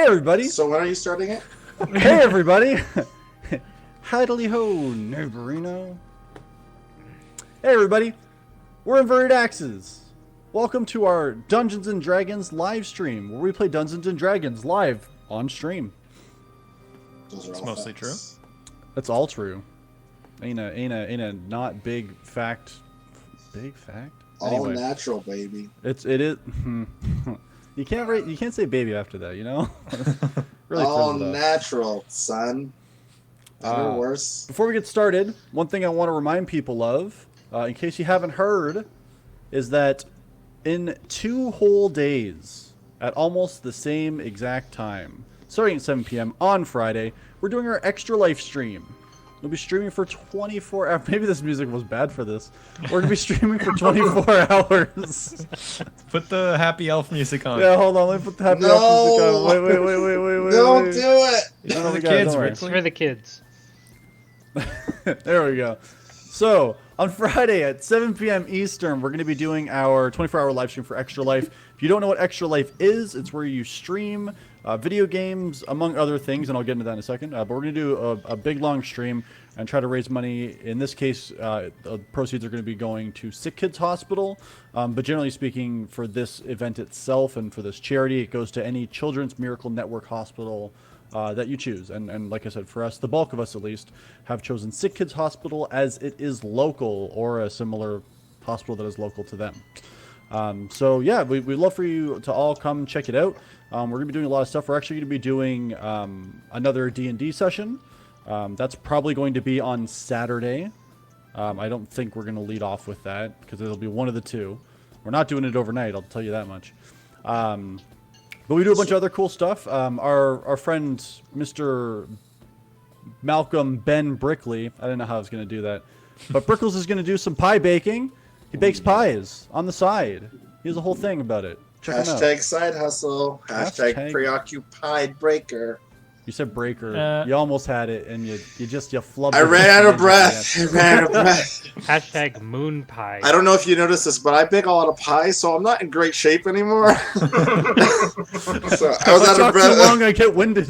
Hey everybody! So when are you starting it? Hey everybody! Hidely ho, Noverino. Hey everybody! We're Inverted Axes. Welcome to our Dungeons and Dragons live stream, where we play Dungeons and Dragons live on stream. Those are It's all mostly facts. That's all true. Ain't a not big fact. Big fact? All Anyway, natural, baby. it is. You can't say baby after that, you know? Really All throws it off. natural, son. Better or worse? Before we get started, one thing I want to remind people of, in case you haven't heard, is that in 2 whole days, at almost the same exact time, starting at 7 p.m. on Friday, we're doing our Extra Life stream. We'll be streaming for 24 hours. Maybe this music was bad for this. We're going to be streaming for 24 hours. Put the happy elf music on. Yeah, hold on. Let me put the happy No! elf music on. Wait. Don't wait. do it! It's No, for we the got it, kids, don't worry. It's Ripley. for the kids. There we go. So, on Friday at 7 p.m. Eastern, we're going to be doing our 24-hour live stream for Extra Life. If you don't know what Extra Life is, it's where you stream video games, among other things, and I'll get into that in a second. But we're going to do a big, long stream and try to raise money. In this case, the proceeds are going to be going to Sick Kids Hospital. But generally speaking, for this event itself and for this charity, it goes to any Children's Miracle Network hospital that you choose. And like I said, for us, the bulk of us at least, have chosen Sick Kids Hospital as it is local, or a similar hospital that is local to them. So yeah, we'd love for you to all come check it out. We're going to be doing a lot of stuff. We're actually going to be doing another D&D session. That's probably going to be on Saturday. I don't think we're going to lead off with that, because it'll be one of the two. We're not doing it overnight, I'll tell you that much. But we do a bunch of other cool stuff. Our friend, Mr. Malcolm Ben Brickley, I didn't know how I was going to do that, but Brickles is going to do some pie baking. He bakes pies on the side. He has a whole thing about it. Check him out. Hashtag side hustle. Hashtag preoccupied breaker. You said breaker. You almost had it, and you flubbed. I ran out of breath. I ran out of breath. Hashtag moon pie. I don't know if you noticed this, but I bake a lot of pie, so I'm not in great shape anymore. So I was out of Too breath. long, I get winded.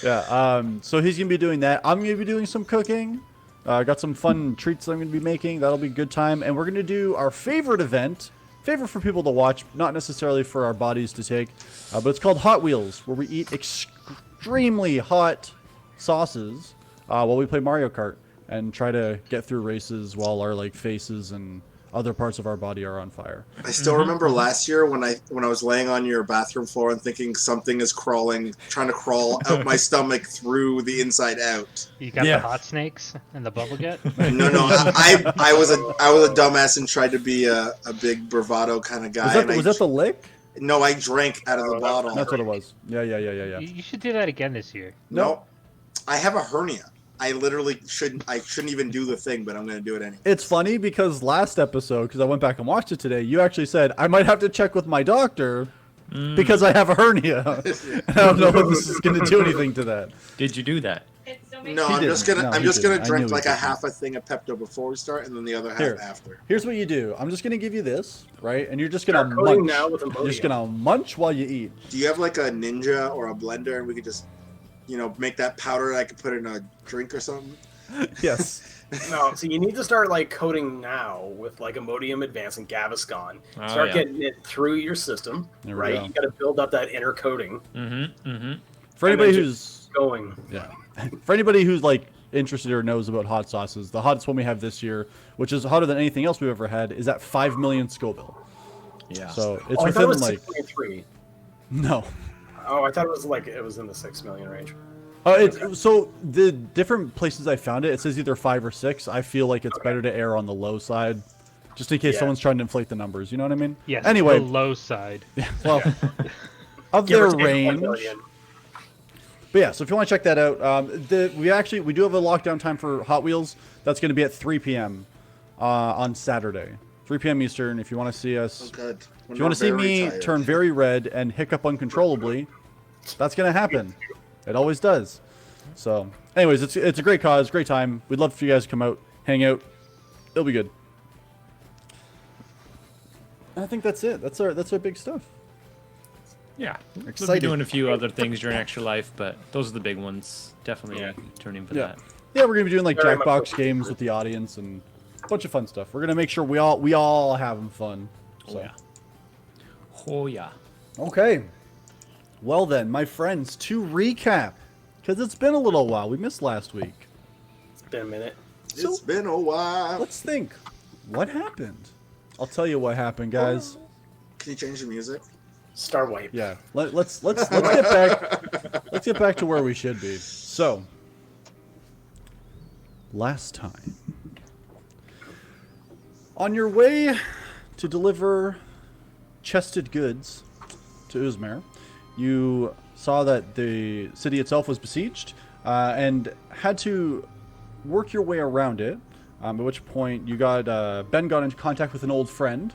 Yeah. So he's gonna be doing that. I'm gonna be doing some cooking. I got some fun treats that I'm gonna be making. That'll be a good time, and we're gonna do our favorite event. Favorite for people to watch, not necessarily for our bodies to take, but it's called Hot Wheels, where we eat extremely hot sauces while we play Mario Kart and try to get through races while our faces and other parts of our body are on fire. I still remember last year when I was laying on your bathroom floor and thinking something is trying to crawl out my stomach through the inside out. You got Yeah. the hot snakes and the bubble gut? No, I was a dumbass and tried to be a big bravado kind of guy. Was that the lick? No, I drank out of the bottle. That's what it was. Yeah. You should do that again this year. No, I have a hernia. I literally shouldn't even do the thing, but I'm going to do it anyway. It's funny because last episode, because I went back and watched it today, you actually said, I might have to check with my doctor because I have a hernia. I don't know if this is going to do anything to that. Did you do that? No, He I'm just didn't. gonna No, I'm he just gonna didn't. I drink knew he like a didn't. half a thing of Pepto before we start, and then the other half Here. after. Here's what you do. I'm just going to give you this, right? And you're just going to Start coding munch. now with You're just Imodium. going to munch while you eat. Do you have like a Ninja or a blender, and we could just, make that powder that I could put in a drink or something? Yes. No, so you need to start coding now with Imodium Advanced and Gaviscon. Oh, Start yeah. getting it through your system, There we right? go. You got to build up that inner coding. For anybody then who's Going. for anybody who's interested or knows about hot sauces, the hottest one we have this year, which is hotter than anything else we've ever had, is at 5 million Scoville. Yeah. So it's I thought it within was 6.3. no. Oh, I thought it was in the 6 million range. So the different places I found it, it says either 5 or 6. I feel like it's better to err on the low side, just in case Yeah. someone's trying to inflate the numbers. You know what I mean? Yes, Anyway, the low side. well, of Give their or take 1 range. million. But yeah, so if you want to check that out, we do have a lockdown time for Hot Wheels. That's going to be at 3 p.m. On Saturday, 3 p.m. Eastern. If you want to see us, Oh, good. if you want to see me turn very red and hiccup uncontrollably, that's going to happen. It always does. So, anyways, it's a great cause, great time. We'd love for you guys to come out, hang out. It'll be good. I think that's it. That's our big stuff. Yeah, we'll be Excited. doing a few other things during Extra Life, but those are the big ones. Definitely tune in for Yeah. that. Yeah, we're gonna be doing like Very much Jackbox looking games forward. with the audience and a bunch of fun stuff. We're gonna make sure we all having fun. So. Oh yeah. Oh yeah. Okay. Well then, my friends, to recap, because it's been a little while. We missed last week. It's been a minute. It's been a while. Let's think. What happened? I'll tell you what happened, guys. Can you change the music? Star Wipe. Yeah. Let's get back. Let's get back to where we should be. So, last time, on your way to deliver chested goods to Uzmir, you saw that the city itself was besieged and had to work your way around it. At which point you got Ben got into contact with an old friend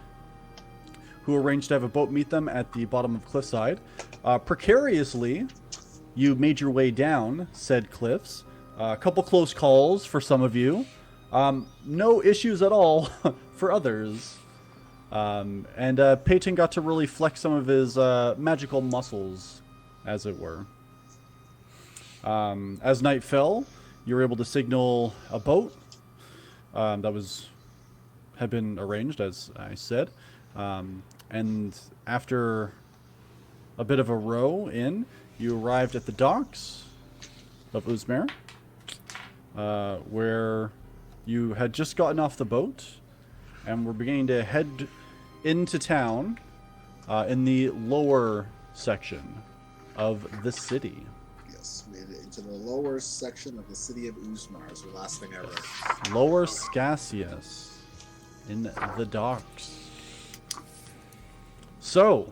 who arranged to have a boat meet them at the bottom of Cliffside. Precariously, you made your way down said cliffs. A couple close calls for some of you. No issues at all for others. And Peyton got to really flex some of his magical muscles, as it were. As night fell, you were able to signal a boat that had been arranged, as I said. And after a bit of a row in, you arrived at the docks of Uzmir, where you had just gotten off the boat and were beginning to head into town in the lower section of the city. Yes, made it into the lower section of the city of Uzmar is the last thing I read. Lower Scasius in the docks. So,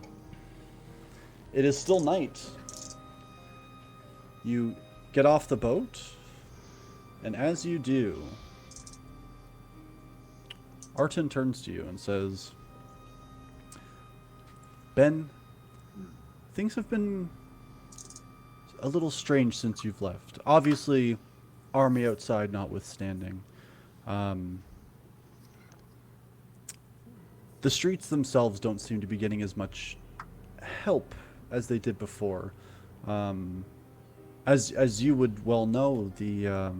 it is still night. You get off the boat, and as you do, Arton turns to you and says, Ben, things have been a little strange since you've left. Obviously, army outside notwithstanding. The streets themselves don't seem to be getting as much help as they did before. As you would well know, the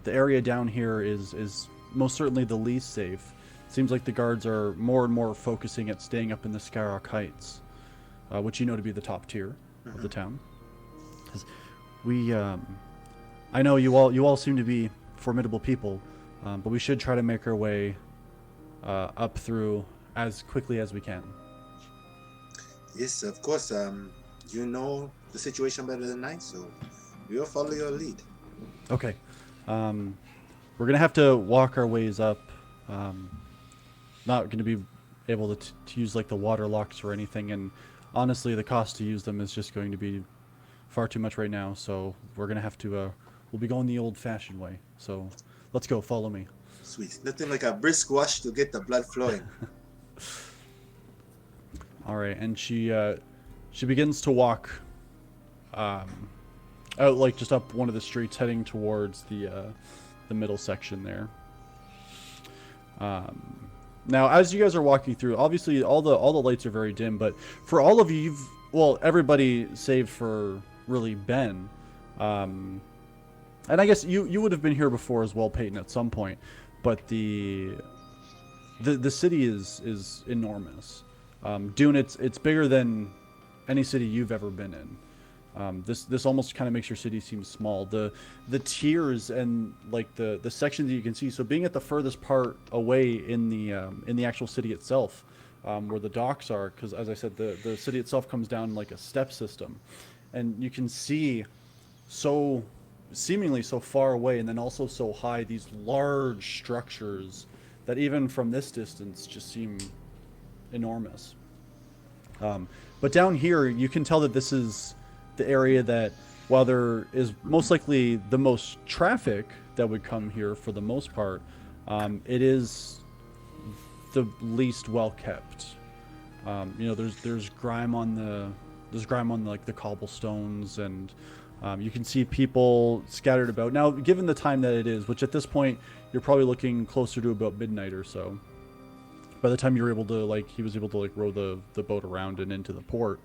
area down here is most certainly the least safe. Seems like the guards are more and more focusing at staying up in the Skyrock Heights, which you know to be the top tier of the town. 'Cause we, I know you all seem to be formidable people, but we should try to make our way up through as quickly as we can. Yes, of course. You know the situation better than I, so we'll follow your lead. Okay. We're gonna have to walk our ways up. Not gonna be able to use like the water locks or anything, and honestly, the cost to use them is just going to be far too much right now. So we're gonna have to. We'll be going the old-fashioned way. So let's go. Follow me. Sweet. Nothing like a brisk wash to get the blood flowing. All right, and she begins to walk out like just up one of the streets, heading towards the middle section there. Now, as you guys are walking through, obviously all the lights are very dim, but for all of you, everybody save for really Ben, and I guess you would have been here before as well, Peyton, at some point, but the city is enormous. Dune, it's bigger than any city you've ever been in. This almost kind of makes your city seem small. The tiers and like the sections that you can see. So being at the furthest part away in the actual city itself, where the docks are, because as I said, the city itself comes down like a step system, and you can see seemingly so far away, and then also so high, these large structures that even from this distance just seem enormous. But down here, you can tell that this is the area that, while there is most likely the most traffic that would come here for the most part, it is the least well kept. There's grime on like the cobblestones, and you can see people scattered about. Now, given the time that it is, which at this point you're probably looking closer to about midnight or so. By the time you're able to he was able to row the boat around and into the port.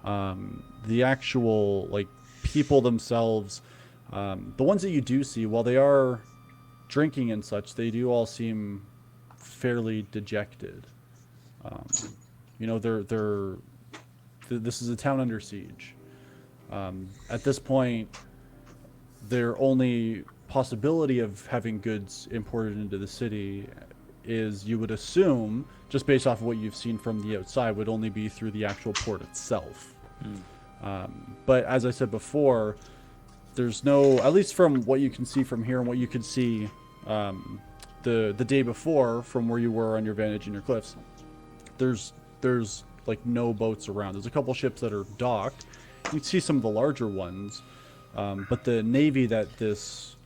The actual like people themselves, the ones that you do see, while they are drinking and such, they do all seem fairly dejected. You know, this is a town under siege. At this point, their only possibility of having goods imported into the city is, you would assume, just based off of what you've seen from the outside, would only be through the actual port itself. But as I said before, there's no, at least from what you can see from here and what you could see the day before from where you were on your vantage in your cliffs, there's like no boats around. There's a couple ships that are docked. You can see some of the larger ones, but the navy that this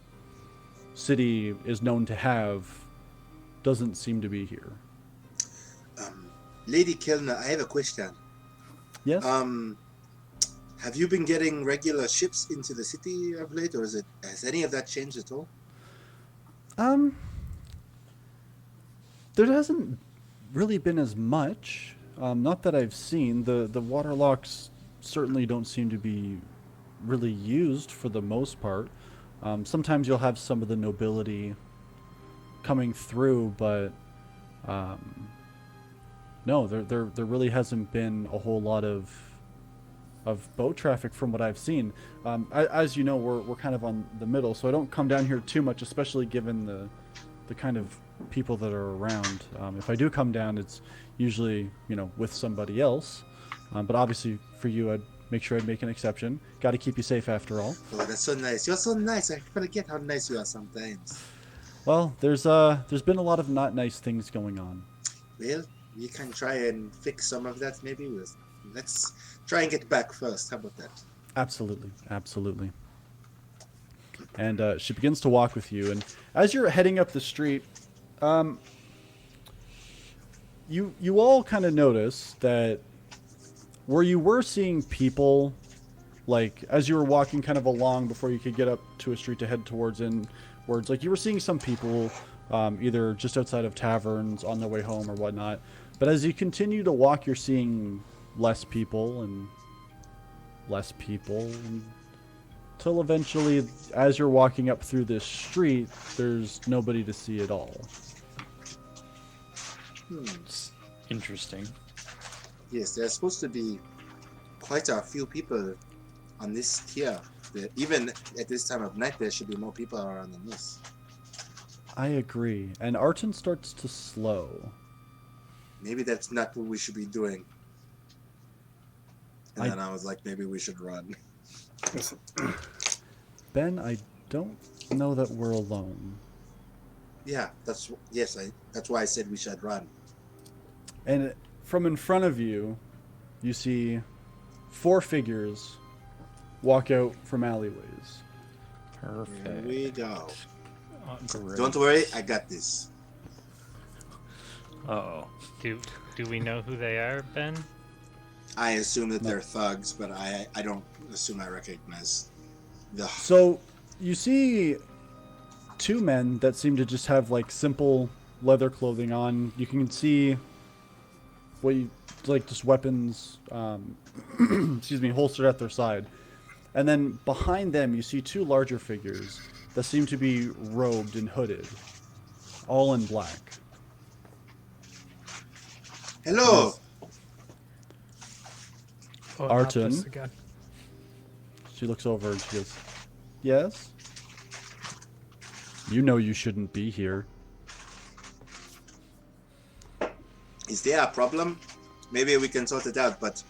city is known to have doesn't seem to be here. Lady Kelner, I have a question. Yes? Have you been getting regular ships into the city of late, or has any of that changed at all? There hasn't really been as much. Not that I've seen. The waterlocks certainly don't seem to be really used for the most part. Sometimes you'll have some of the nobility coming through, but no, there really hasn't been a whole lot of boat traffic from what I've seen. As you know, we're kind of on the middle, so I don't come down here too much, especially given the kind of people that are around. If I do come down, it's usually, you know, with somebody else. But obviously for you, I'd make sure I'd make an exception. Got to keep you safe after all. Oh, that's so nice. You're so nice. I forget how nice you are sometimes. Well, there's been a lot of not nice things going on. Well, we can try and fix some of that maybe. Let's try and get back first. How about that? Absolutely, absolutely. And she begins to walk with you, and as you're heading up the street, you all kind of notice that where you were seeing people, like as you were walking kind of along before you could get up to a street to head towards inwards, like you were seeing some people either just outside of taverns on their way home or whatnot. But as you continue to walk, you're seeing less people and less people until eventually, as you're walking up through this street, there's nobody to see at all. It's interesting. Yes, there's supposed to be quite a few people on this tier. Even at this time of night, there should be more people around than this. I agree. And Arton starts to slow. Maybe that's not what we should be doing. And then I was like, maybe we should run. Ben, I don't know that we're alone. Yeah, that's why I said we should run. And from in front of you, you see 4 figures walk out from alleyways. Perfect. Here we go. Great. Don't worry, I got this. Uh-oh. Do we know who they are, Ben? I assume that they're thugs, but I don't assume I recognize the... So you see 2 men that seem to just have like simple leather clothing on. You can see what you like, just weapons, excuse me, holstered at their side. And then behind them, you see 2 larger figures that seem to be robed and hooded, all in black. Hello! Oh, not Arton? this again. She looks over and she goes, "Yes? You know you shouldn't be here." Is there a problem? Maybe we can sort it out, but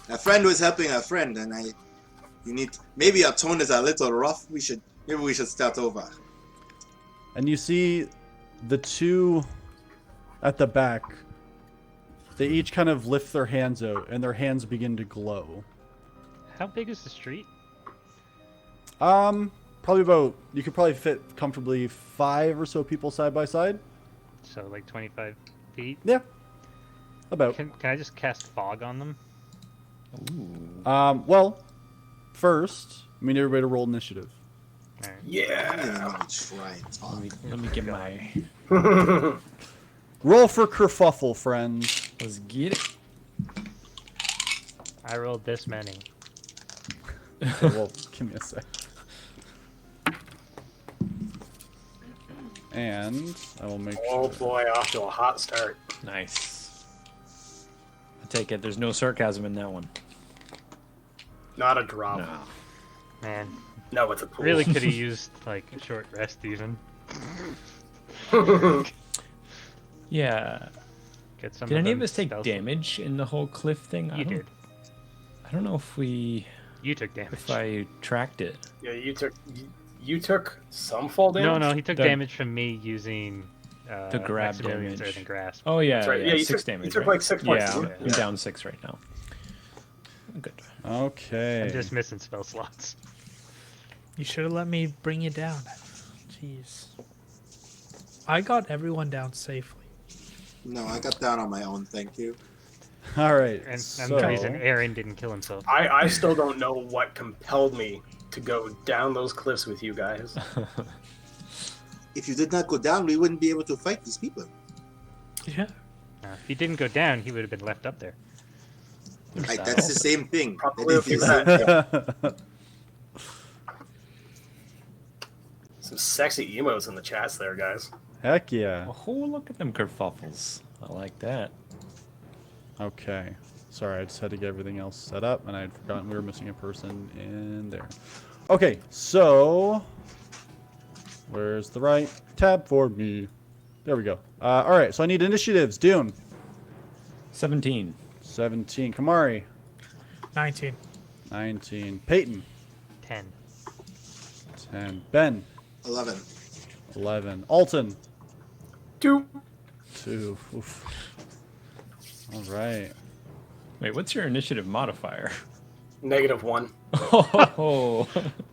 a friend was helping a friend, and maybe our tone is a little rough. Maybe we should start over. And you see the 2 at the back, they each kind of lift their hands out, and their hands begin to glow. How big is the street? Probably about, you could probably fit comfortably 5 or so people side by side. So like 25 feet. Yeah, about. Can I just cast fog on them? Ooh. Well, first, I need everybody to roll initiative. All right. I didn't Yeah. want to try and talk. Let me get my... Roll for kerfuffle, friends. Let's get it. I rolled this many. Okay, well, give me a sec. And I will make Oh sure. boy, off to a hot start. Nice. I take it. There's no sarcasm in that one. Not a drop. No. Man, No, it's a pool. really could have used like a short rest even. Yeah. Get some. Did any of them us take spells. damage in the whole cliff thing? You did. I don't know if You took damage. I tracked it. Yeah, you took some fall damage. No, he took The- damage from me using The grab Maximilian's damage. Earthen Grasp. Oh yeah, That's right. yeah, Yeah, you 6 took- you damage. took, right? like, 6 points, Yeah, didn't you? I'm Yeah. down 6 right now. Good. Okay. I'm just missing spell slots. You should have let me bring you down. Jeez. I got everyone down safely. No, I got down on my own. Thank you. All right. And so, I'm the reason Aaron didn't kill himself. I still don't know what compelled me to go down those cliffs with you guys. If you did not go down, we wouldn't be able to fight these people. Yeah. If he didn't go down, he would have been left up there. Right, that's the same thing. Probably That is a few the same- Some sexy emotes in the chats there, guys. Heck yeah. Oh, look at them kerfuffles. I like that. Okay. Sorry, I just had to get everything else set up, and I'd forgotten we were missing a person in there. Okay, so where's the right tab for me? There we go. All right, so I need initiatives. Dune, 17. 17. Kamari, 19. 19. Peyton, 10. 10. Ben, 11. 11. Alton, 2. 2. Oof. All right. Wait, what's your initiative modifier? -1. Oh,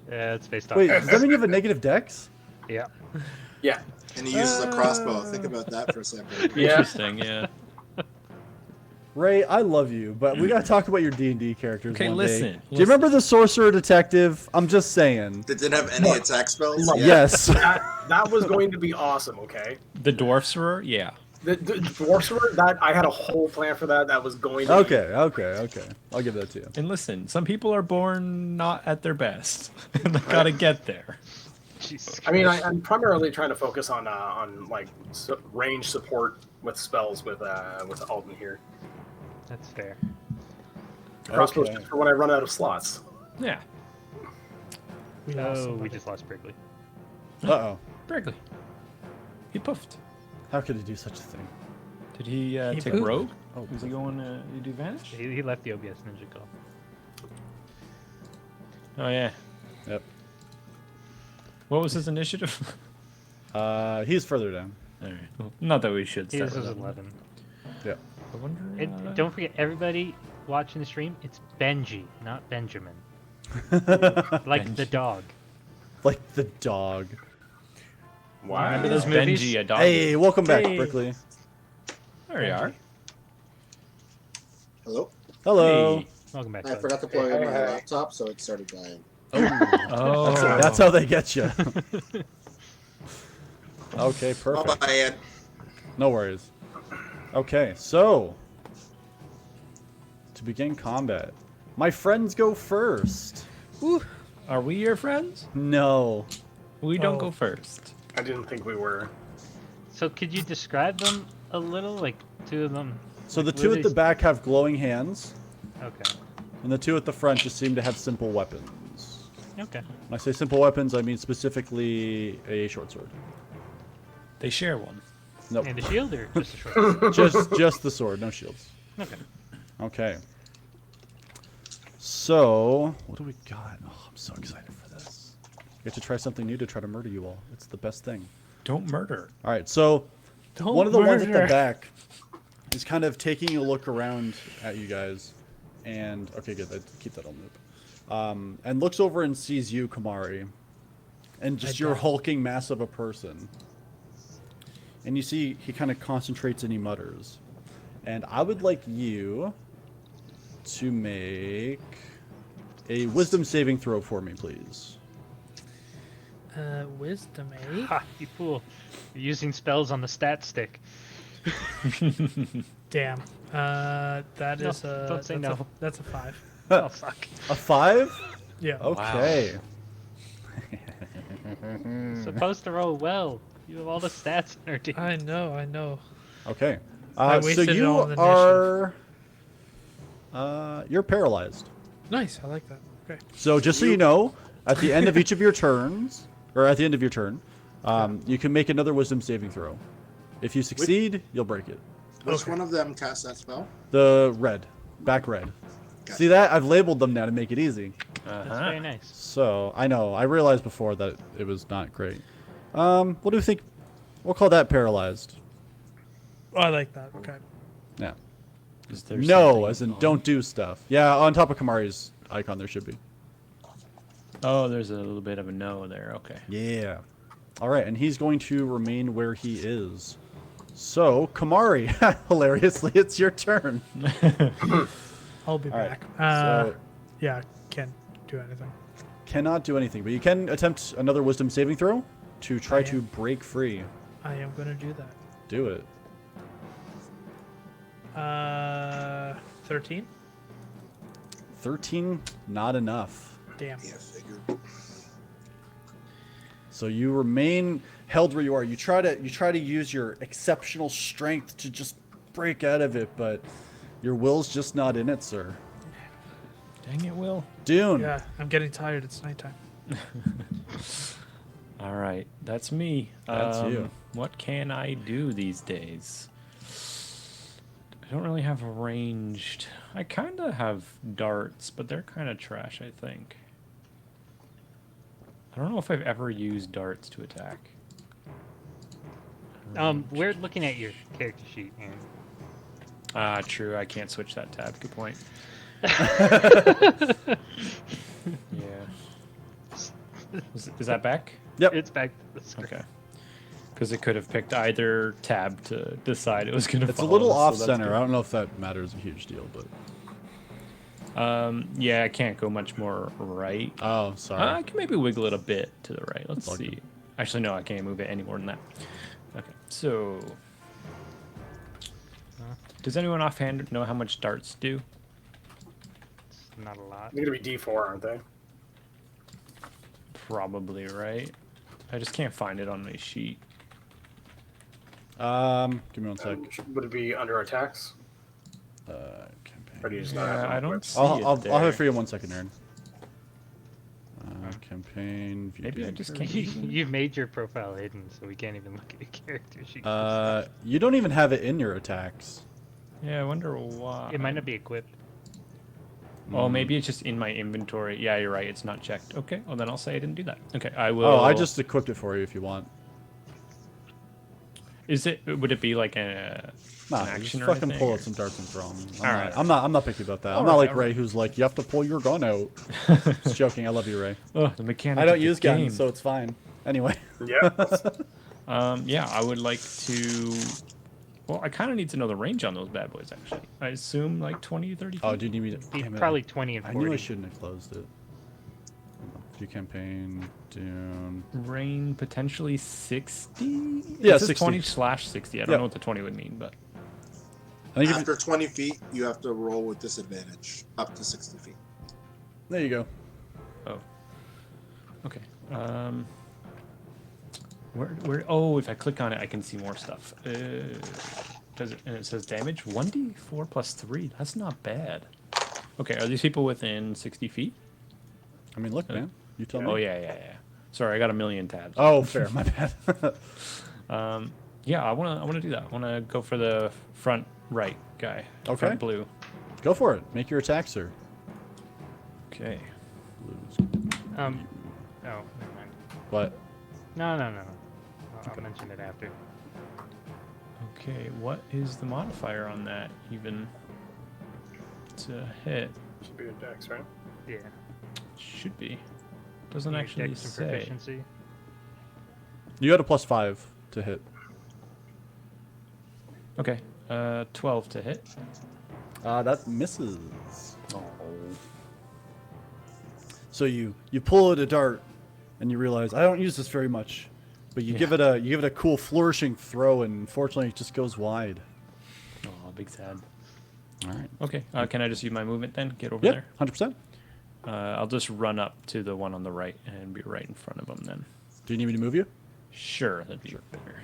Yeah, it's based on. Wait, does that mean you have a negative dex? Yeah. Yeah. And he uses a crossbow. Think about that for a second. Yeah. interesting. Yeah. Ray, I love you, but we gotta talk about your D&D characters Okay, one listen, day. Do you remember the Sorcerer Detective? I'm just saying. They didn't have any attack spells? Look. Yeah. Yes. That was going to be awesome, okay? The dwarf soror? Yeah. The dwarf sword, that I had a whole plan for that. That was going to Okay. I'll give that to you. And listen, some people are born not at their best, and they gotta get there. Jesus I mean, Christ. I'm primarily trying to focus on like range support with spells with Alden here. That's fair. Crossbows Okay. just for when I run out of slots. Yeah. We lost Oh, we somebody. just lost Brigley. Uh-oh. Brigley. He puffed. How could he do such a thing? Did he take pooped. rogue? Oh, Was he going to do vanish? He left the OBS Ninja call. Oh yeah. Yep. What was his initiative? He's further down. All right. Well, not that we should He start was with that. 11. Yeah. I wonder. And don't forget, everybody watching the stream, it's Benji, not Benjamin. Like the Benji. dog. Like the dog. Wow. Remember those movies? Benji, a dog. Hey, welcome back, Hey. Brickley. There you are. Hello? Hello. Hey. Welcome back. I Doug. forgot to plug in my Hey. laptop, so it started dying. Oh. That's how they get you. Okay, perfect. Bye-bye, Ed. No worries. Okay, so to begin combat, my friends go first. Are we your friends? No. We don't Oh. go first. I didn't think we were. So could you describe them a little? Like two of them? So the Like, two what at are the back have glowing hands, Okay. and the two at the front just seem to have simple weapons. Okay. When I say simple weapons, I mean specifically a short sword. They share one. Nope. And a shield or just a short? just the sword, no shields. Okay. Okay. So, what do we got? Oh, I'm so excited for this. I get to try something new to try to murder you all. It's the best thing. Don't murder. All right, so Don't one of the ones at the murder. back is kind of taking a look around at you guys, and okay, good. Keep that on loop. And looks over and sees you, Kamari, and just your don't. hulking mass of a person. And you see he kind of concentrates and he mutters. And I would like you to make a wisdom saving throw for me, please. Wisdom, eh? Ha! You fool! You're using spells on the stat stick. Damn. That No, is a. don't say that's no. That's a 5. Oh fuck. A 5? Yeah. Okay. You're supposed to roll well. You have all the stats in our team. I know. Okay. I So wasted it you all on the are. You're paralyzed. Nice. I like that. Okay. So just so you know, at the end of each of your turns, or at the end of your turn, you can make another Wisdom saving throw. If you succeed, you'll break it. Which Okay. one of them cast that spell? The red, back red. Gotcha. See that? I've labeled them now to make it easy. That's Uh-huh. very nice. So I know. I realized before that it was not great. What do you think? We'll call that paralyzed. Oh, I like that. Okay. Yeah. Is there No, something as in on- don't do stuff. Yeah, on top of Kamari's icon there should be. Oh, there's a little bit of a no there. Okay. Yeah. All right, and he's going to remain where he is. So, Kamari, hilariously, it's your turn. I'll be All right, back. so Yeah. Can't do anything. cannot do anything, but you can attempt another Wisdom saving throw to try I to am. break free. I am gonna do that. Do it. 13. 13, not enough. Damn. Yeah, figured. So you remain held where you are. You try to use your exceptional strength to just break out of it, but your will's just not in it, sir. Dang it, Will. Dune. Yeah. I'm getting tired. It's nighttime. All right, that's me. That's you. What can I do these days? I don't really have ranged. I kind of have darts, but they're kind of trash, I think. I don't know if I've ever used darts to attack. We're looking at your character sheet, Aaron. Ah, true. I can't switch that tab. Good point. Yeah. Is that back? Yep. It's back to the screen. Okay. Because it could have picked either tab to decide it was going to It's a little off center. I don't know if that matters a huge deal, but Yeah, I can't go much more right. oh, sorry. I can maybe wiggle it a bit to the right. Let's all see. good. Actually, no, I can't move it any more than that. Okay, so... Does anyone offhand know how much darts do? It's not a lot. They're gonna be D4, aren't they? Probably, right? I just can't find it on my sheet. Give me one sec. Would it be under attacks? Campaign. Or do you just not have Yeah, them I don't equipped? see I'll it have there. it for you in 1 second, Aaron. Campaign. View Maybe I game just character. can't You've made your profile hidden, so we can't even look at your character sheet. You don't even have it in your attacks. Yeah, I wonder why. It might not be equipped. Oh, maybe it's just in my inventory. Yeah, you're right. It's not checked. Okay, well then I'll say I didn't do that. Okay, I will. Oh, I just equipped it for you if you want. Is it? Would it be like a Nah, an just action or fucking anything, pull or- out some darts and throw them. Alright, I'm not picky about that. I'm Alright, not like alright. Ray, who's like, you have to pull your gun out. Just joking. I love you, Ray. Oh, the mechanic. I of don't the use game. guns, so it's fine. Anyway. Yeah. Yeah, I would like to. Well, I kind of need to know the range on those bad boys. Actually, I assume like 20, 30 feet. Oh, do you need me to? Be Damn it. probably 20 and I 40. knew I shouldn't have closed it. View campaign, Dune. Rain potentially 60. Yeah, It says 60. 20/60. I don't Yep. know what the 20 would mean, but I think if After 20 feet, you have to roll with disadvantage up to 60 feet. there you go. okay. Where? Oh, if I click on it, I can see more stuff. Does it? And it says damage 1d4 plus 3. That's not bad. Okay, are these people within 60 feet? I mean, look, man. You tell me. Oh yeah. Sorry, I got a million tabs. Oh, fair. My bad. Yeah, I wanna do that. I wanna go for the front right guy. Okay. Front blue. Go for it. Make your attack, sir. Okay. Blues. Oh, never mind. What? No. I'll mention it after. Okay, what is the modifier on that even to hit? Should be a dex, right? Yeah. Should be. Doesn't Your actually dex and say. proficiency. You had a +5 to hit. Okay, 12 to hit. That misses. Oh. So you pull out a dart, and you realize I don't use this very much, but you give it a cool flourishing throw, and unfortunately it just goes wide. Oh, big sad. All right. Okay, can I just use my movement then? Get over Yeah, there? 100%. I'll just run up to the one on the right and be right in front of him then. Do you need me to move you? Sure, that'd be better.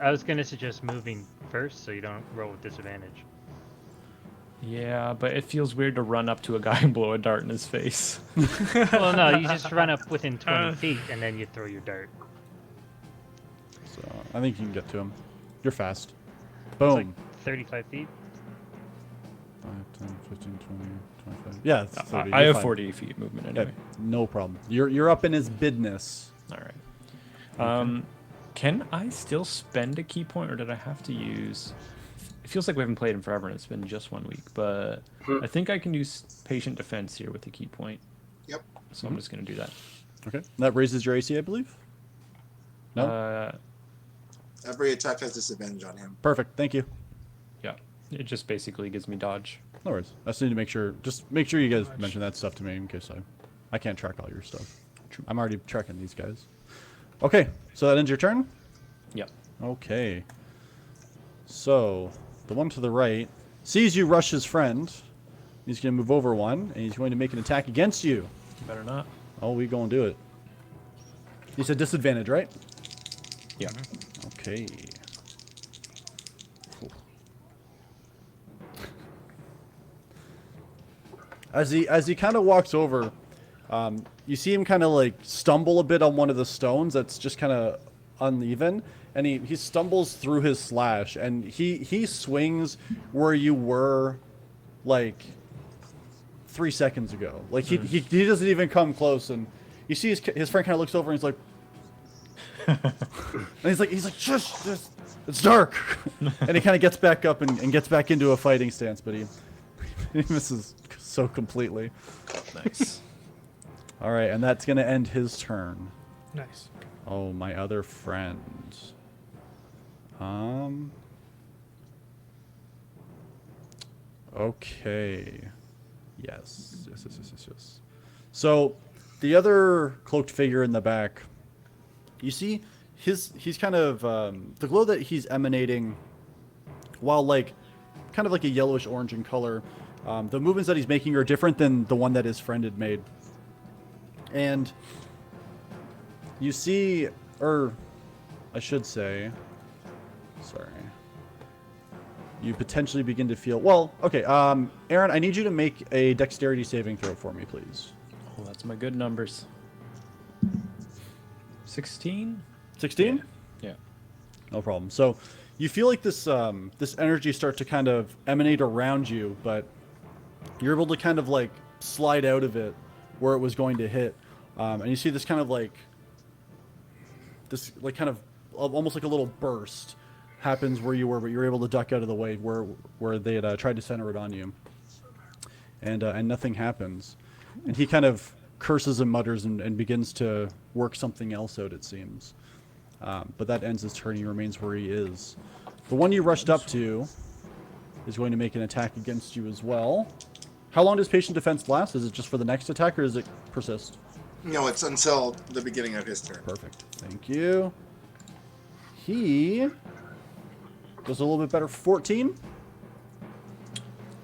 I was going to suggest moving first so you don't roll with disadvantage. Yeah, but it feels weird to run up to a guy and blow a dart in his face. Well, no, you just run up within 20 feet and then you throw your dart. So I think you can get to him. You're fast. It's Boom. like 35 feet. 5, 10, 15, 20, 25. Yeah, it's 30. I You're have fine. 40 feet movement anyway. Yeah, no problem. You're up in his business. All right. Can I still spend a key point, or did I have to use? It feels like we haven't played in forever, and it's been just 1 week. But I think I can use patient defense here with the key point. Yep. So I'm just gonna do that. Okay. That raises your AC, I believe. No. Every attack has disadvantage on him. Perfect. Thank you. Yeah. It just basically gives me dodge. No worries. I just need to make sure. Just make sure you guys mention that stuff to me in case I can't track all your stuff. I'm already tracking these guys. Okay. So that ends your turn. Yep. Okay. So the one to the right sees you rush his friend. He's going to move over one, and he's going to make an attack against you. Better not. Oh, we going to do it. You said disadvantage, right? Yeah. Okay. Cool. As he kind of walks over, you see him kind of like stumble a bit on one of the stones that's just kind of uneven, and he stumbles through his slash, and he swings where you were like 3 seconds ago. Like he doesn't even come close, and you see his friend kind of looks over and he's like, and he's like, shush, it's dark, and he kind of gets back up and gets back into a fighting stance, but he misses so completely. Nice. All right, and that's gonna end his turn. Nice. Oh, my other friend. Okay. Yes. Yes. So, the other cloaked figure in the back, you see, he's kind of the glow that he's emanating, while kind of like a yellowish orange in color. The movements that he's making are different than the one that his friend had made, and you see, or I should say, sorry. You potentially begin to feel, well, okay, Aaron, I need you to make a dexterity saving throw for me, please. Oh, that's my good numbers. 16? 16? Yeah. No problem. So you feel like this this energy start to kind of emanate around you, but you're able to kind of like slide out of it where it was going to hit. And you see this kind of like kind of almost like a little burst happens where you were, but you're able to duck out of the way where they had tried to center it on you, and nothing happens. And he kind of curses and mutters and begins to work something else out, it seems. But that ends his turn. He remains where he is. The one you rushed up to is going to make an attack against you as well. How long does patient defense last? Is it just for the next attack, or does it persist? No, it's until the beginning of his turn. Perfect. Thank you. He does a little bit better. 14.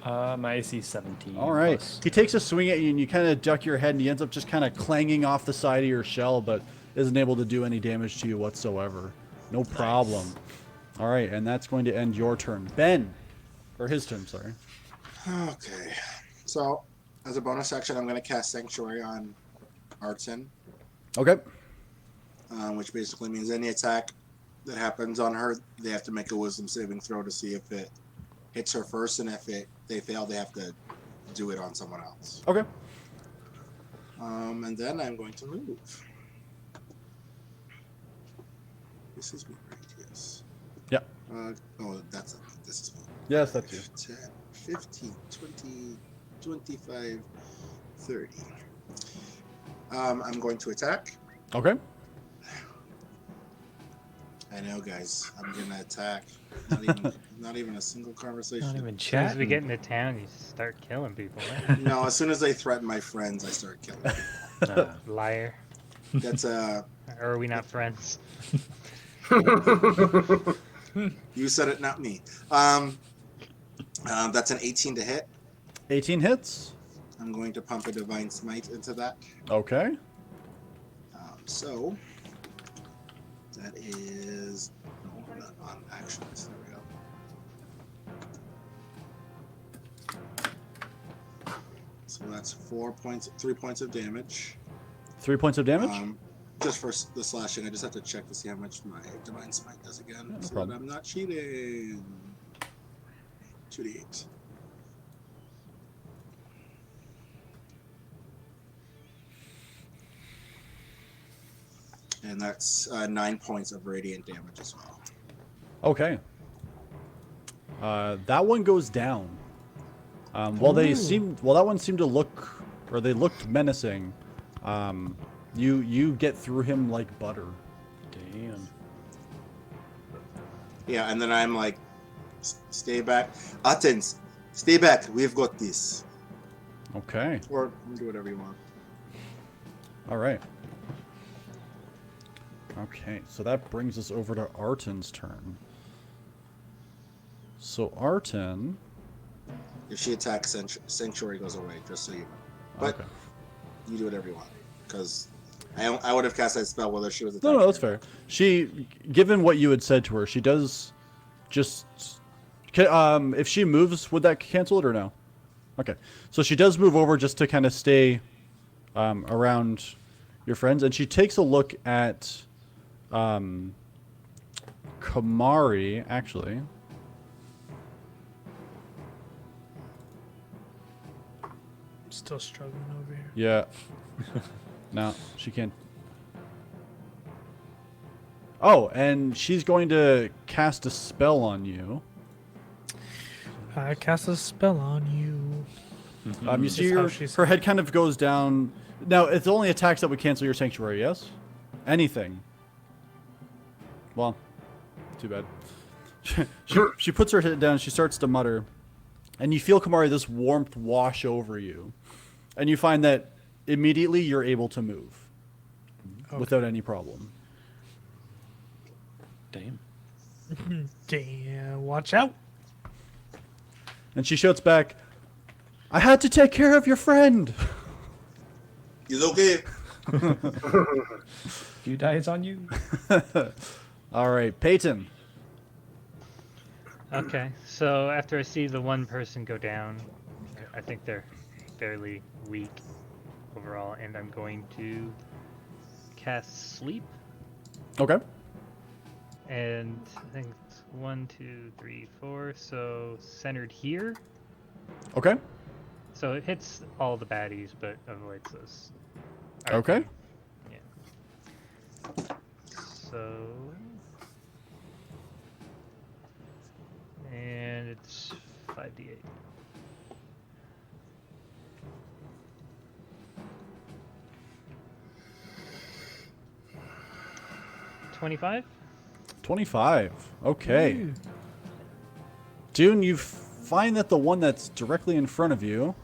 My AC is 17. All right. plus- He takes a swing at you, and you kind of duck your head, and he ends up just kind of clanging off the side of your shell, but isn't able to do any damage to you whatsoever. No problem. All right, and that's going to end your turn. Ben. Or his turn, sorry. Okay. So, as a bonus action, I'm going to cast Sanctuary on Artson, Okay. which basically means any attack that happens on her, they have to make a wisdom saving throw to see if it hits her first, and if they fail, they have to do it on someone else. Okay. And then I'm going to move. This is me, right? Yes. Yeah. This is me. Yes, that's you. 10, 15, 20, 25, 30. I'm going to attack. Okay. I know, guys. I'm gonna attack. Not even a single conversation. Not even As soon as we chatting. get into town, you start killing people. Right? No, as soon as they threaten my friends, I start killing them. Liar. That's Or are we not friends? you said it, not me. That's an 18 to hit. 18 hits. I'm going to pump a Divine Smite into that. Okay. So that is no, not on actions. There we go. So that's 3 points of damage. 3 points of damage. Just for the slashing, I just have to check to see how much my Divine Smite does again, Yeah, no so problem. that I'm not cheating. 2d8. And that's 9 points of radiant damage as well. Okay. That one goes down. While that one seemed to look, or they looked menacing, you get through him like butter. Damn. Yeah, and then I'm like, stay back. Athens, stay back. We've got this. Okay. Or do whatever you want. All right. Okay, so that brings us over to Arten's turn. So Arten. If she attacks, Sanctuary goes away, just so you know. But Okay. you do whatever you want. Because I would have cast that spell whether she was attacking. No, that's fair. She, given what you had said to her, she does just. If she moves, would that cancel it or no? Okay, so she does move over just to kind of stay around your friends, and she takes a look at Kamari, actually. Still struggling over here. Yeah. No, she can't. Oh, and she's going to cast a spell on you. I cast a spell on you. You see Just how she's- her head kind of goes down. Now, it's only attacks that would cancel your sanctuary, yes? Anything. Well, too bad. She puts her head down, she starts to mutter, and you feel, Kamari, this warmth wash over you. And you find that immediately you're able to move without any problem. Damn. Damn, watch out. And she shouts back, I had to take care of your friend. He's okay. Few dies on you. All right, Peyton. Okay, so after I see the one person go down, I think they're fairly weak overall, and I'm going to cast Sleep. Okay. And I think it's 1, 2, 3, 4, so centered here. Okay. So it hits all the baddies, but avoids those. Okay. Yeah. So. And it's 5d8. $25? 25. Okay. Dune, you find that the one that's directly in front of you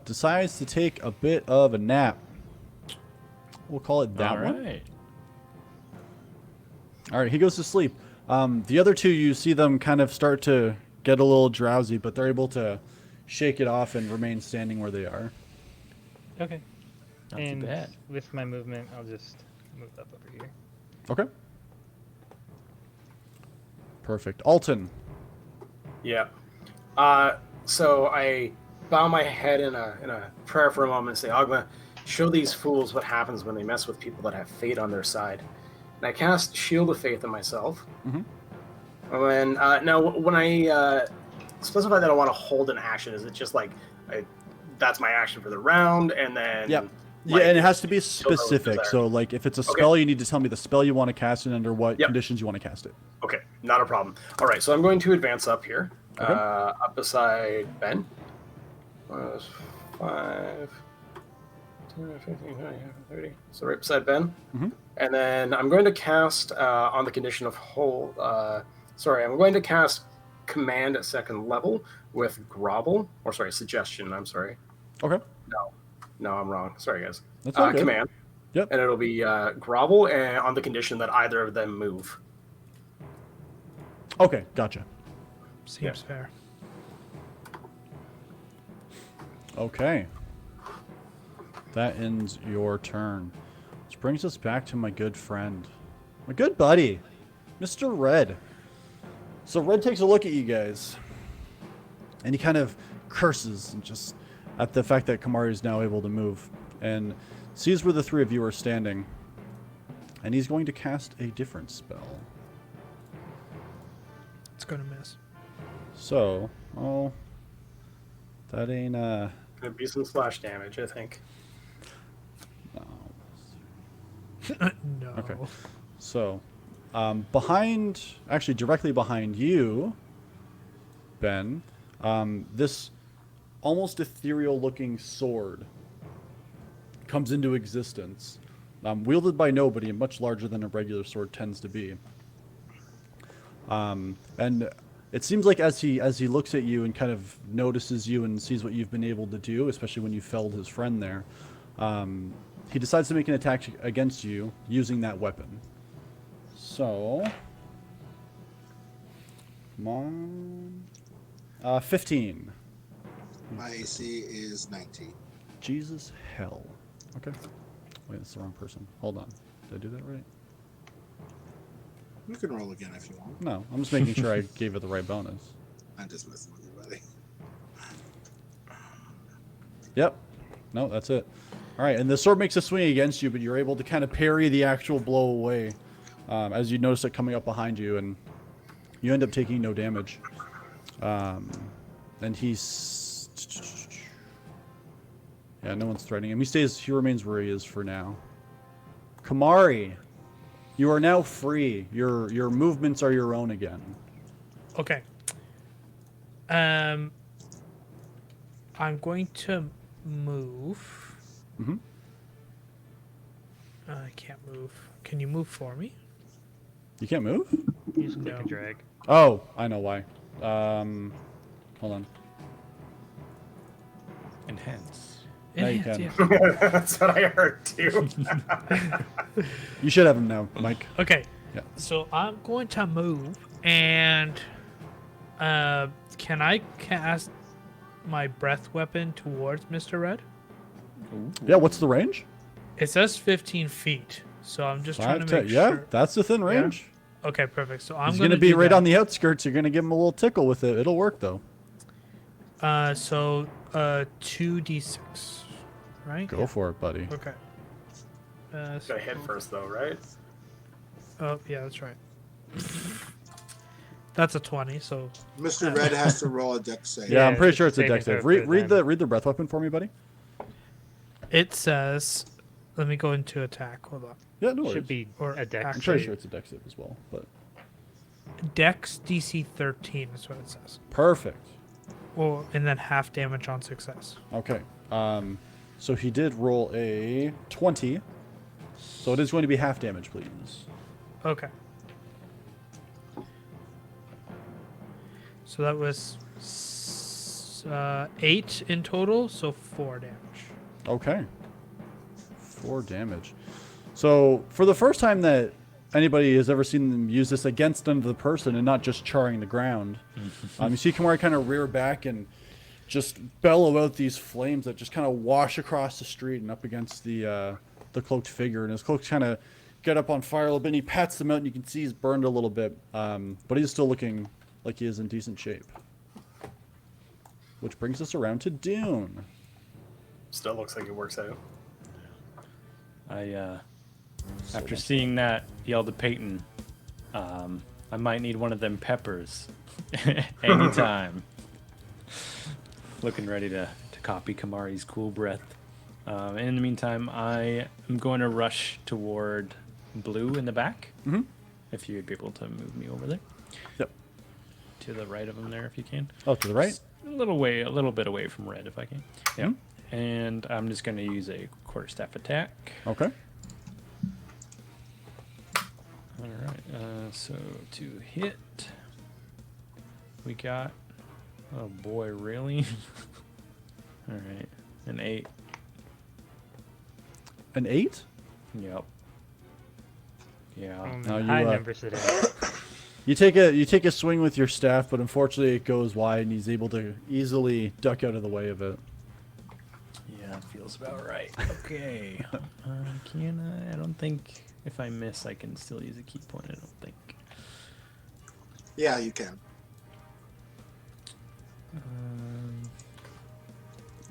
decides to take a bit of a nap. We'll call it that All one. right. All right, he goes to sleep. The other two, you see them kind of start to get a little drowsy, but they're able to shake it off and remain standing where they are. Okay. Not and too bad. with my movement, I'll just move up over here. Okay. Perfect. Alton. Yeah. So I bow my head in a prayer for a moment and say, Ogma, show these fools what happens when they mess with people that have fate on their side. And I cast Shield of Faith on myself. Mhm. And now, when I specify that I want to hold an action, is it just like that's my action for the round, and then Yep. like, Yeah, and it has to be still no specific. desire? So, like, if it's a spell, you need to tell me the spell you want to cast and under what Yep. conditions you want to cast it. Okay, not a problem. All right, so I'm going to advance up here, Okay. up beside Ben. 5, 10, 15, 20, 30. So right beside Ben. Mhm. And then I'm going to cast on the condition of hold. I'm going to cast Command at second level with Grovel. Or sorry, Suggestion. I'm sorry. Okay. No, I'm wrong. Sorry, guys. That's all good. Command. Yep. And it'll be Grovel and on the condition that either of them move. Okay, gotcha. Seems fair. Okay. That ends your turn. Which brings us back to my good friend. My good buddy. Mr. Red. So Red takes a look at you guys. And he kind of curses and just at the fact that Kamari is now able to move. And sees where the three of you are standing. And he's going to cast a different spell. It's gonna miss. So, oh, that ain't, Gonna be some splash damage, I think. no. No. Okay. So, actually directly behind you, Ben, this almost ethereal looking sword comes into existence. Wielded by nobody and much larger than a regular sword tends to be. And it seems like as he looks at you and kind of notices you and sees what you've been able to do, especially when you felled his friend there, he decides to make an attack against you using that weapon. So, come on, 15. My AC is 19. Jesus hell. Okay. Wait, that's the wrong person. Hold on. Did I do that right? You can roll again if you want. No, I'm just making sure I gave it the right bonus. I'm just messing with you, buddy. Yep. No, that's it. All right, and the sword makes a swing against you, but you're able to kind of parry the actual blow away as you notice it coming up behind you, and you end up taking no damage. And he's... Yeah, no one's threatening him. He remains where he is for now. Kamari, you are now free. Your movements are your own again. Okay. I'm going to move. Mm-hmm. I can't move. Can you move for me? You can't move? Use click No. and drag. Oh, I know why. Hold on. Enhance. Now you Yeah, can. yeah. That's what I heard too. You should have him now, Mike. Okay. Yeah. So I'm going to move, and can I cast my breath weapon towards Mr. Red? Yeah, what's the range? It says 15 feet, so I'm just trying to 5, make 10. Yeah, sure. that's within range. Okay, perfect. So I'm He's going to be do right that. on the outskirts. You're gonna give him a little tickle with it. It'll work though. So 2d6, right? Go for it, buddy. Okay. Gotta hit first though, right? Oh, yeah, that's right. That's a 20, so Mr. Red has to roll a dex save. Yeah, I'm Yeah, pretty sure it's a saving dex save. throw Read, for read them. the breath weapon for me, buddy. it says, let me go into attack. Hold on. Yeah, no worries. Should be Or a dex. I'm actually- pretty sure it's a dex save as well. But Dex DC 13 is what it says. perfect. Well, and then half damage on success. Okay. So he did roll a 20. So it is going to be half damage, please. Okay. So that was 8 in total, so 4 damage. Okay. 4 damage. So for the first time that anybody has ever seen them use this against another person and not just charring the ground, you see Kamari kind of rear back and just bellow out these flames that just kind of wash across the street and up against the cloaked figure. And his cloaks kind of get up on fire a little bit. And he pats them out, and you can see he's burned a little bit, but he's still looking like he is in decent shape. Which brings us around to Dune. Still looks like it works out. After seeing that, yelled to Peyton, I might need one of them peppers anytime. Looking ready to copy Kamari's cool breath. In the meantime, I am going to rush toward Blue in the back. Mhm. If you'd be able to move me over there. Yep. To the right of him there, if you can. Oh, to the right? A little bit away from Red, if I can. Yeah. And I'm just going to use a quarterstaff attack. Okay. All right. So to hit, we got. Oh boy, really? All right, an 8. An 8? Yep. Yeah. No, you, High numbers today. You take a swing with your staff, but unfortunately it goes wide, and he's able to easily duck out of the way of it. that feels about right. Okay. Can I? I don't think if I miss, I can still use a key point. I don't think. Yeah, you can.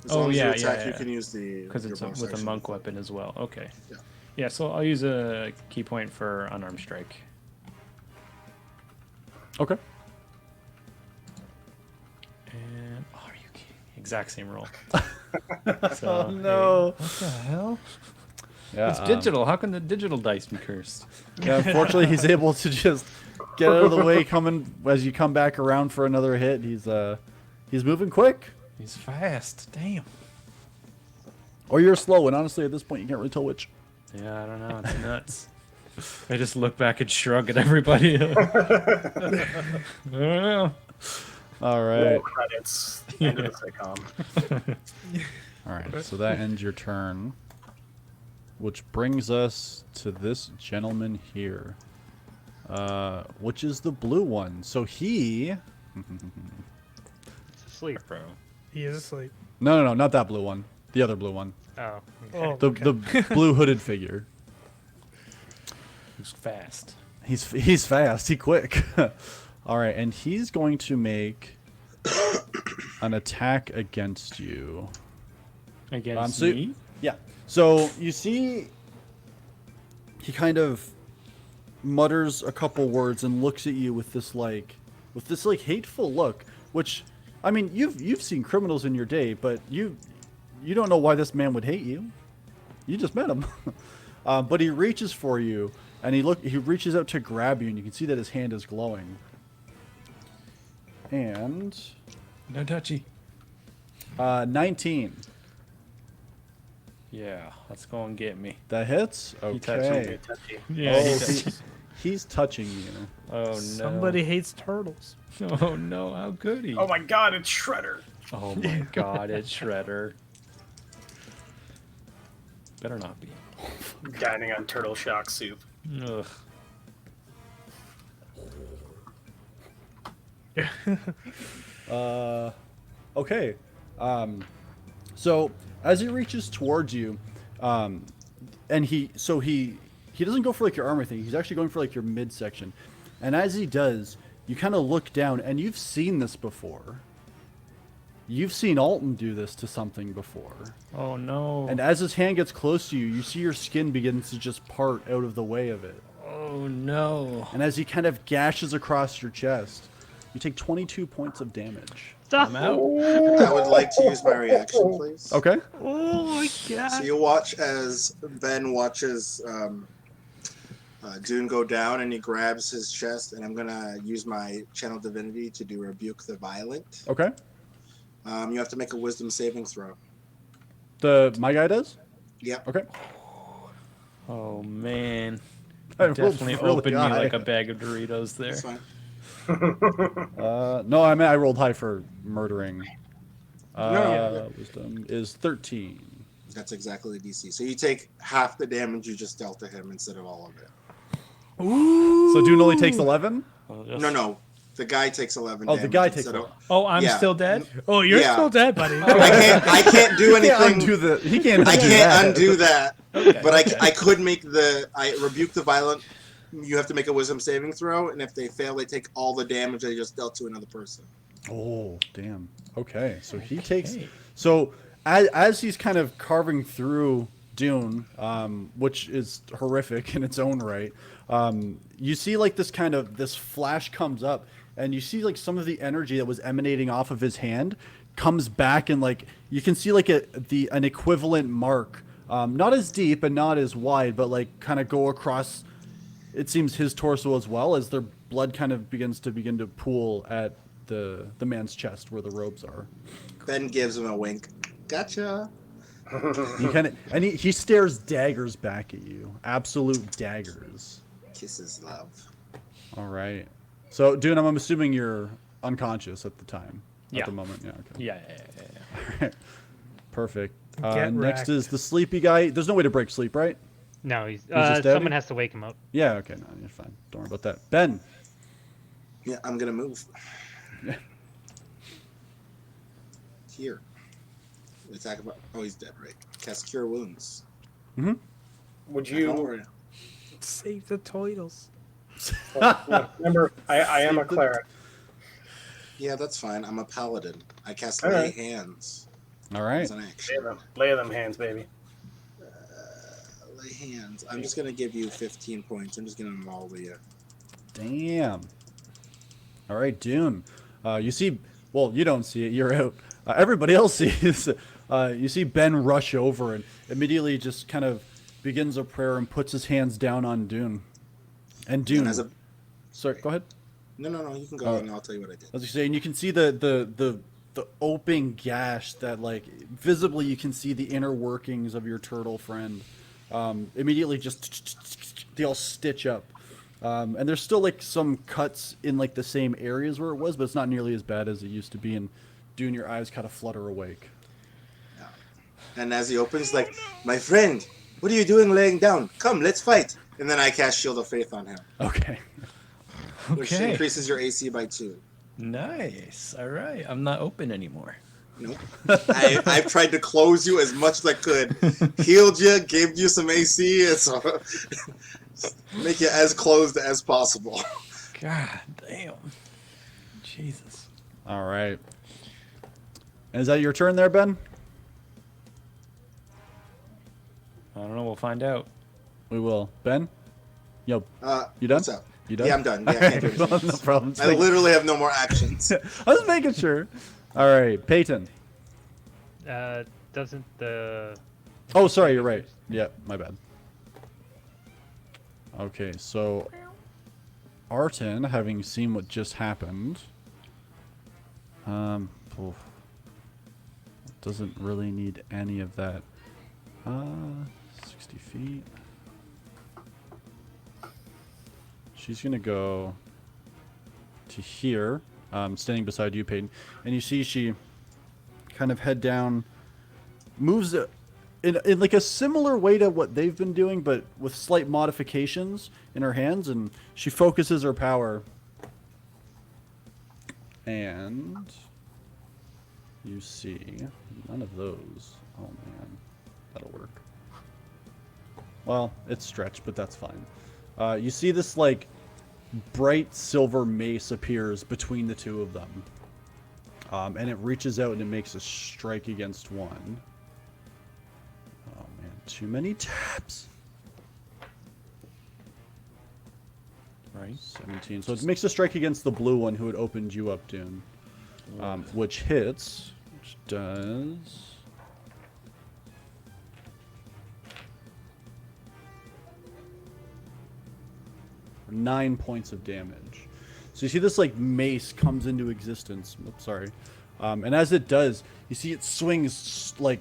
As long as you attack, you can use the because your it's bonus with a action. monk weapon as well. Okay. Yeah. Yeah. So I'll use a key point for unarmed strike. Okay. And are you kidding? Exact same roll. Oh So, no. What the hell? Yeah, It's digital. How can the digital dice be cursed? Yeah, unfortunately, he's able to just get out of the way coming as you come back around for another hit. He's moving quick. He's fast. Damn. Or you're slow, and honestly, at this point, you can't really tell which. Yeah, I don't know. It's nuts. I just look back and shrug at everybody. I don't know. All Roll right. credits. End of the sitcom. All right. So that ends your turn, which brings us to this gentleman here, which is the blue one. So he. It's asleep. Bro. He is asleep. No, not that blue one. The other blue one. Oh. Oh, The okay. the blue hooded figure. Who's fast? He's fast. He quick. All right, and he's going to make an attack against you. Against So- me? Yeah. So you see, he kind of mutters a couple words and looks at you with this hateful look. Which, I mean, you've seen criminals in your day, but you don't know why this man would hate you. You just met him. But he reaches for you, and he reaches out to grab you, and you can see that his hand is glowing. And No touchy. 19. Yeah, let's go and get me. That hits. He touched Okay. Touchy. Yeah, Oh, he touched- he's touching you. Oh no. Somebody hates turtles. Oh no, how could he? Oh my god, it's Shredder. Oh my god, it's Shredder. Better not be. Dining on turtle shock soup. Ugh. Okay. So as he reaches towards you, and he doesn't go for like your armor thing. He's actually going for like your midsection. And as he does, you kind of look down, and you've seen this before. You've seen Alton do this to something before. Oh no. And as his hand gets close to you, you see your skin begins to just part out of the way of it. Oh no. And as he kind of gashes across your chest, you take 22 points of damage. I'm out. I would like to use my reaction, please. Okay. Oh my god. So you watch as Ben watches Dune go down, and he grabs his chest, and I'm gonna use my channel divinity to do rebuke the violent. Okay. You have to make a wisdom saving throw. My guy does? Yep. Okay. Oh man. I rolled Definitely really opened me high. like a bag of Doritos there. That's fine. No, I mean I rolled high for murdering. No. Wisdom is 13. That's exactly the DC. So you take half the damage you just dealt to him instead of all of it. So Dune only takes 11? I'll just- No. The guy takes 11 Oh, damage. the guy takes instead of- 11. Oh, I'm Yeah. still dead? Oh, you're Yeah. still dead, buddy. I can't do He can't anything. undo the. He can't. I undo can't that. undo that. Okay, But okay. I could make I rebuke the violent. You have to make a wisdom saving throw, and if they fail, they take all the damage they just dealt to another person. Oh, damn. Okay, so he takes. Okay. So as he's kind of carving through Dune, which is horrific in its own right, you see like this flash comes up, and you see like some of the energy that was emanating off of his hand comes back, and like you can see like an equivalent mark, not as deep and not as wide, but like kind of go across. It seems his torso as well, as their blood kind of begin to pool at the man's chest where the robes are. Ben gives him a wink. Gotcha. He stares daggers back at you. Absolute daggers. Kisses love. All right. So, Dune, I'm assuming you're unconscious at the time. Yeah. At the moment. Yeah. Okay. Yeah. All right. Perfect. Get Next wrecked. is the sleepy guy. There's no way to break sleep, right? No, he's just dead? someone has to wake him up. Yeah. Okay. No, you're fine. Don't worry about that. Ben. Yeah, I'm gonna move. Here. Attack about. Oh, he's dead, right? Cast Cure Wounds. Would you Or- Save the turtles. remember? I am a cleric. Yeah, that's fine. I'm a paladin. I cast All Lay right. Hands All right. as an action. Lay them hands, baby. Lay Hands. I'm just gonna give you 15 points. I'm just gonna maul you. Damn. All right, Dune. You see, well, you don't see it. You're out. Everybody else sees. You see Ben rush over and immediately just kind of begins a prayer and puts his hands down on Dune. And Dune. And as a Sorry, go ahead. no, you can go Oh. and I'll tell you what I did. As you say, and you can see the open gash that like visibly you can see the inner workings of your turtle friend. Immediately just they all stitch up. And there's still like some cuts in like the same areas where it was, but it's not nearly as bad as it used to be. And Dune, your eyes kind of flutter awake. And as he opens, like, my friend, what are you doing laying down? Come, let's fight. And then I cast Shield of Faith on him, Okay. which Okay. increases your AC by 2. Nice. All right. I'm not open anymore. Nope. I tried to close you as much as I could. Healed you, gave you some AC, and so make you as closed as possible. God damn. Jesus. All right. And is that your turn there, Ben? I don't know. We'll find out. We will. Ben? Yo, you done? What's up? You done? Yeah, I'm done. Yeah, I can't do All right, anything. no problem. I literally have no more actions. I was making sure. All right, Peyton. Doesn't the Oh, sorry, you're right. Yeah, my bad. Okay, so Arton, having seen what just happened, oof, doesn't really need any of that. 60 feet. She's gonna go to here, standing beside you, Peyton, and you see she kind of head down, moves in like a similar way to what they've been doing, but with slight modifications in her hands, and she focuses her power. And you see none of those. Oh man, that'll work. Well, it's stretched, but that's fine. You see this like bright silver mace appears between the two of them. And it reaches out and it makes a strike against one. Oh man, too many tabs. Right, 17. So it makes a strike against the blue one who had opened you up, Dune. Which hits, which does... 9 points of damage. So you see this like mace comes into existence. Oops, sorry. And as it does, you see it swings like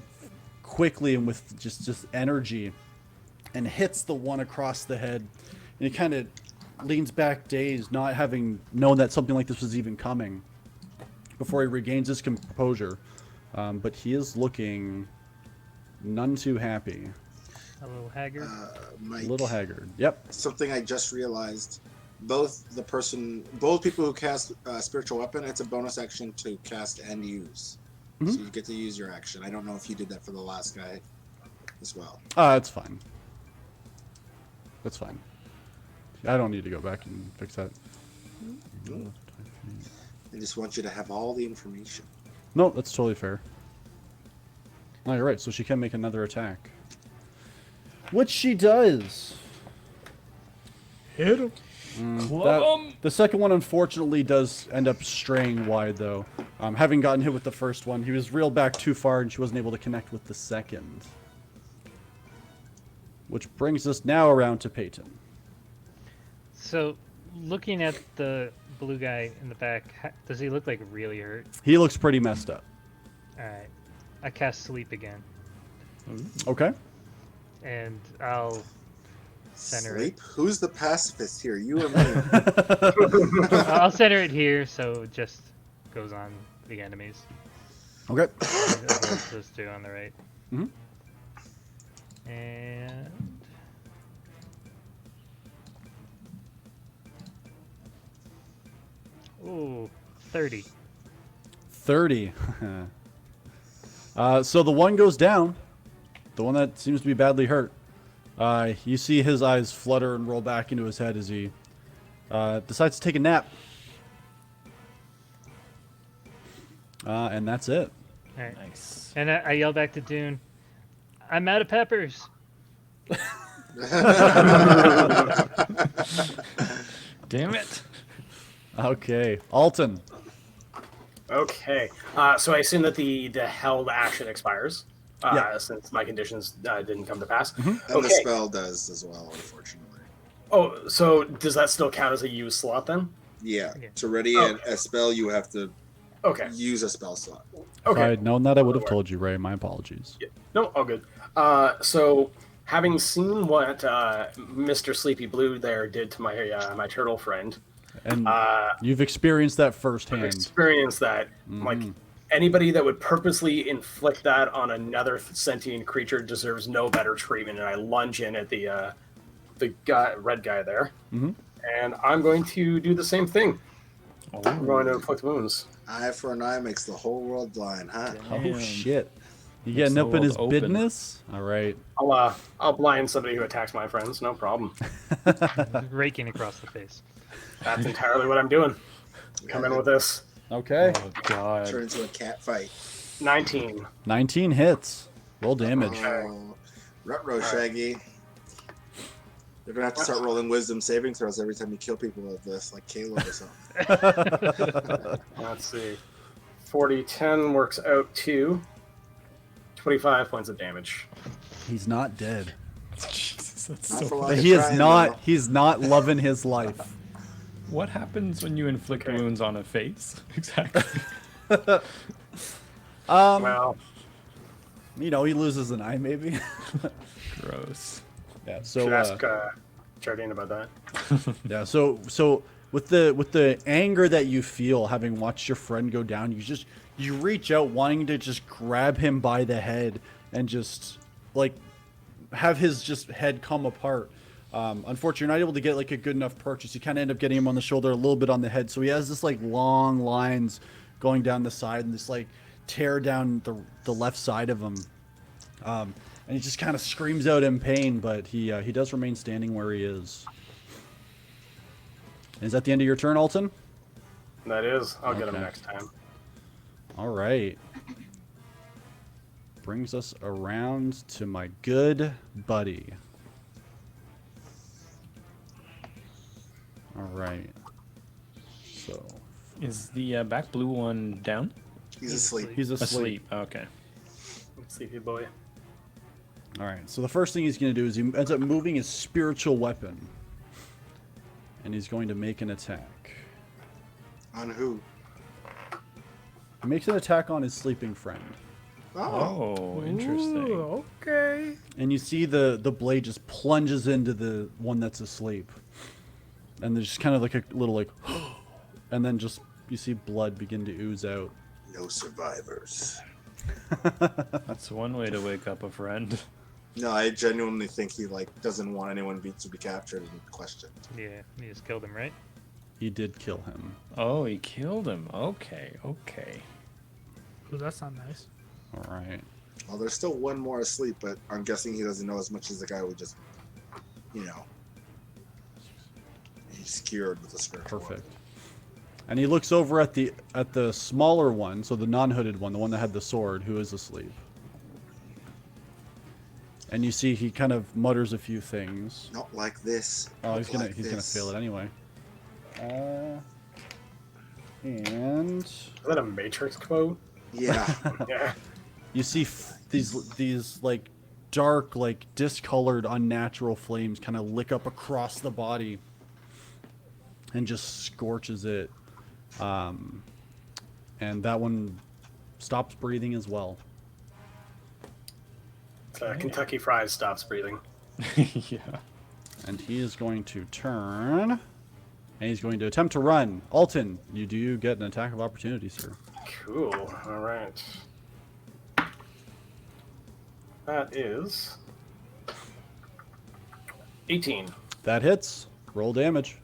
quickly and with just energy, and hits the one across the head. And he kind of leans back, dazed, not having known that something like this was even coming, before he regains his composure. But he is looking none too happy. a little haggard? A Mike, little haggard. Yep. something I just realized. Both people who cast spiritual weapon, it's a bonus action to cast and use. So you get to use your action. I don't know if you did that for the last guy as well. That's fine. That's fine. I don't need to go back and fix that. I just want you to have all the information. No, that's totally fair. Oh, you're right. So she can make another attack. Which she does. Hit him. The second one, unfortunately, does end up straying wide, though. Having gotten hit with the first one, he was reeled back too far, and she wasn't able to connect with the second. Which brings us now around to Peyton. So, looking at the blue guy in the back, does he look like really hurt? He looks pretty messed up. Alright. I cast sleep again. Okay. And I'll center it. Sleep? Who's the pacifist here? You or me? I'll center it here so it just goes on the enemies. Okay. Those two on the right. Mhm. And ooh, 30. 30. So the one goes down. The one that seems to be badly hurt. You see his eyes flutter and roll back into his head as he decides to take a nap. And that's it. All right. Nice. And I yell back to Dune, I'm out of peppers. Damn it. Okay, Alton. Okay. So I assume that the held action expires. Yeah. Since my conditions didn't come to pass. And the Okay. spell does as well, unfortunately. Oh, so does that still count as a use slot then? Yeah. Yeah. To ready a spell, you have to Okay. use a spell slot. If I Okay. had known that, I would have told you, Ray. My apologies. No, all good. So having seen what Mr. Sleepy Blue there did to my my turtle friend, And uh, you've experienced that I've firsthand. experienced that. Like anybody that would purposely inflict that on another sentient creature deserves no better treatment. And I lunge in at the guy, red guy there, and I'm going to do the same thing. I'm going to inflict wounds. Eye for an eye makes the whole world blind, huh? Oh Damn. shit! You Makes getting the up in world his open. business? All right. I'll blind somebody who attacks my friends. No problem. Raking across the face. That's entirely what I'm doing. Come in with this. Okay. Oh god. Turn into a cat fight. 19. 19 hits. Roll damage. Oh, Rutro Shaggy. You're gonna have to start rolling wisdom saving throws every time you kill people with this, like Caleb or something. Let's see. 40, 10 works out to 25 points of damage. He's not dead. Jesus, that's Not so for funny. long. But he is trying, not. though. He's not loving his life. What happens when you inflict Okay. wounds on a face? Exactly. Well, You know, he loses an eye, maybe. Gross. Yeah. should So ask Jardine about that. yeah. So with the anger that you feel having watched your friend go down, you reach out wanting to just grab him by the head and just like have his just head come apart. Unfortunately, you're not able to get like a good enough purchase. You kind of end up getting him on the shoulder, a little bit on the head. So he has this like long lines going down the side and this like tear down the left side of him. And he just kind of screams out in pain, but he does remain standing where he is. Is that the end of your turn, Alton? That is. I'll get him Okay. next time. All right. Brings us around to my good buddy. All right. So Is the back blue one down? He's asleep. he's asleep. Asleep. Okay. Sleepy boy. All right. So the first thing he's going to do is he ends up moving his spiritual weapon, and he's going to make an attack. On who? He makes an attack on his sleeping friend. Oh. Oh, interesting. Okay. And you see the blade just plunges into the one that's asleep. And there's just kind of like a little like, and then just you see blood begin to ooze out. No survivors. That's one way to wake up a friend. No, I genuinely think he doesn't want anyone to be captured and questioned. Yeah, you just killed him, right? He did kill him. Oh, he killed him. Okay, okay. Ooh, that's not nice. All right. Well, there's still one more asleep, but I'm guessing he doesn't know as much as the guy who just, he's skewered with the spiritual Perfect. And he looks over at the smaller one, so the non-hooded one, the one that had the sword, who is asleep. And you see he kind of mutters a few things. weapon. Not like this. Oh, he's Not gonna like he's gonna this. fail it anyway. And Is that a Matrix quote? Yeah. Yeah. you see these like dark, like discolored, unnatural flames kind of lick up across the body and just scorches it. And that one stops breathing as well. Kentucky Fries stops breathing. Yeah. And he is going to turn, and he's going to attempt to run. Alton, you do get an attack of opportunity, sir. Cool. All right. That is 18. That hits. Roll damage.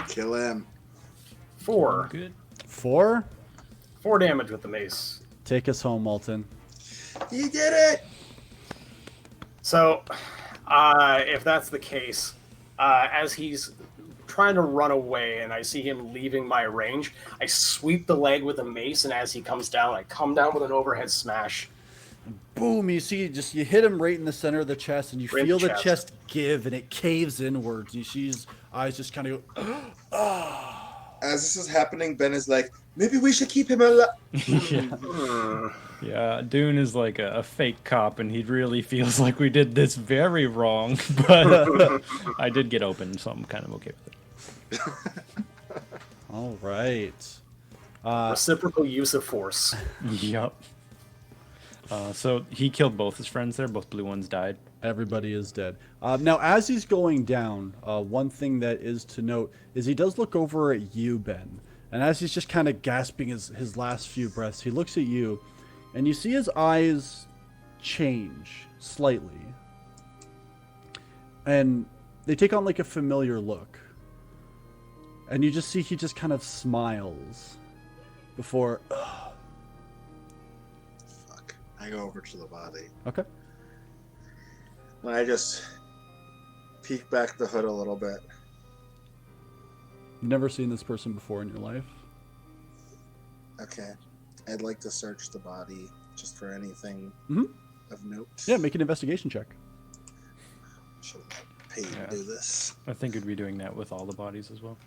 Kill him. 4. Good. 4. 4 damage with the mace. Take us home, Alton. You did it! So, if that's the case, as he's trying to run away and I see him leaving my range, I sweep the leg with a mace, and as he comes down, I come down with an overhead smash. Boom! You see, just you hit him right in the center of the chest, and you Right in feel the the chest. chest give, and it caves inwards. You see his eyes just kind of go. As this is happening, Ben is like, maybe we should keep him alive. Yeah. Yeah, Dune is like a fake cop, and he really feels like we did this very wrong. But I did get open, so I'm kind of okay with it. All right. Reciprocal use of force. Yep. So he killed both his friends there. Both blue ones died. Everybody is dead. Now, as he's going down, one thing that is to note is he does look over at you, Ben. And as he's just kind of gasping his last few breaths, he looks at you, and you see his eyes change slightly. And they take on like a familiar look. And you just see he just kind of smiles before... Fuck. I go over to the body. Okay. And I just peek back the hood a little bit. You've never seen this person before in your life? Okay. I'd like to search the body just for anything Mhm. of note. Yeah, make an investigation check. Should have paid Yeah. to do this. I think we'd be doing that with all the bodies as well.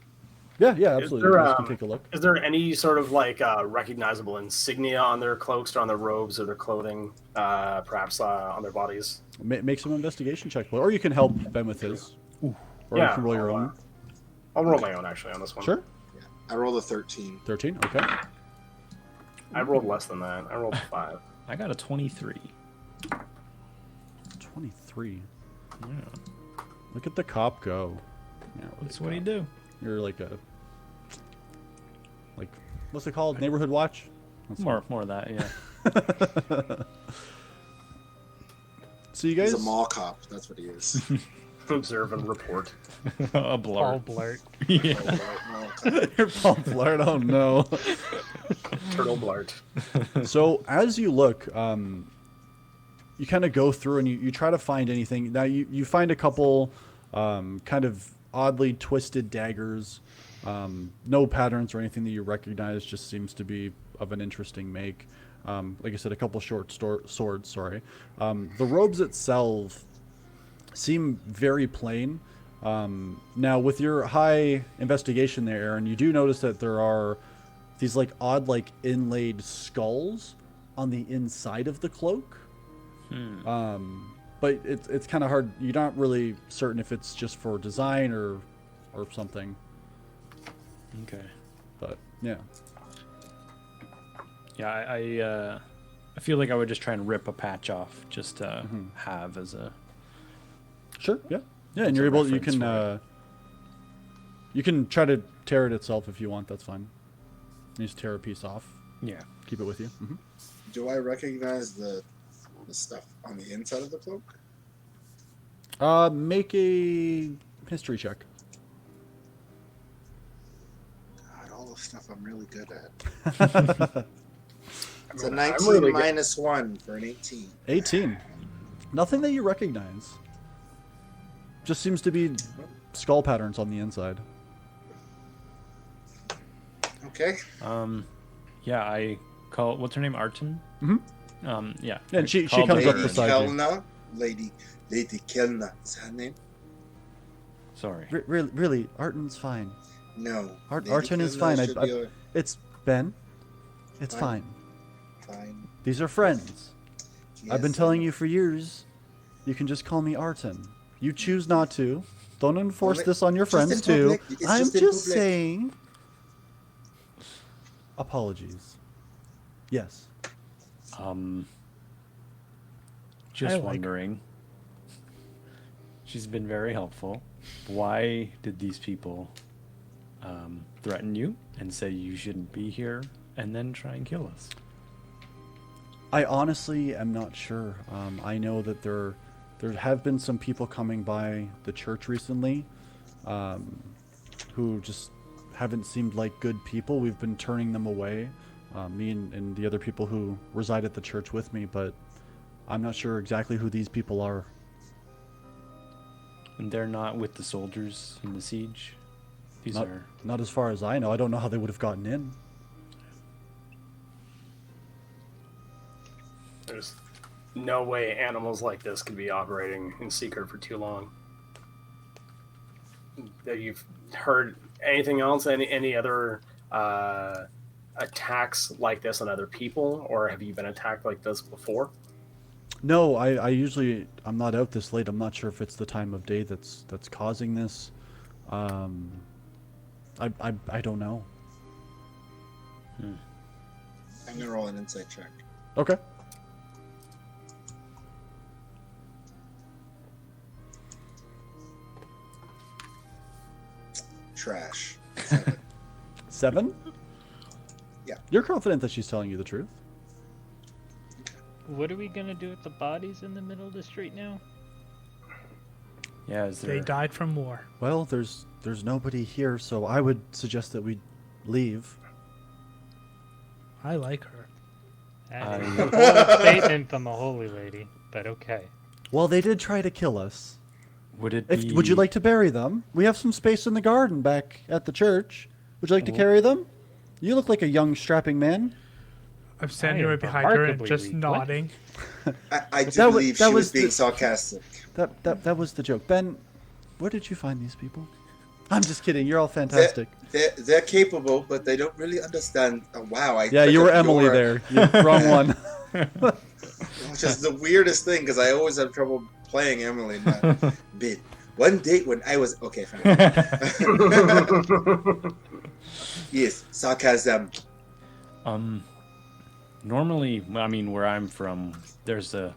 Yeah, absolutely. there, You guys can um, take a look. Is there any sort of like recognizable insignia on their cloaks or on their robes or their clothing, perhaps on their bodies? Make some investigation check, or you can help Ben with his. Or Yeah, you can roll your I'll, own. I'll roll my own actually on this one. Sure. I rolled a 13. 13. Okay. I rolled less than that. I rolled a 5. I got a 23. 23. Yeah. Look at the cop go. Yeah, That's what he do. You're like what's it called? Neighborhood watch. That's More of that, yeah. So you guys. He's a mall cop. That's what he is. Observe and report. A Paul blur. Blart. Yeah. Mall cop. You're Paul Blart. Oh no. Turtle Blart. So as you look, you kind of go through and you try to find anything. Now you find a couple kind of oddly twisted daggers. No patterns or anything that you recognize. Just seems to be of an interesting make. Like I said, a couple short swords. Sorry. The robes itself seem very plain. Now with your high investigation there, Aaron, you do notice that there are these like odd like inlaid skulls on the inside of the cloak. But it's kind of hard. You're not really certain if it's just for design or something. Okay. But yeah. Yeah, I feel like I would just try and rip a patch off just to have as a... Sure. Yeah. Yeah, and That's you're a able. You reference for you can try to tear it itself if you want. That's fine. You just tear a piece off. Yeah. Keep it with you. Do I recognize the stuff on the inside of the cloak? Make a history check. God, all the stuff I'm really good at. It's a 19 really good. minus 1 for an 18. 18. Nothing that you recognize. Just seems to be skull patterns on the inside. Okay. Yeah, I call... What's her name? Arton? Mhm. Yeah. And I she called comes her- up beside you. Kelna. Lady Kelna. Is that her name? Sorry. Really, Arton's fine. No. Lady Arton is Kelna fine. should be It's Ben. It's Fine. fine. These are friends. I've been telling you for years. You can just call me Arton. You choose not to. Don't enforce Only- this on your just in friends too. public. It's I'm just in just public. saying. Apologies. Yes. Just I like her. wondering. She's been very helpful. Why did these people threaten you and say you shouldn't be here and then try and kill us? I honestly am not sure. I know that there have been some people coming by the church recently who just haven't seemed like good people. We've been turning them away. me and the other people who reside at the church with me, but I'm not sure exactly who these people are. And they're not with the soldiers in the siege. These Not, are. not as far as I know. I don't know how they would have gotten in. There's no way animals like this could be operating in secret for too long. Have you heard anything else? Any other attacks like this on other people, or have you been attacked like this before? No, I'm not out this late. I'm not sure if it's the time of day that's causing this. I don't know. I'm gonna roll an insight check. Okay. Trash. 7? Yeah. You're confident that she's telling you the truth? What are we gonna do with the bodies in the middle of the street now? Yeah, is They there. died from war. Well, there's nobody here, so I would suggest that we leave. I like her. That is a bold statement from a holy lady, but okay. Well, they did try to kill us. Would it If, be. would you like to bury them? We have some space in the garden back at the church. Would you like to Oh. carry them? You look like a young, strapping man. I'm standing am right behind her and remarkably just weak. What? nodding. I do That wa- believe that she was was being the- sarcastic. That was the joke. Ben, where did you find these people? I'm just kidding. You're all fantastic. They're capable, but they don't really understand. Wow, I Yeah, took you were a Emily pure- there. You wrong one. Which is the weirdest thing because I always have trouble playing Emily. Not bit. One date when I was okay. Fine. Yes, sarcasm. Normally, I mean, where I'm from, there's a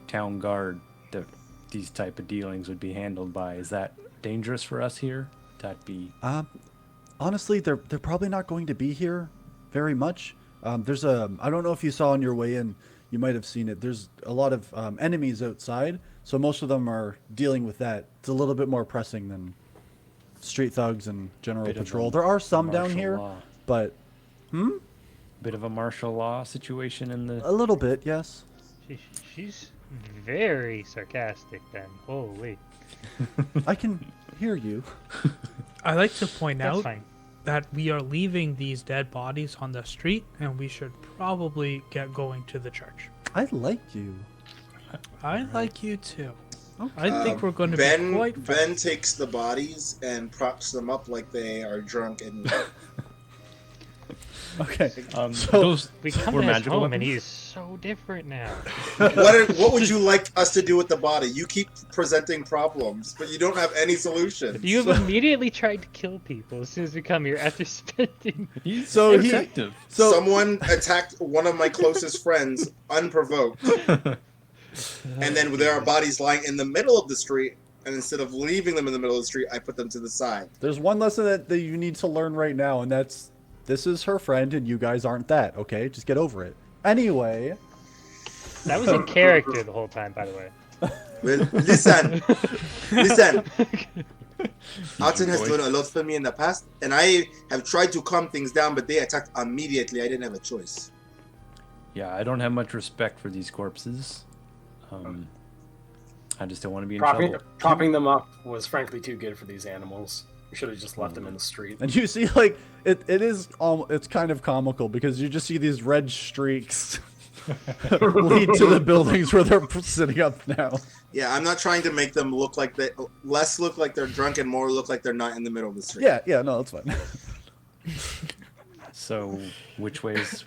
town guard that these type of dealings would be handled by. Is that dangerous for us here? That be. Honestly, they're probably not going to be here very much. There's a I don't know if you saw on your way in. You might have seen it. There's a lot of enemies outside, so most of them are dealing with that. It's a little bit more pressing than street thugs and general Bit of patrol. a There are some down martial here, law. but Bit of a martial law situation in the. a little bit, yes. She's very sarcastic then. Holy. I can hear you. I like to point That's out fine. that we are leaving these dead bodies on the street, and we should probably get going to the church. I like you. I like you too. I think we're going to be Ben quite. Ben takes the bodies and props them up like they are drunk and Okay. So- those We come were to his magical home and weapons? he's so different now. what would you like us to do with the body? You keep presenting problems, but you don't have any solutions. You've immediately tried to kill people as soon as we come here after spending. He's So he- protective. So Someone attacked one of my closest friends unprovoked, and then there are bodies lying in the middle of the street. And instead of leaving them in the middle of the street, I put them to the side. there's one lesson that you need to learn right now, and that's this is her friend, and you guys aren't that. Okay, just get over it. Anyway, That was in character the whole time, by the way. Well, listen. Alton has done a lot for me in the past, and I have tried to calm things down, but they attacked immediately. I didn't have a choice. Yeah, I don't have much respect for these corpses. I just don't want to be in Propping, trouble. propping them up was frankly too good for these animals. We should have just left them in the street. and you see, like it's kind of comical because you just see these red streaks lead to the buildings where they're sitting up now. Yeah, I'm not trying to make them look like less look like they're drunk and more look like they're not in the middle of the street. Yeah, no, that's fine. So, which way is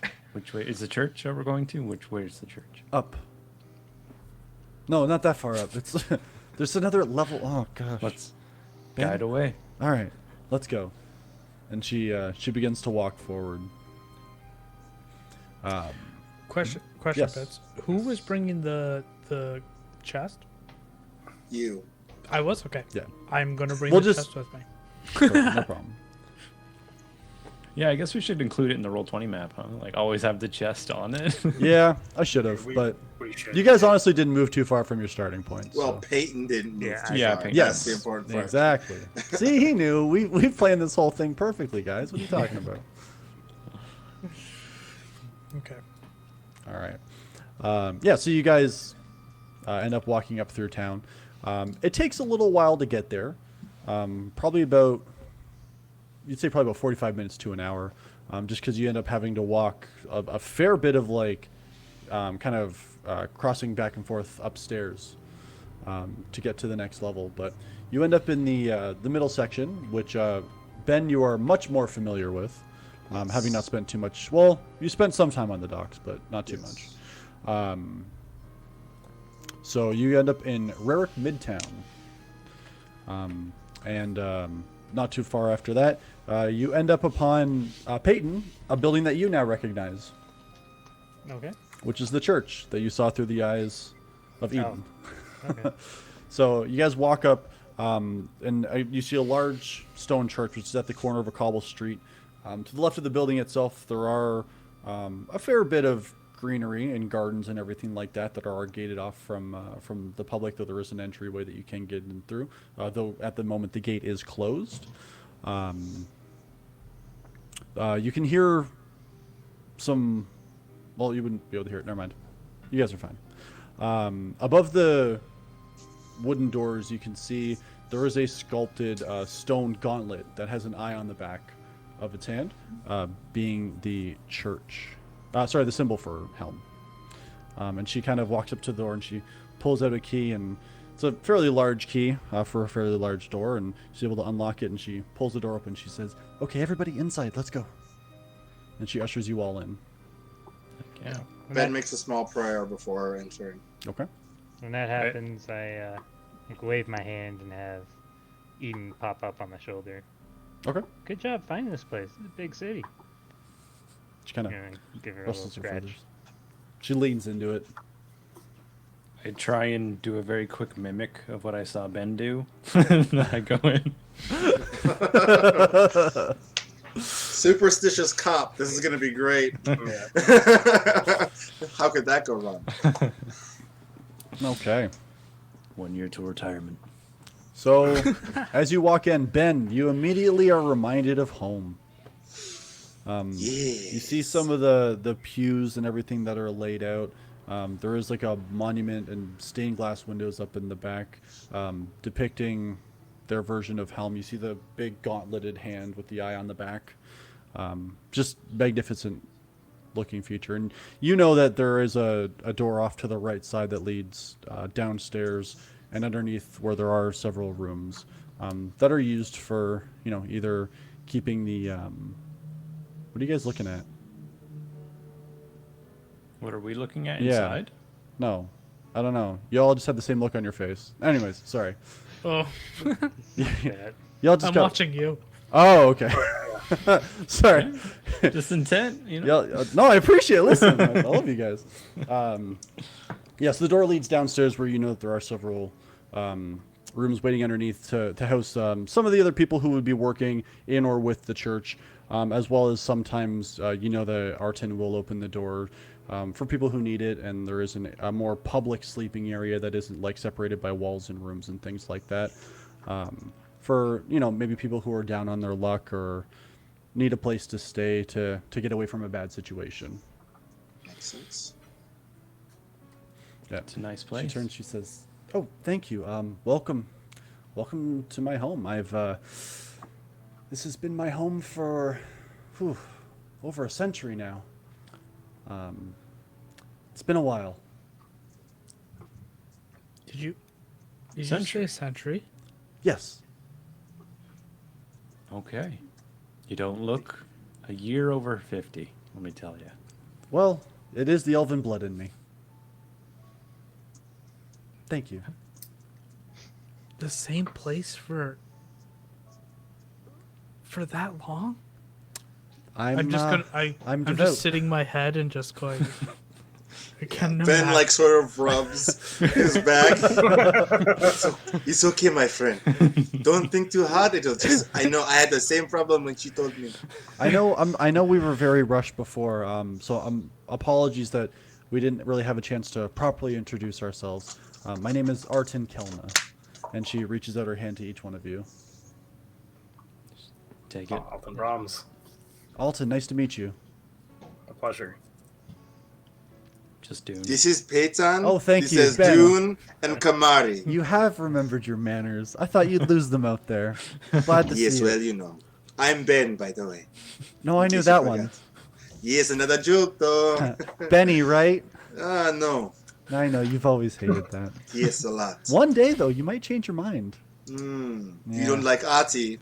the church that we're going to? Which way is the church? Up. No, not that far up. It's there's another level. Oh gosh. Let's Ben? guide away. All right, let's go. And she begins to walk forward. Question, Yes. Fitz. Who was bringing the chest? You. I was okay. Yeah. I'm gonna bring We'll the just- chest with me. No problem. Yeah, I guess we should include it in the Roll20 map, huh? Like always have the chest on it. Yeah, I should have, but We should. you guys honestly didn't move too far from your starting point. Well, so. Peyton didn't move Yeah, too yeah, far. Peyton. Yes, That's the important part. exactly. See, he knew. We planned this whole thing perfectly, guys. What are you talking about? Okay. All right. Yeah, so you guys end up walking up through town. It takes a little while to get there. Probably about, you'd say probably about 45 minutes to an hour, just because you end up having to walk a fair bit of like kind of crossing back and forth upstairs to get to the next level. But you end up in the middle section, which Ben, you are much more familiar with, having not spent too much. Well, you spent some time on the docks, but not too much. So you end up in Rarick Midtown, and not too far after that, you end up upon Peyton, a building that you now recognize, Okay. which is the church that you saw through the eyes of Eden. Okay. So you guys walk up, and you see a large stone church, which is at the corner of a cobble street. To the left of the building itself, there are a fair bit of greenery and gardens and everything like that that are gated off from the public, though there is an entryway that you can get in through. Though at the moment the gate is closed. You can hear some. Well, you wouldn't be able to hear it. Never mind. You guys are fine. Above the wooden doors, you can see there is a sculpted stone gauntlet that has an eye on the back of its hand, being the church. The symbol for Helm. And she kind of walks up to the door and she pulls out a key, and it's a fairly large key for a fairly large door, and she's able to unlock it, and she pulls the door open. She says, "Okay, everybody inside, let's go." And she ushers you all in. Yeah. Ben makes a small prayer before entering. Okay. When that happens, I like wave my hand and have Eden pop up on my shoulder. Okay. Good job finding this place. It's a big city. She kind of Give her a little rustles her scratch. feathers. She leans into it. I try and do a very quick mimic of what I saw Ben do. Then I go in. Superstitious cop. This is gonna be great. Yeah. How could that go wrong? Okay. 1 year to retirement. So, as you walk in, Ben, you immediately are reminded of home. You see some of the pews and everything that are laid out. There is like a monument and stained glass windows up in the back, depicting their version of Helm. You see the big gauntleted hand with the eye on the back. Just magnificent looking feature. And you know that there is a door off to the right side that leads downstairs and underneath, where there are several rooms that are used for, either keeping the... what are you guys looking at? What are we looking at Yeah. inside? No, I don't know. Y'all just had the same look on your face. Anyways, sorry. Oh, That. Y'all just I'm got... watching you. Oh, okay. Sorry. Just intent, you know? No, I appreciate it. Listen, I love you guys. So the door leads downstairs, where you know that there are several rooms waiting underneath to house some of the other people who would be working in or with the church, as well as sometimes the Arton will open the door for people who need it, and there is a more public sleeping area that isn't like separated by walls and rooms and things like that. For maybe people who are down on their luck or need a place to stay to get away from a bad situation. Makes sense. Yeah. It's a nice She place. turns. She says, "Oh, thank you. Welcome to my home. This has been my home for over a century now. It's been a while." Did you say Century. a century? Yes. Okay. You don't look a year over 50, let me tell you. Well, it is the elven blood in me. Thank you. The same place for that long? I'm just gonna. I'm devout. just sitting my head and just going. I can't know Ben that. like sort of rubs his back. It's okay, my friend. Don't think too hard. It'll just. I know. I had the same problem when she told me. I know we were very rushed before, so apologies that we didn't really have a chance to properly introduce ourselves. My name is Arton Kelna, and she reaches out her hand to each one of you. Take it. Alton Brahms. Alton, nice to meet you. A pleasure. Just Dune. This is Peyton. Oh, thank this you, is Ben. Dune and Kamari. You have remembered your manners. I thought you'd lose them out there. Glad to Yes, see well, it. you know. I'm Ben, by the way. No, I in knew case you that one. forgot. Yes, another joke, though. Benny, right? No. I know, you've always hated that. Yes, a lot. One day, though, you might change your mind. You Yeah. don't like Artie. Do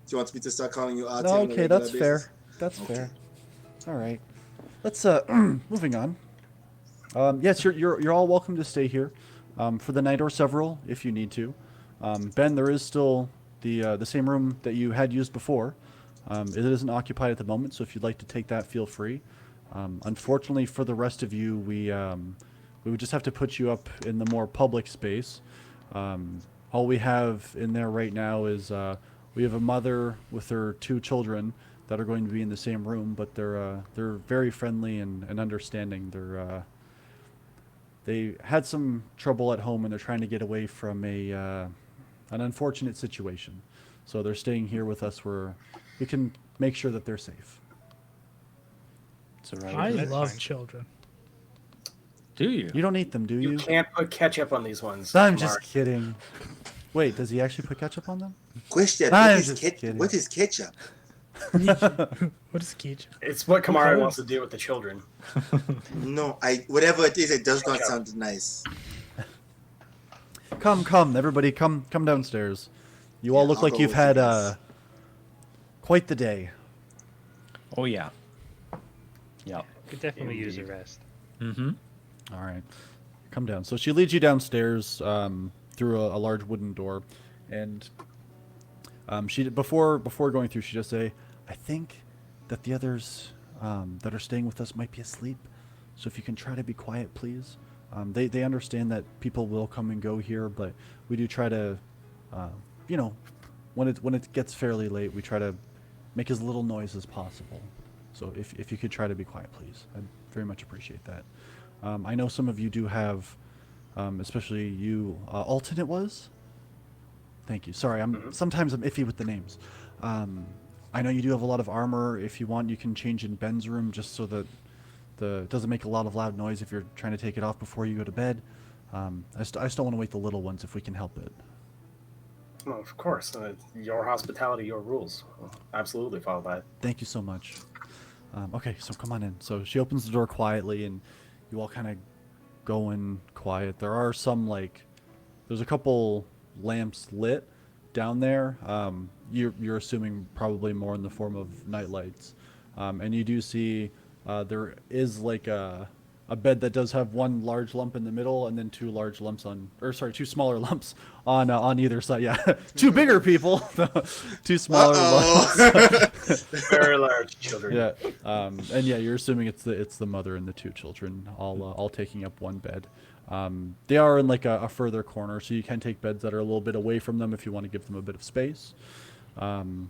you want me to start calling you Artie? No, on a okay, regular that's basis? fair. That's Okay. fair. All right. Let's moving on. Yes, you're all welcome to stay here for the night or several if you need to. Ben, there is still the same room that you had used before. It isn't occupied at the moment, so if you'd like to take that, feel free. Unfortunately, for the rest of you, we would just have to put you up in the more public space. All we have in there right now is we have a mother with her 2 children that are going to be in the same room, but they're very friendly and understanding. They had some trouble at home and they're trying to get away from an unfortunate situation. So they're staying here with us where we can make sure that they're safe. It's all right. I That's love fine. children. Do you? You don't eat them, do You you? can't put ketchup on these ones. I'm Kamari. just kidding. Wait, does he actually put ketchup on them? Question: I'm what is, just kidding. what is ketchup? What is Keech? It's what Kamari Okay. wants to do with the children. No, whatever it is, it does not sound nice. Come, everybody, come downstairs. You all Yeah, look I'll like go you've with had you guys. quite the day. Oh yeah. Yep. Could definitely use a Indeed. rest. Mm-hmm. All right, come down. So she leads you downstairs through a large wooden door, and she before going through, she just say, "I think that the others that are staying with us might be asleep. So if you can try to be quiet, please." They understand that people will come and go here, but we do try to, when it gets fairly late, we try to make as little noise as possible. So if you could try to be quiet, please, I'd very much appreciate that. I know some of you do have, especially you, Alton. It was. Thank you. Sorry, sometimes I'm iffy with the names. I know you do have a lot of armor. If you want, you can change in Ben's room just so that it doesn't make a lot of loud noise if you're trying to take it off before you go to bed. I still want to wake the little ones if we can help it. Well, of course. Your hospitality, your rules. Absolutely follow that. Thank you so much. Okay, so come on in. So she opens the door quietly, and you all kind of go in quiet. There are some, there's a couple lamps lit down there. You're assuming probably more in the form of night lights. And you do see there is a bed that does have one large lump in the middle and then 2 large lumps 2 smaller lumps on either side. Yeah, 2 bigger people, 2 smaller lumps. Very large children. Yeah, and yeah, you're assuming it's the mother and the 2 children, all taking up one bed. They are in a further corner, so you can take beds that are a little bit away from them if you want to give them a bit of space. Ben,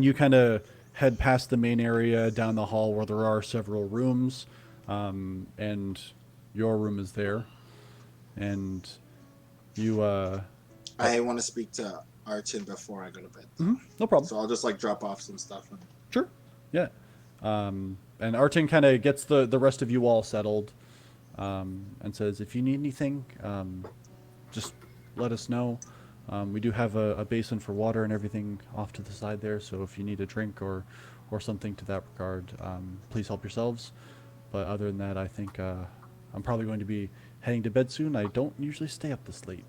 you kind of head past the main area down the hall where there are several rooms, and your room is there, and you. I want to speak to Archon before I go to bed. No problem. So I'll just drop off some stuff. Sure. Yeah. And Artin kind of gets the rest of you all settled, and says, if you need anything, just let us know. We do have a basin for water and everything off to the side there, so if you need a drink or something to that regard, please help yourselves. But other than that, I think I'm probably going to be heading to bed soon. I don't usually stay up this late.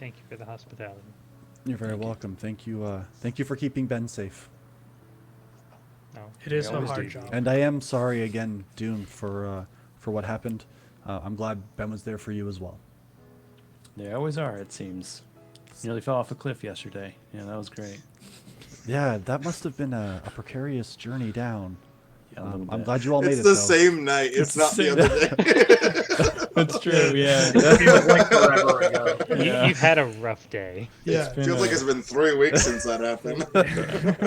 Thank you for the hospitality. You're very welcome. Thank you. Thank you for keeping Ben safe. No, It is we a always hard do. job. And I am sorry again, Dune, for what happened. I'm glad Ben was there for you as well. They always are, it seems. Nearly fell off a cliff yesterday. Yeah, that was great. Yeah, that must have been a precarious journey down. Yeah, a little I'm bit. glad you all made It's it. the though. same night. It's It's not the the other day. That's true, yeah. Feels like forever ago. Yeah. You've had a rough day. Yeah. been Feels like a- it's been 3 weeks since that happened.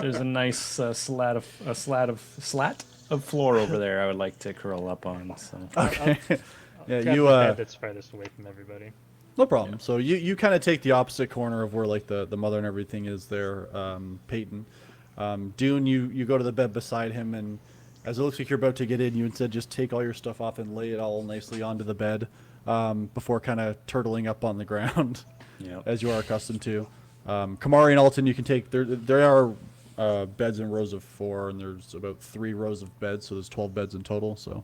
There's a nice slat of floor over there I would like to curl up on. So Okay. Yeah, Grab you the bed that's farthest away from everybody. no problem. So you kind of take the opposite corner of where the mother and everything is there, Peyton. Dune, you go to the bed beside him and As it looks like you're about to get in, you instead just take all your stuff off and lay it all nicely onto the bed before kind of turtling up on the ground, Yep. as you are accustomed to. Kamari and Alton, you can take. There are beds in rows of 4, and there's about 3 rows of beds, so there's 12 beds in total. So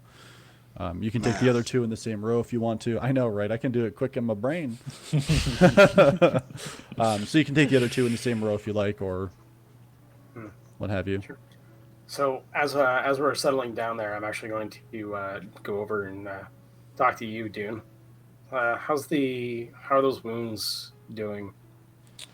you can take the other 2 in the same row if you want to. I know, right? I can do it quick in my brain. So you can take the other 2 in the same row if you like, or what have you. Sure. So as we're settling down there, I'm actually going to go over and talk to you, Dune. How are those wounds doing?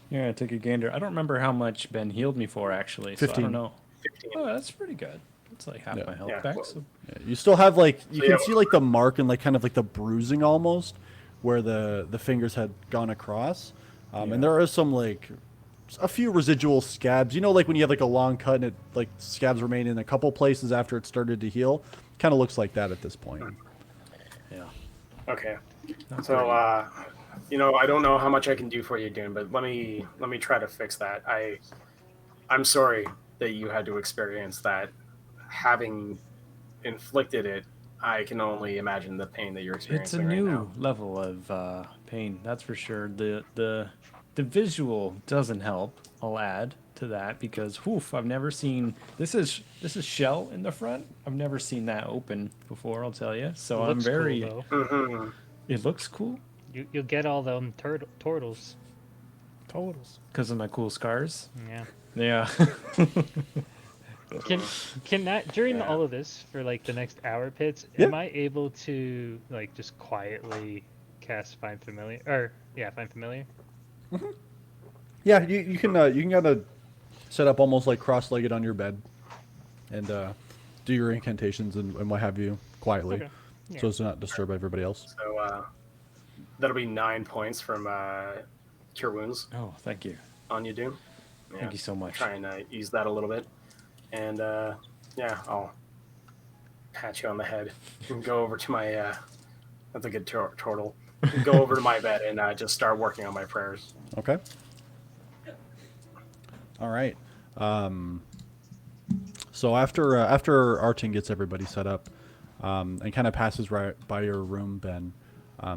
Yeah, take a gander. I don't remember how much Ben healed me for actually, so I 15. don't know. 15. Oh, that's pretty good. That's like half Yeah. my health Yeah, back. well- So Yeah, you still have like you So, can yeah. see like the mark and like kind of like the bruising almost where the fingers had gone across, Yeah. and there are some like a few residual scabs. You know, like when you have like a long cut and it like scabs remain in a couple places after it started to heal. Kind of looks like that at this point. yeah. Okay. Not So great. I don't know how much I can do for you, Dune, but let me try to fix that. I'm sorry that you had to experience that. Having inflicted it, I can only imagine the pain that you're It's experiencing a right new now. level of pain, that's for sure. The visual doesn't help. I'll add to that because I've never seen this is shell in the front. I've never seen that open before. I'll tell you. So It I'm looks cool, very. though. Mm-hmm. It looks cool You'll get all them turtles. Totals. because of my cool scars. Yeah. Yeah. Can that during Yeah. all of this for like the next hour pits, Yeah. am I able to like just quietly cast Find Familiar Find Familiar? Yeah, you can kind of set up almost like cross-legged on your bed, and do your incantations and what have you quietly, Okay. Yeah. so as to not disturb everybody else. So that'll be 9 points from Cure Wounds Oh, thank you. on you, Dune. Yeah. Thank you so much. Try and ease that a little bit. And I'll pat you on the head and go over to my that's a good turtle. Go over to my bed and just start working on my prayers. Okay. All right. So after Artin gets everybody set up, and kind of passes right by your room, Ben,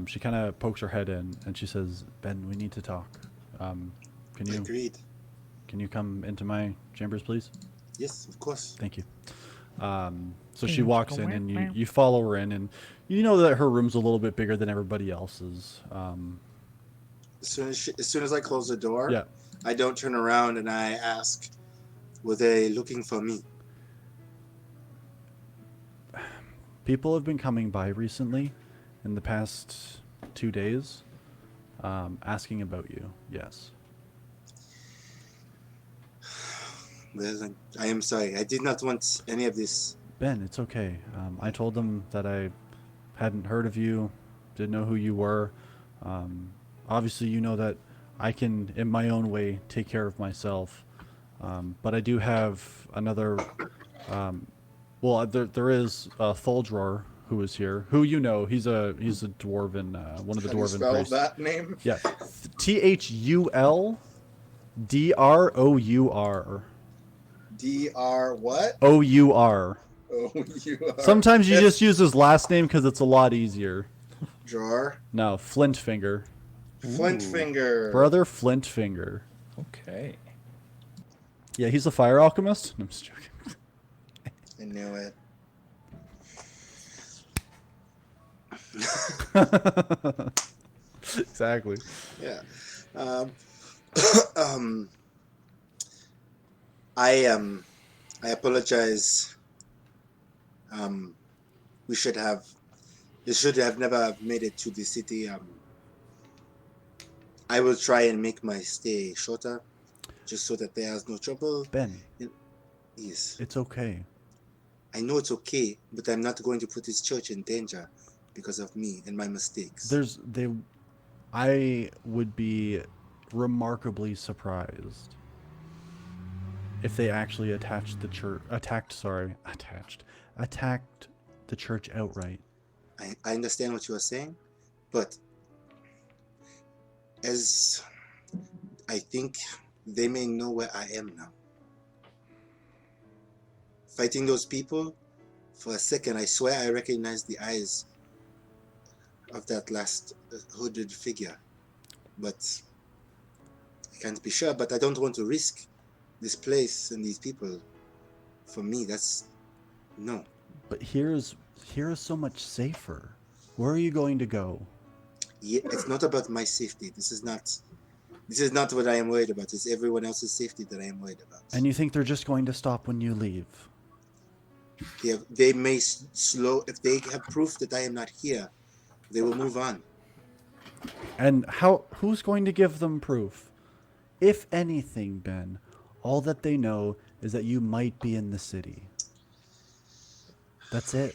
she kind of pokes her head in and she says, "Ben, we need to talk. Can Agreed. you come into my chambers, please? Yes, of course. Thank you." So she walks in Wah, and wah. you follow her in, and you know that her room's a little bit bigger than everybody else's. As soon as I close the door, Yeah. I don't turn around and I ask, "Were they looking for me?" People have been coming by recently, in the past 2 days, asking about you. Yes. Well, I am sorry. I did not want any of this. Ben, it's okay. I told them that I hadn't heard of you, didn't know who you were. Obviously, you know that I can, in my own way, take care of myself. But I do have another. There is Thuldror who is here. Who you know? He's a dwarven, one of the How do you dwarven spell priests. that name? Yeah, THULDROUR. DR what? OUR. Oh, you are. Sometimes you Yes. just use his last name because it's a lot easier. Drawer. No, Flintfinger. Flintfinger. Brother Flintfinger. Okay. Yeah, he's a fire alchemist. No, I'm just joking. I knew it. Exactly. Yeah. Um, I apologize. We should have. It should have never made it to the city. I will try and make my stay shorter, just so that there's no trouble. Ben, Yes, it's okay. I know it's okay, but I'm not going to put this church in danger because of me and my mistakes. I would be remarkably surprised if they actually attacked the church outright. I understand what you are saying, but as I think they may know where I am now. Fighting those people For a second, I swear I recognized the eyes of that last hooded figure. But I can't be sure, but I don't want to risk this place and these people. For me, that's... No. But here is so much safer. Where are you going to go? Yeah, it's not about my safety. This is not what I am worried about. It's everyone else's safety that I am worried about. And you think they're just going to stop when you leave? They may slow... If they have proof that I am not here, they will move on. And who's going to give them proof? If anything, Ben, all that they know is that you might be in the city. That's it.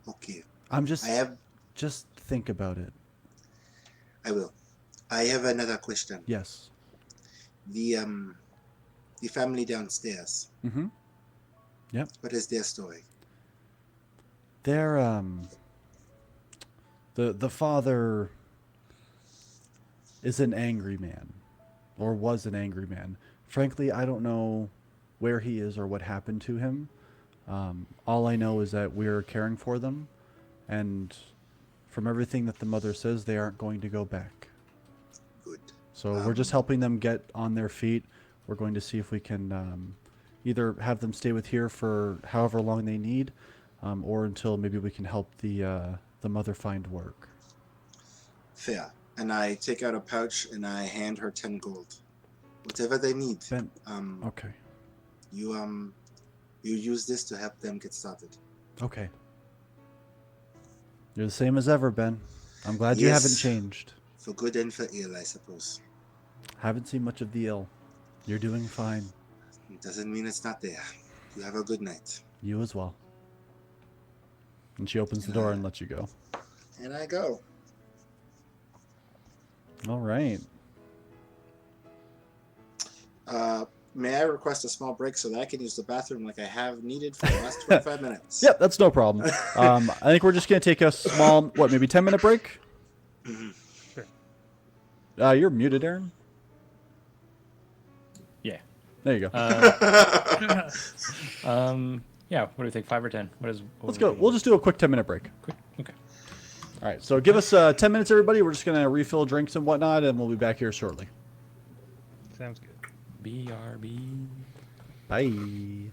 Okay. Just think about it. I will. I have another question. Yes. The family downstairs. Mm-hmm. Yep. What is their story? They're the father is an angry man, or was an angry man. Frankly, I don't know where he is or what happened to him. All I know is that we're caring for them, and from everything that the mother says, they aren't going to go back. Good. So we're just helping them get on their feet. We're going to see if we can either have them stay with here for however long they need, or until maybe we can help the mother find work. Fair. And I take out a pouch and I hand her 10 gold. Whatever they need. Ben, okay. You use this to help them get started. Okay. You're the same as ever, Ben. I'm glad you Yes. haven't changed. For good and for ill, I suppose. Haven't seen much of the ill. You're doing fine. It doesn't mean it's not there. You have a good night. You as well. And she opens the door and lets you go. And I go. All right. May I request a small break so that I can use the bathroom like I have needed for the last 25 minutes? Yep, that's no problem. I think we're just going to take a small, maybe 10-minute break? Sure. You're muted, Aaron. Yeah. There you go. Yeah. What do we think? 5 or 10? Let's go. We'll just do a quick 10-minute break. Quick. Okay. All right, so give us 10 minutes, everybody. We're just going to refill drinks and whatnot, and we'll be back here shortly. Sounds good. BRB. Bye.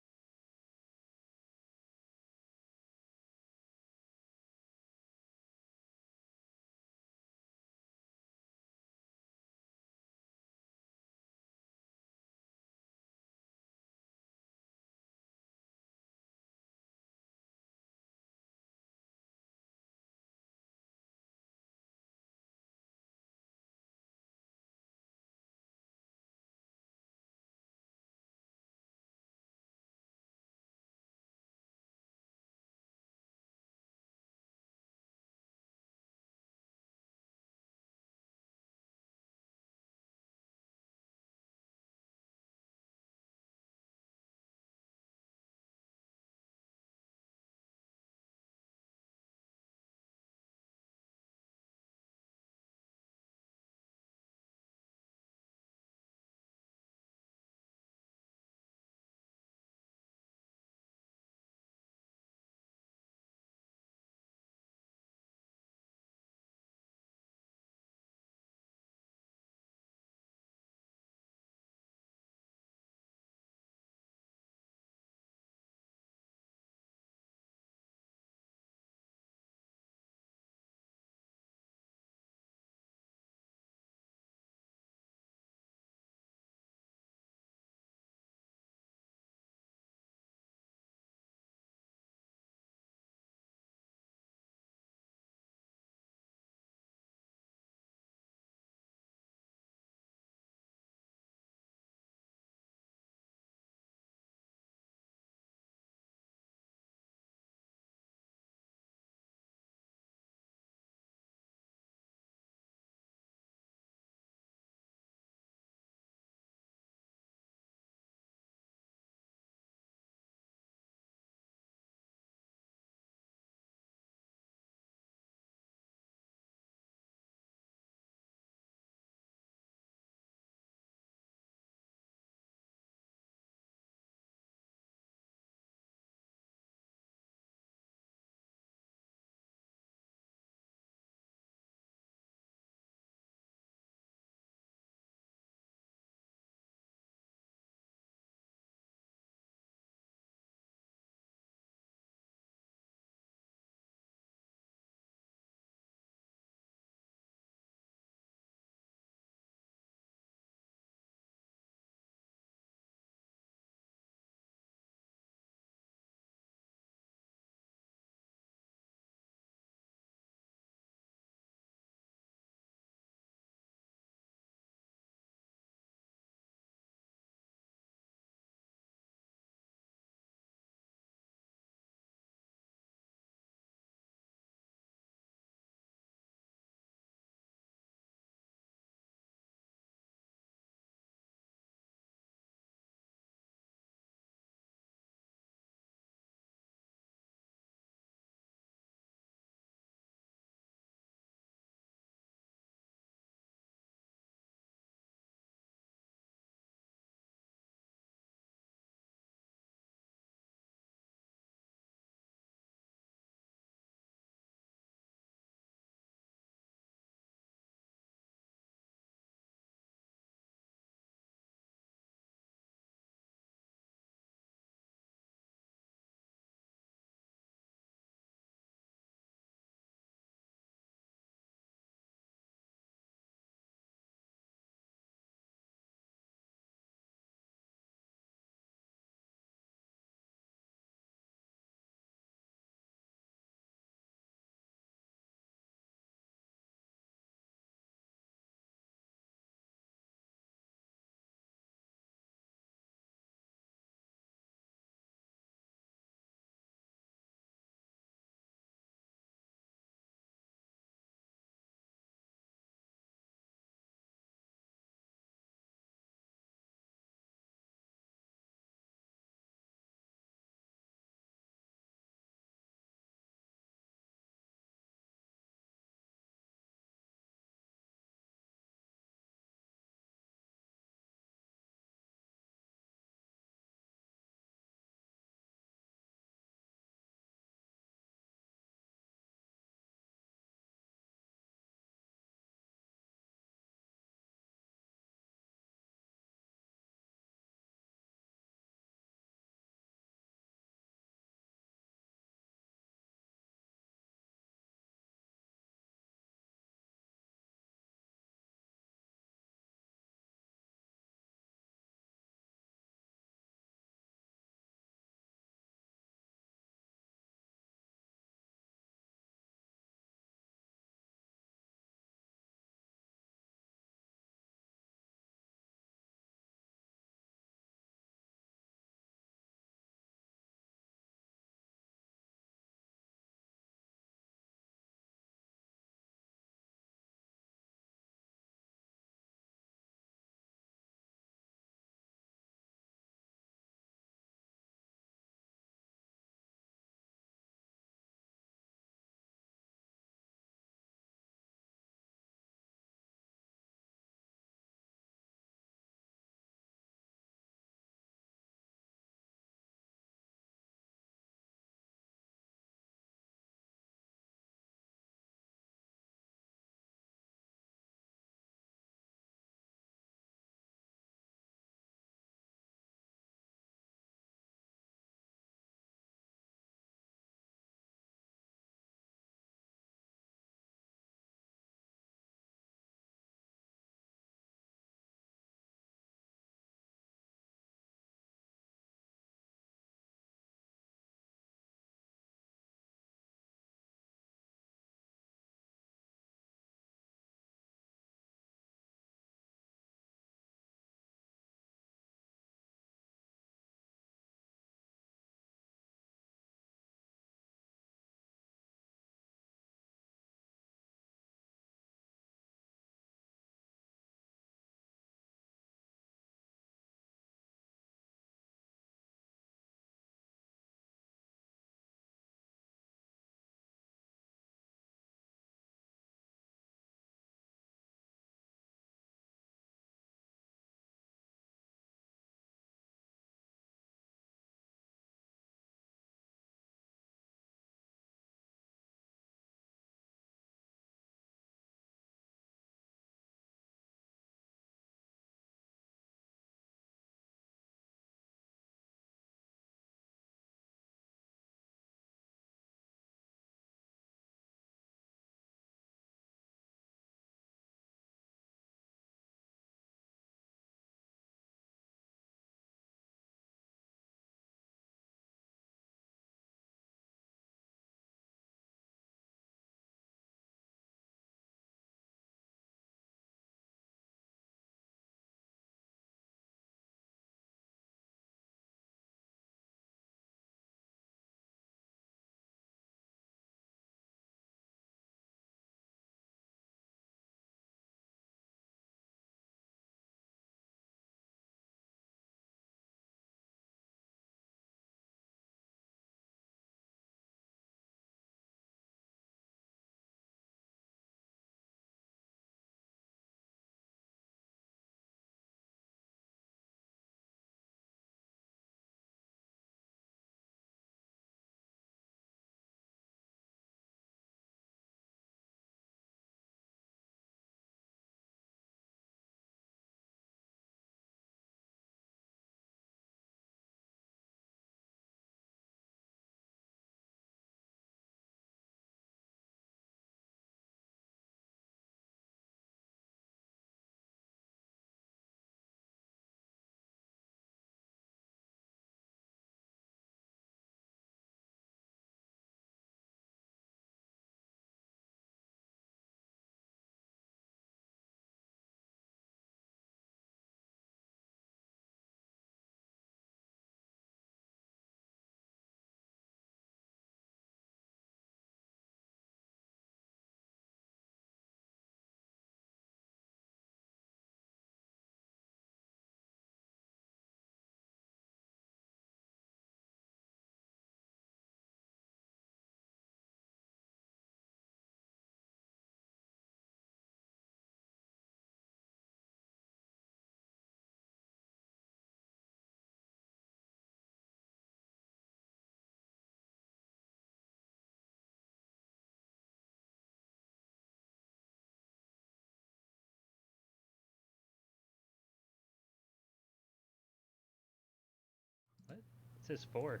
says 4.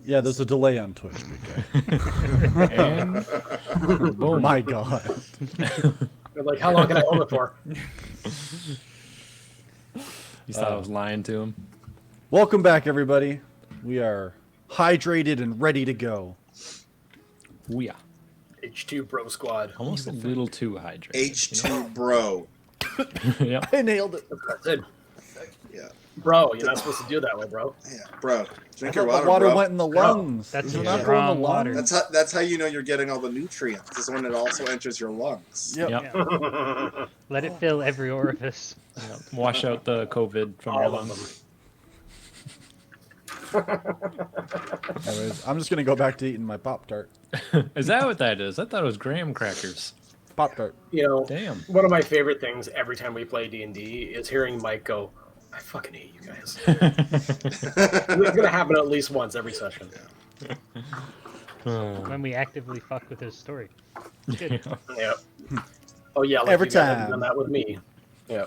Yeah, there's a delay on Twitch. BK. And Oh boom. my god. They're like, how long can I hold it for? You thought I was lying to him. Welcome back, everybody. We are hydrated and ready to go. Ooh, yeah. H2 Bro Squad. Almost a little too hydrated. H2 bro. Yeah. I nailed it. That's it. Yeah. Bro, you're not supposed to do it that way, bro. Yeah, bro. Drink The your water, water bro. went in the lungs. That's Does it the not go in the strong water. lungs? That's how you know you're getting all the nutrients. Is when it also enters your lungs. Yep. Yep. Yeah. Let it fill every orifice. Yep. Wash out the COVID from your All of lungs. Anyways, I'm just gonna go back to eating my Pop-Tart. Is that what that is? I thought it was graham crackers. Pop-Tart. You know, Damn. one of my favorite things every time we play D&D is hearing Mike go, I fucking hate you guys. It's going to happen at least once every session. When we actively fuck with his story. Good. Yep. Oh, yeah, like Every you guys have time. done that with me. Yeah.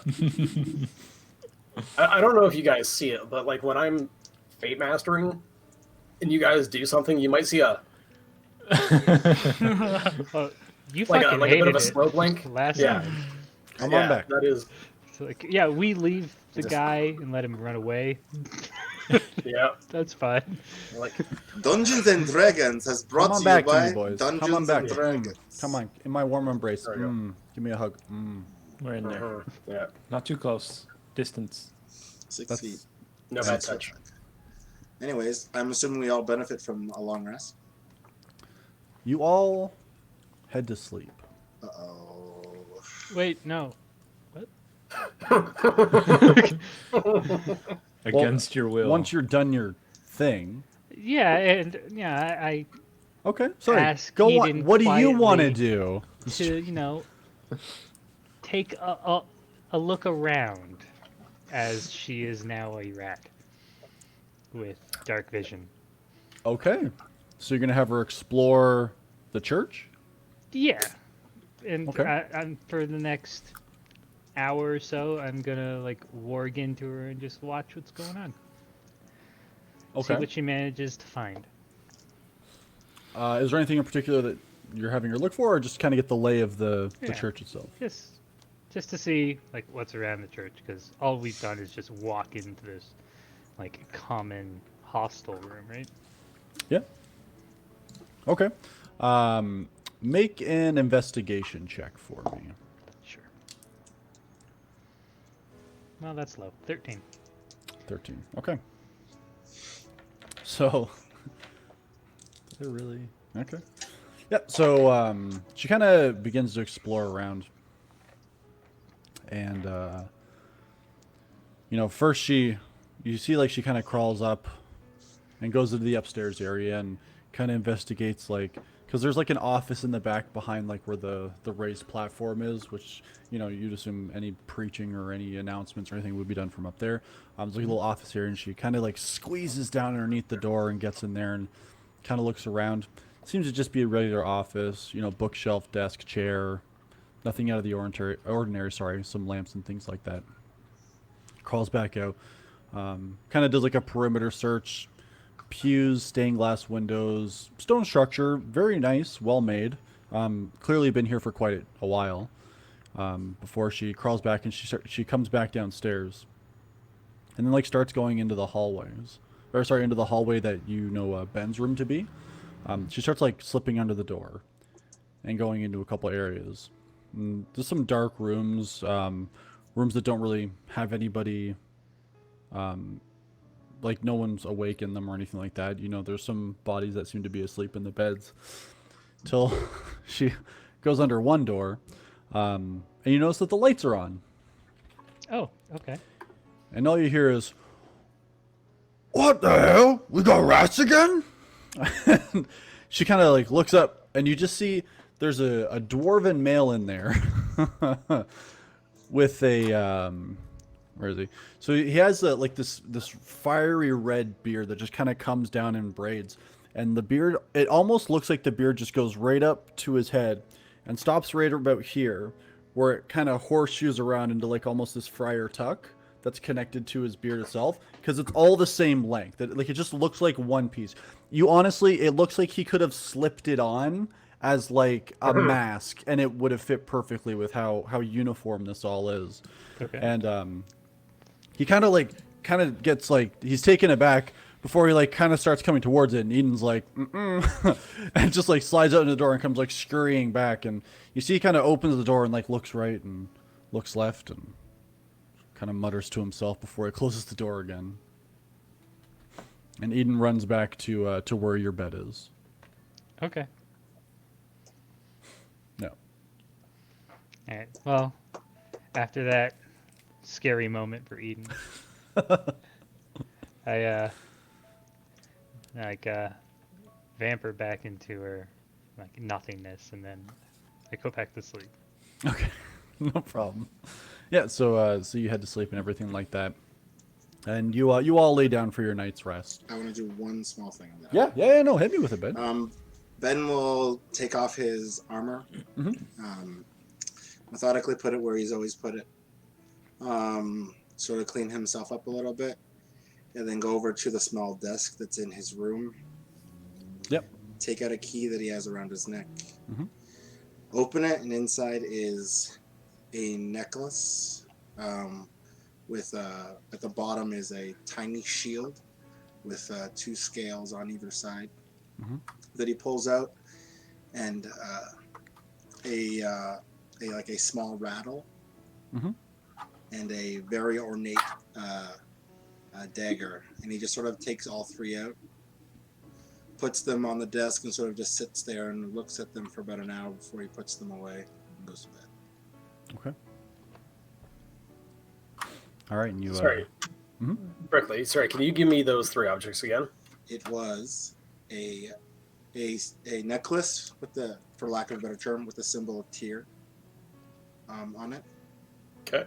I don't know if you guys see it, but like when I'm Fate Mastering and you guys do something, you might see a Well, you like fucking a bit hated of a it slow blink. last Yeah. time. Come Yeah, on back. That is, It's like, yeah, we leave the Just- guy and let him run away. yeah. That's fine. Like, Dungeons and Dragons has brought Come on to back you to by me, boys. Dungeons Come on back. and Dragons. Come on, in my warm embrace. There we go. Give me a hug. We're in there. yeah. Not too close. Distance. 6 That's- feet. No bad That's touch. Anyways, I'm assuming we all benefit from a long rest. You all head to sleep. Uh-oh. Wait, no. Against your will. Once you're done your thing. Yeah, and yeah, I Okay, sorry. Ask Go on. Eden What do you want to quietly. do? to take a look around as she is now a rat with dark vision. Okay. So you're gonna have her explore the church? Yeah, and Okay. I'm for the next hour or so, I'm gonna like warg into her and just watch what's going on. See Okay. what she manages to find. Is there anything in particular that you're having her look for, or just kind of get the lay of the Yeah. church itself? Just to see like what's around the church, because all we've done is just walk into this like common hostel room, right? Yeah. Okay. Make an investigation check for me. Sure. Well, that's low. 13. 13. Okay. So. Is it really? Okay. Yeah, so she kind of begins to explore around. And, first you see like she kind of crawls up and goes into the upstairs area and kind of investigates like, because there's like an office in the back behind like where the raised platform is, which, you'd assume any preaching or any announcements or anything would be done from up there. There's like a little office here, and she kind of like squeezes down underneath the door and gets in there and kind of looks around. Seems to just be a regular office, bookshelf, desk, chair, nothing out of the ordinary, sorry, some lamps and things like that. Crawls back out, kind of does like a perimeter search, pews, stained glass windows, stone structure, very nice, well made. Clearly been here for quite a while. Before she crawls back and she comes back downstairs, and then like starts going into the hallways, into the hallway that Ben's room to be. She starts like slipping under the door, and going into a couple areas. And there's some dark rooms, rooms that don't really have anybody. Like no one's awake in them or anything like that. There's some bodies that seem to be asleep in the beds. Till she goes under one door, and you notice that the lights are on. Oh, okay. And all you hear is, "What the hell? We got rats again?" She kind of like looks up, and you just see there's a dwarven male in there with a where is he? So he has like this fiery red beard that just kind of comes down in braids, and the beard, it almost looks like the beard just goes right up to his head and stops right about here, where it kind of horseshoes around into like almost this friar tuck that's connected to his beard itself, because it's all the same length. Like, it just looks like one piece. You honestly, it looks like he could have slipped it on as like a mask, and it would have fit perfectly with how uniform this all is. Okay. And he kind of gets like, he's taken aback before he like kind of starts coming towards it, and Eden's like, and just like slides out in the door and comes like scurrying back, and you see he kind of opens the door and like looks right and looks left and kind of mutters to himself before he closes the door again. And Eden runs back to where your bed is. Okay. No. All right. Well, after that scary moment for Eden, I vamper back into her like nothingness, and then I go back to sleep. Okay, no problem. Yeah, so you had to sleep and everything like that, and you all lay down for your night's rest. I want to do one small thing. Yeah, no, hit me with it, Ben. Ben will take off his armor, methodically put it where he's always put it, sort of clean himself up a little bit, and then go over to the small desk that's in his room. Yep. Take out a key that he has around his neck. Mhm. Open it, and inside is a necklace with at the bottom is a tiny shield with 2 scales on either side that he pulls out, and a small rattle and a very ornate dagger, and he just sort of takes all 3 out, puts them on the desk, and sort of just sits there and looks at them for about an hour before he puts them away and goes to bed. Okay. All right, and you. Sorry. Berkeley, sorry, can you give me those 3 objects again? It was a necklace with the, for lack of a better term, with the symbol of Tyr on it. Okay.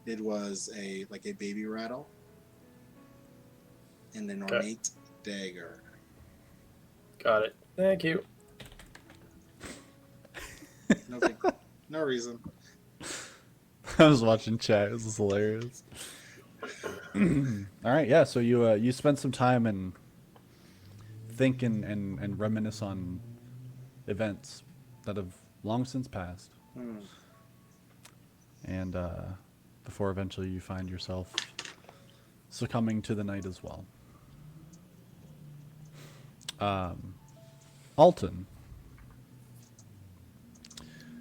It was a baby rattle and an Okay. ornate dagger. Got it. Thank you. No reason. I was watching chat. This is hilarious. All right, yeah. So you spend some time and think and reminisce on events that have long since passed, and before eventually you find yourself succumbing to the night as well. Alton.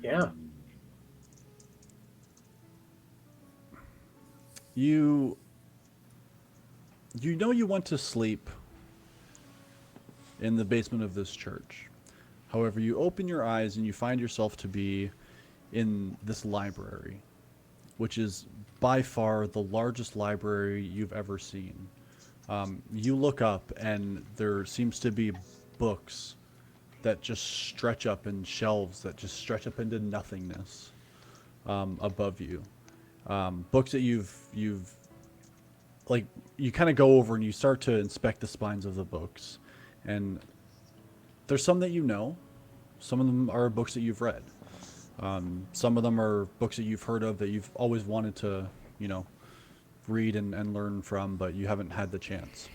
Yeah. You know you want to sleep in the basement of this church. However, you open your eyes and you find yourself to be in this library, which is by far the largest library you've ever seen. You look up and there seems to be books that just stretch up in shelves that just stretch up into nothingness above you. Books that you've like, you kind of go over and you start to inspect the spines of the books, and there's some that you know, some of them are books that you've read, some of them are books that you've heard of that you've always wanted to read and learn from, but you haven't had the chance.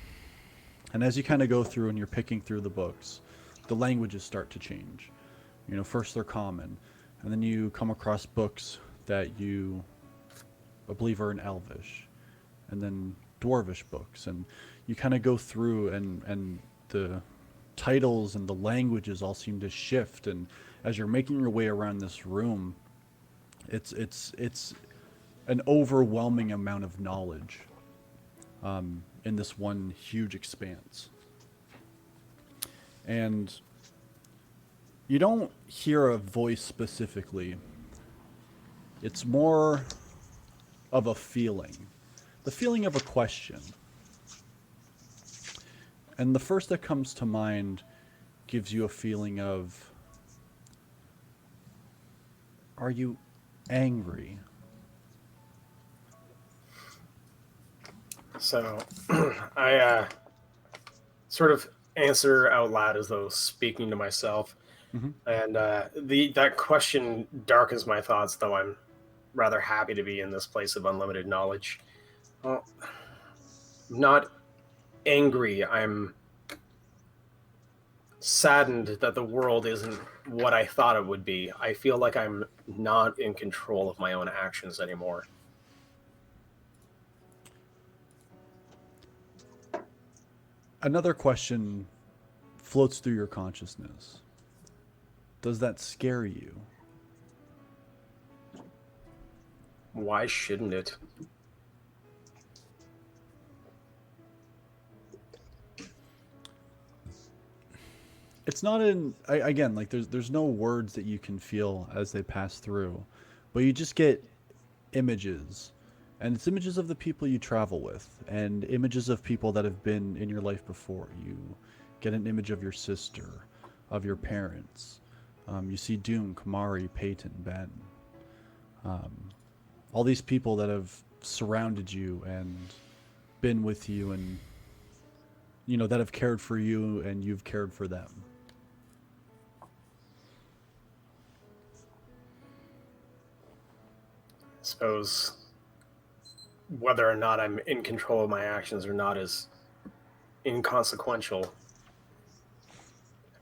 And as you kind of go through and you're picking through the books, the languages start to change. First they're common, and then you come across books that you believe are in Elvish, and then Dwarvish books, and you kind of go through and the titles and the languages all seem to shift, and as you're making your way around this room, it's an overwhelming amount of knowledge in this one huge expanse. And you don't hear a voice specifically. It's more of a feeling. The feeling of a question. And the first that comes to mind gives you a feeling of, are you angry? So I sort of answer out loud as though speaking to myself. And that question darkens my thoughts, though I'm rather happy to be in this place of unlimited knowledge. Well, not angry. I'm saddened that the world isn't what I thought it would be. I feel like I'm not in control of my own actions anymore. Another question floats through your consciousness. Does that scare you? Why shouldn't it? It's not in again, like there's no words that you can feel as they pass through, but you just get images, and it's images of the people you travel with and images of people that have been in your life before. You get an image of your sister, of your parents. You see Doom, Kamari, Peyton, Ben, all these people that have surrounded you and been with you, and that have cared for you and you've cared for them. I suppose whether or not I'm in control of my actions or not is inconsequential.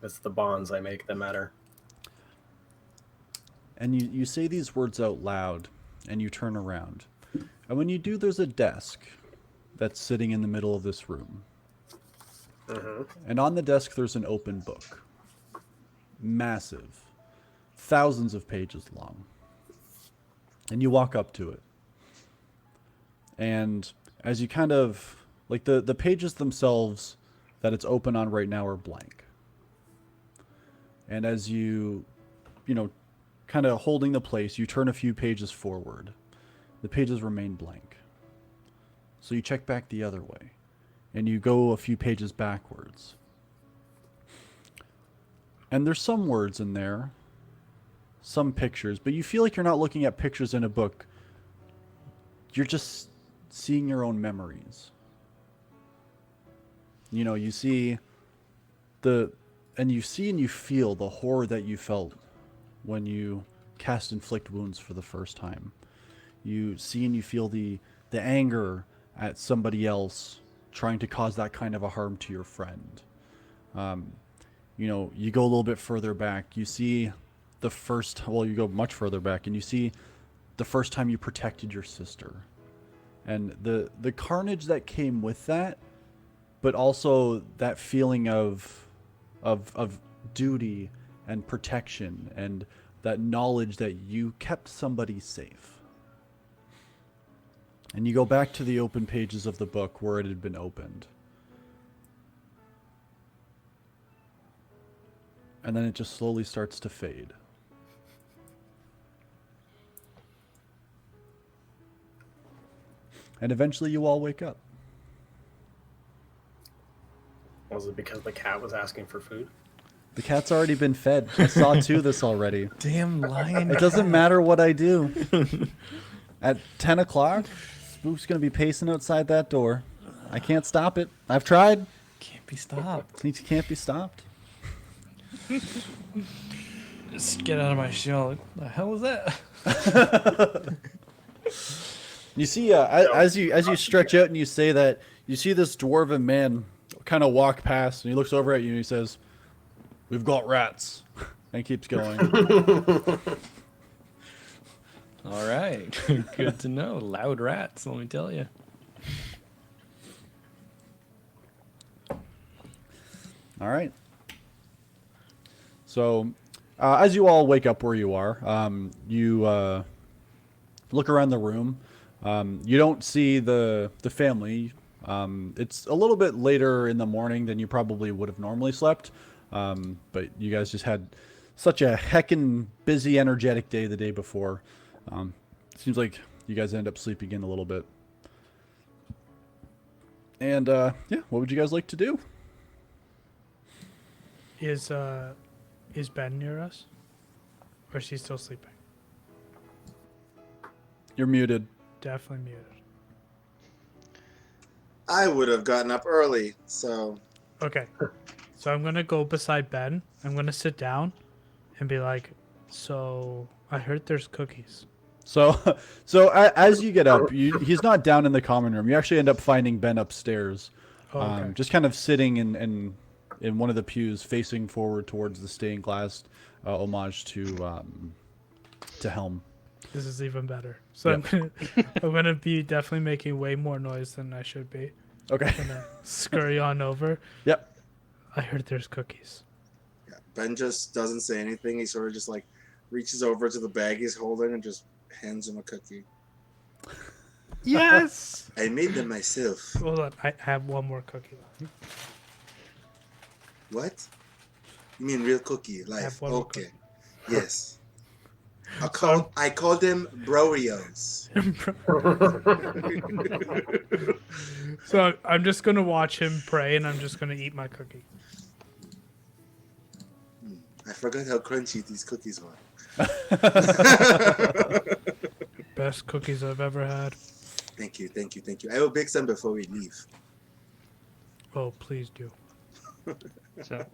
It's the bonds I make that matter. And you say these words out loud, and you turn around. And when you do, there's a desk that's sitting in the middle of this room. Mm-hmm. And on the desk, there's an open book. Massive. Thousands of pages long. And you walk up to it. And as you kind of, like the pages themselves that it's open on right now are blank. And as you kind of holding the place, you turn a few pages forward. The pages remain blank. So you check back the other way. And you go a few pages backwards. And there's some words in there, some pictures, but you feel like you're not looking at pictures in a book. You're just seeing your own memories. You see and you feel the horror that you felt when you cast Inflict Wounds for the first time. You see and you feel the anger at somebody else trying to cause that kind of a harm to your friend. You go a little bit further back. You see you go much further back, and you see the first time you protected your sister. And the carnage that came with that, but also that feeling of duty and protection, and that knowledge that you kept somebody safe. And you go back to the open pages of the book where it had been opened. And then it just slowly starts to fade. And eventually you all wake up. Was it because the cat was asking for food? The cat's already been fed. I saw this already. Damn lion. It doesn't matter what I do. At 10 o'clock, Spook's going to be pacing outside that door. I can't stop it. I've tried. Can't be stopped. It can't be stopped. Just get out of my shell. What the hell was that? You see, as you stretch out and you say that, you see this dwarven man kind of walk past, and he looks over at you and he says, "We've got rats," and keeps going. All right. Good to know. Loud rats, let me tell you. All right. So, as you all wake up where you are, you look around the room. You don't see the family. It's a little bit later in the morning than you probably would have normally slept. But you guys just had such a heckin' busy, energetic day the day before. Seems like you guys end up sleeping in a little bit. And yeah, what would you guys like to do? Is Ben near us? Or is she still sleeping? You're muted. Definitely muted. I would have gotten up early, so Okay. So I'm gonna go beside Ben. I'm gonna sit down and be like, "So I heard there's cookies." As you get up, he's not down in the common room. You actually end up finding Ben upstairs, Oh, okay. just kind of sitting in one of the pews, facing forward towards the stained glass, homage to Helm. This is even better. So I'm gonna be definitely making way more noise than I should be. Okay. Gonna scurry on over. Yep. I heard there's cookies. Yeah, Ben just doesn't say anything. He sort of just like reaches over to the bag he's holding and just hands him a cookie. Yes. I made them myself. Hold on, I have one more cookie left. What? You mean real cookie? Life? have one more Okay. Yes. I call them Broreos. So I'm just gonna watch him pray, and I'm just gonna eat my cookie. I forgot how crunchy these cookies are. Best cookies I've ever had. Thank you, thank you, thank you. I will bake some before we leave. Oh, please do. So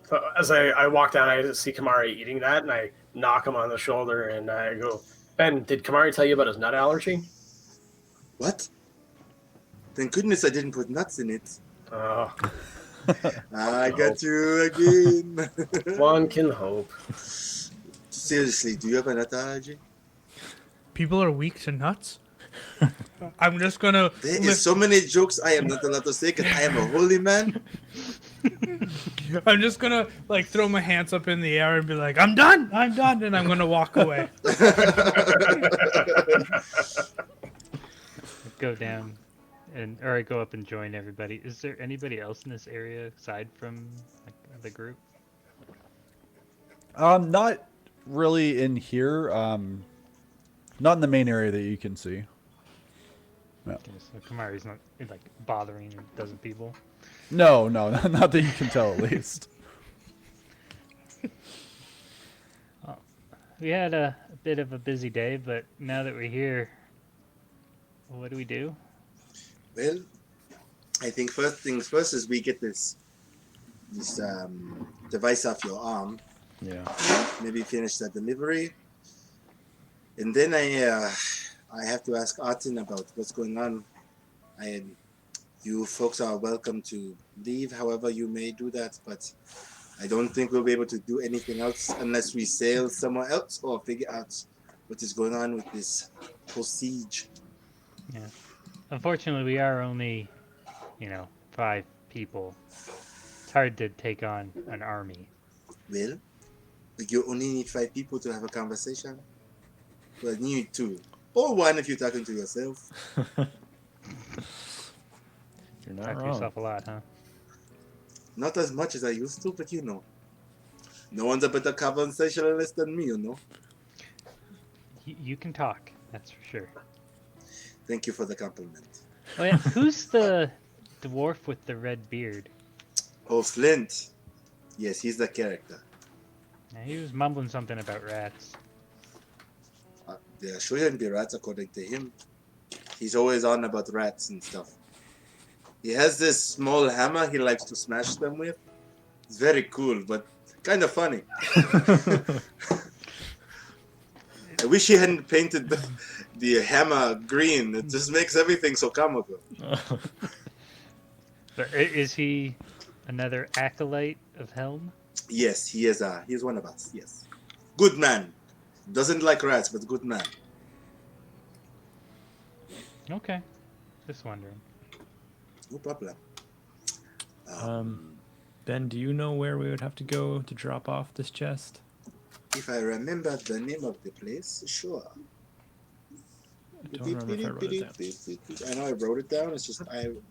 So as I walk down, I see Kamari eating that, and I knock him on the shoulder, and I go, Ben, did Kamari tell you about his nut allergy? What? Thank goodness I didn't put nuts in it. Oh, I got you again. one can hope. Seriously, do you have a nut allergy? People are weak to nuts. I'm just gonna. There is so many jokes I am not allowed to say because I am a holy man. I'm just gonna like throw my hands up in the air and be like, I'm done, and I'm gonna walk away. go down, or I go up and join everybody. Is there anybody else in this area aside from like the group? Not really in here. Not in the main area that you can see. Okay, so Kamari's not like bothering a dozen people. No, not that you can tell at least. We had a bit of a busy day, but now that we're here, what do we do? Well, I think first things first is we get this device off your arm. Yeah. Maybe finish that delivery, and then I have to ask Artin about what's going on. You folks are welcome to leave however you may do that, but I don't think we'll be able to do anything else unless we sail somewhere else or figure out what is going on with this whole siege. Yeah. Unfortunately, we are only, 5 people. It's hard to take on an army. Well, you only need 5 people to have a conversation. Well, you need 2. Or 1 if you're talking to yourself. You're not Talk to wrong. yourself a lot, huh? Not as much as I used to, but no one's a better conversationalist than me, You can talk, that's for sure. Thank you for the compliment. Oh yeah, who's the dwarf with the red beard? Oh, Flint. Yes, he's the character. Now, he was mumbling something about rats. There shouldn't be rats according to him. He's always on about rats and stuff. He has this small hammer he likes to smash them with. It's very cool, but kind of funny. I wish he hadn't painted the hammer green. It just makes everything so comical. But is he another acolyte of Helm? Yes, he is. He's one of us. Yes, good man. Doesn't like rats, but good man. Okay, just wondering. No problem. Ben, do you know where we would have to go to drop off this chest? If I remember the name of the place, sure. I don't remember if I wrote it down. I know I wrote it down. It's just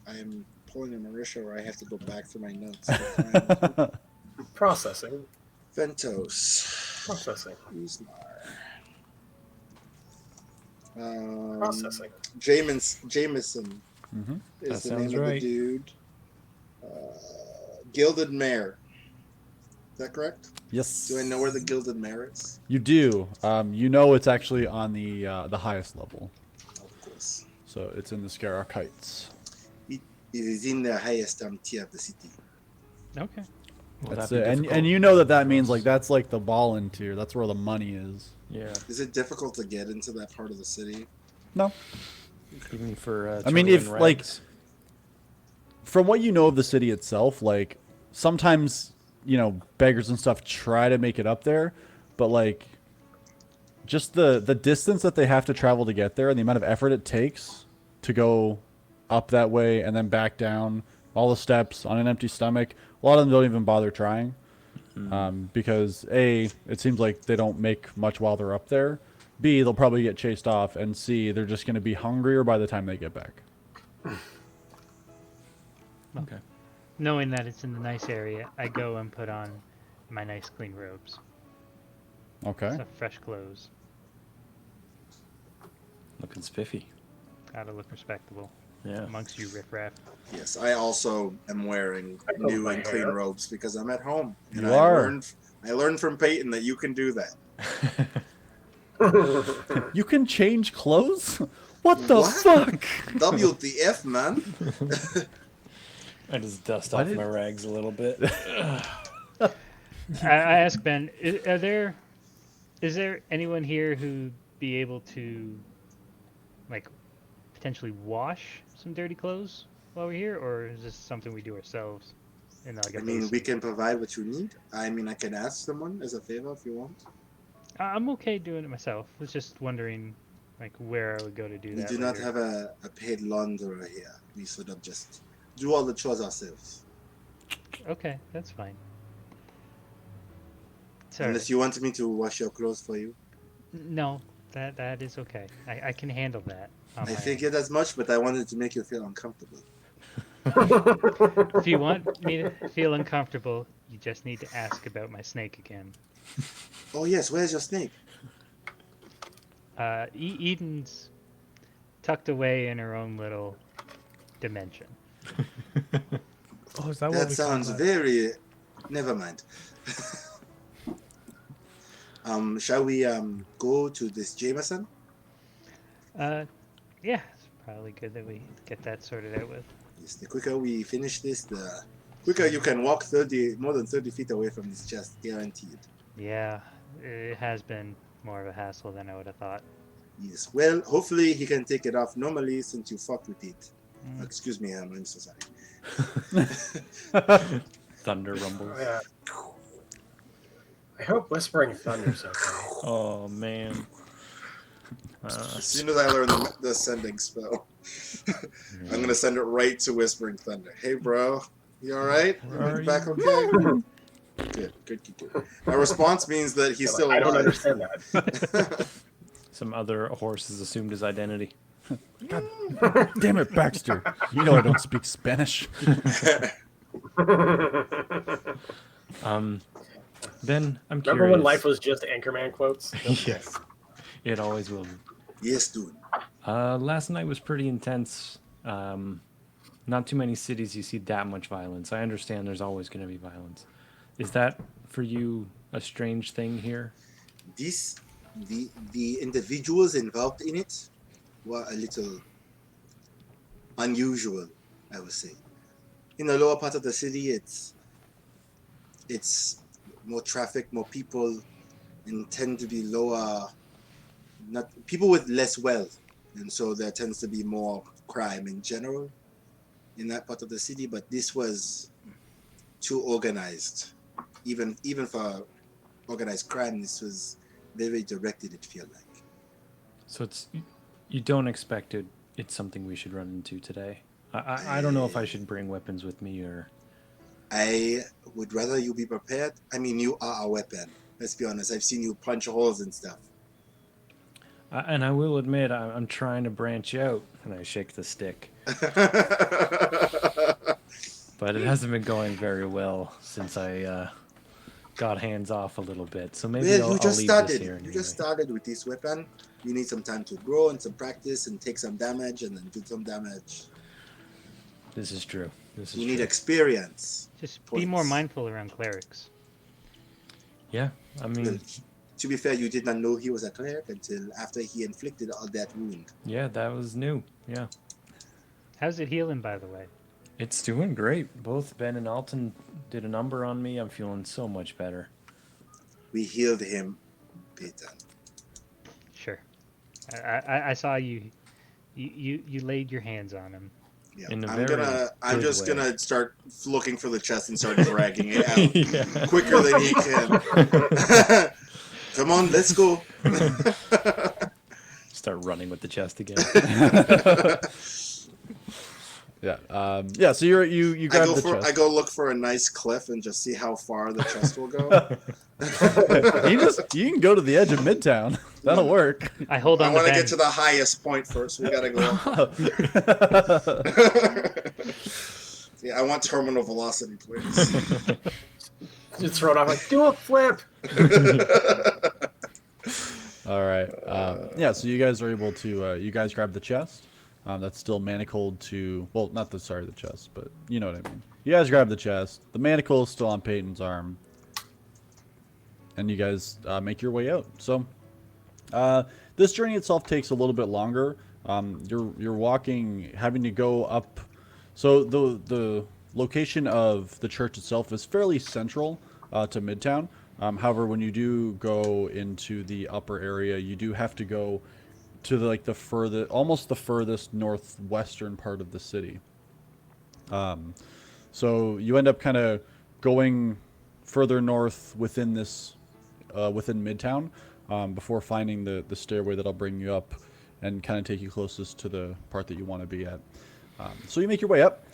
I'm pulling a Marisha where I have to go back through my notes. To find Processing. Ventos. Processing. Usmar. Processing. Jameson Mm-hmm. is That the name sounds of the right. dude. Gilded Mare. Is that correct? Yes. Do I know where the Gilded Mare is? You do. You know it's actually on the highest level, Of course. so it's in the Scarrock Heights. It is in the highest tier of the city. Okay. Will That's that be it. And difficult? you know that means like that's like the ballin tier. That's where the money is. Yeah, Is it difficult to get into that part of the city? No. even for I mean, turtle if, and like, rags. From what you know of the city itself, like sometimes, beggars and stuff try to make it up there, but like just the distance that they have to travel to get there and the amount of effort it takes to go up that way and then back down all the steps on an empty stomach. A lot of them don't even bother trying because A, it seems like they don't make much while they're up there. B, they'll probably get chased off, and C, they're just going to be hungrier by the time they get back. Okay. Knowing that it's in the nice area, I go and put on my nice clean robes. Okay. Some fresh clothes. Looking spiffy. Gotta look respectable Yeah. amongst you riffraff. Yes, I also am wearing I comb new my and clean hair. robes because I'm at home. And You are. I learned from Peyton that you can do that. You can change clothes? What the What? fuck? WTF, man? I just dust Why off did- my rags a little bit. I asked Ben, is there anyone here who'd be able to, like, potentially wash some dirty clothes while we're here, or is this something we do ourselves? In like a I mean, basin? we can provide what you need. I mean, I can ask someone as a favor if you want. I'm okay doing it myself. I was just wondering, like, where I would go to do We that. do not later. have a paid launderer here. We sort of just do all the chores ourselves. Okay, that's fine. Sorry. Unless you want me to wash your clothes for you. No, that is okay. I can handle that. On I my own. figured as much, but I wanted to make you feel uncomfortable. If you want me to feel uncomfortable, you just need to ask about my snake again. Oh yes, where's your snake? Eden's tucked away in her own little dimension. Oh, is that what That we sounds call very. Never mind. Shall we go to this Jameson? Yeah, it's probably good that we get that sorted out with. Yes, the quicker we finish this, the quicker you can walk more than 30 feet away from this chest, guaranteed. Yeah, it has been more of a hassle than I would have thought. Yes. Well, hopefully he can take it off normally since you fucked with it. Mm. Excuse me, I'm so sorry. Thunder rumbles. Yeah. I hope Whispering Thunder's okay. Oh man. As soon as I learn the sending spell, I'm gonna send it right to Whispering Thunder. Hey, bro, you all right? Where are Back you? okay? Good. My response means that he's still I don't alive. understand that. Some other horse has assumed his identity. Damn it, Baxter. You know I don't speak Spanish. Ben, I'm curious. Remember when life was just Anchorman quotes? Yes. It always will be. Yes, dude. Last night was pretty intense. Not too many cities you see that much violence. I understand there's always going to be violence. Is that for you a strange thing here? The individuals involved in it were a little unusual, I would say. In the lower part of the city, it's more traffic, more people, and tend to be lower, not people with less wealth, and so there tends to be more crime in general in that part of the city. But this was too organized, even for organized crime. This was very directed. It felt like. So you don't expect it's something we should run into today. I don't know if I should bring weapons with me or. I would rather you be prepared. I mean, you are a weapon. Let's be honest. I've seen you punch holes and stuff. And I will admit, I'm trying to branch out, and I shake the stick. But it hasn't been going very well since I got hands off a little bit. So maybe Well, I'll you just leave started. this here. You Anyway. just started with this weapon. You need some time to grow and some practice and take some damage and then do some damage. This is true. This is You true. need experience. Just be more Points. mindful around clerics. Yeah, I Well, mean, to be fair, you did not know he was a cleric until after he inflicted all that wound. yeah, that was new. Yeah. How's it healing, by the way? It's doing great. Both Ben and Alton did a number on me. I'm feeling so much better. We healed him, Peter. Sure. I saw you. You laid your hands on him. Yeah. In a I'm very good way. gonna start looking for the chest and start dragging it out Yeah. quicker than he can. Come on, let's go. Start running with the chest again. Yeah. So you grab the chest. I go look for a nice cliff and just see how far the chest will go. You can go to the edge of Midtown. That'll work. I hold on I want to Ben. get to the highest point first. We gotta go up. Yeah, I want terminal velocity, please. Just throw it off like, do a flip. All right. Yeah. So you guys are able to. You guys grab the chest. That's still manacled to. Well, not the the chest, but you know what I mean. You guys grab the chest. The manacle is still on Peyton's arm, and you guys make your way out. So, this journey itself takes a little bit longer. You're walking, having to go up. So the location of the church itself is fairly central to Midtown. However, when you do go into the upper area, you do have to go to almost the furthest northwestern part of the city. So you end up kind of going further north within this, within Midtown, before finding the stairway that'll bring you up and kind of take you closest to the part that you want to be at. So you make your way up,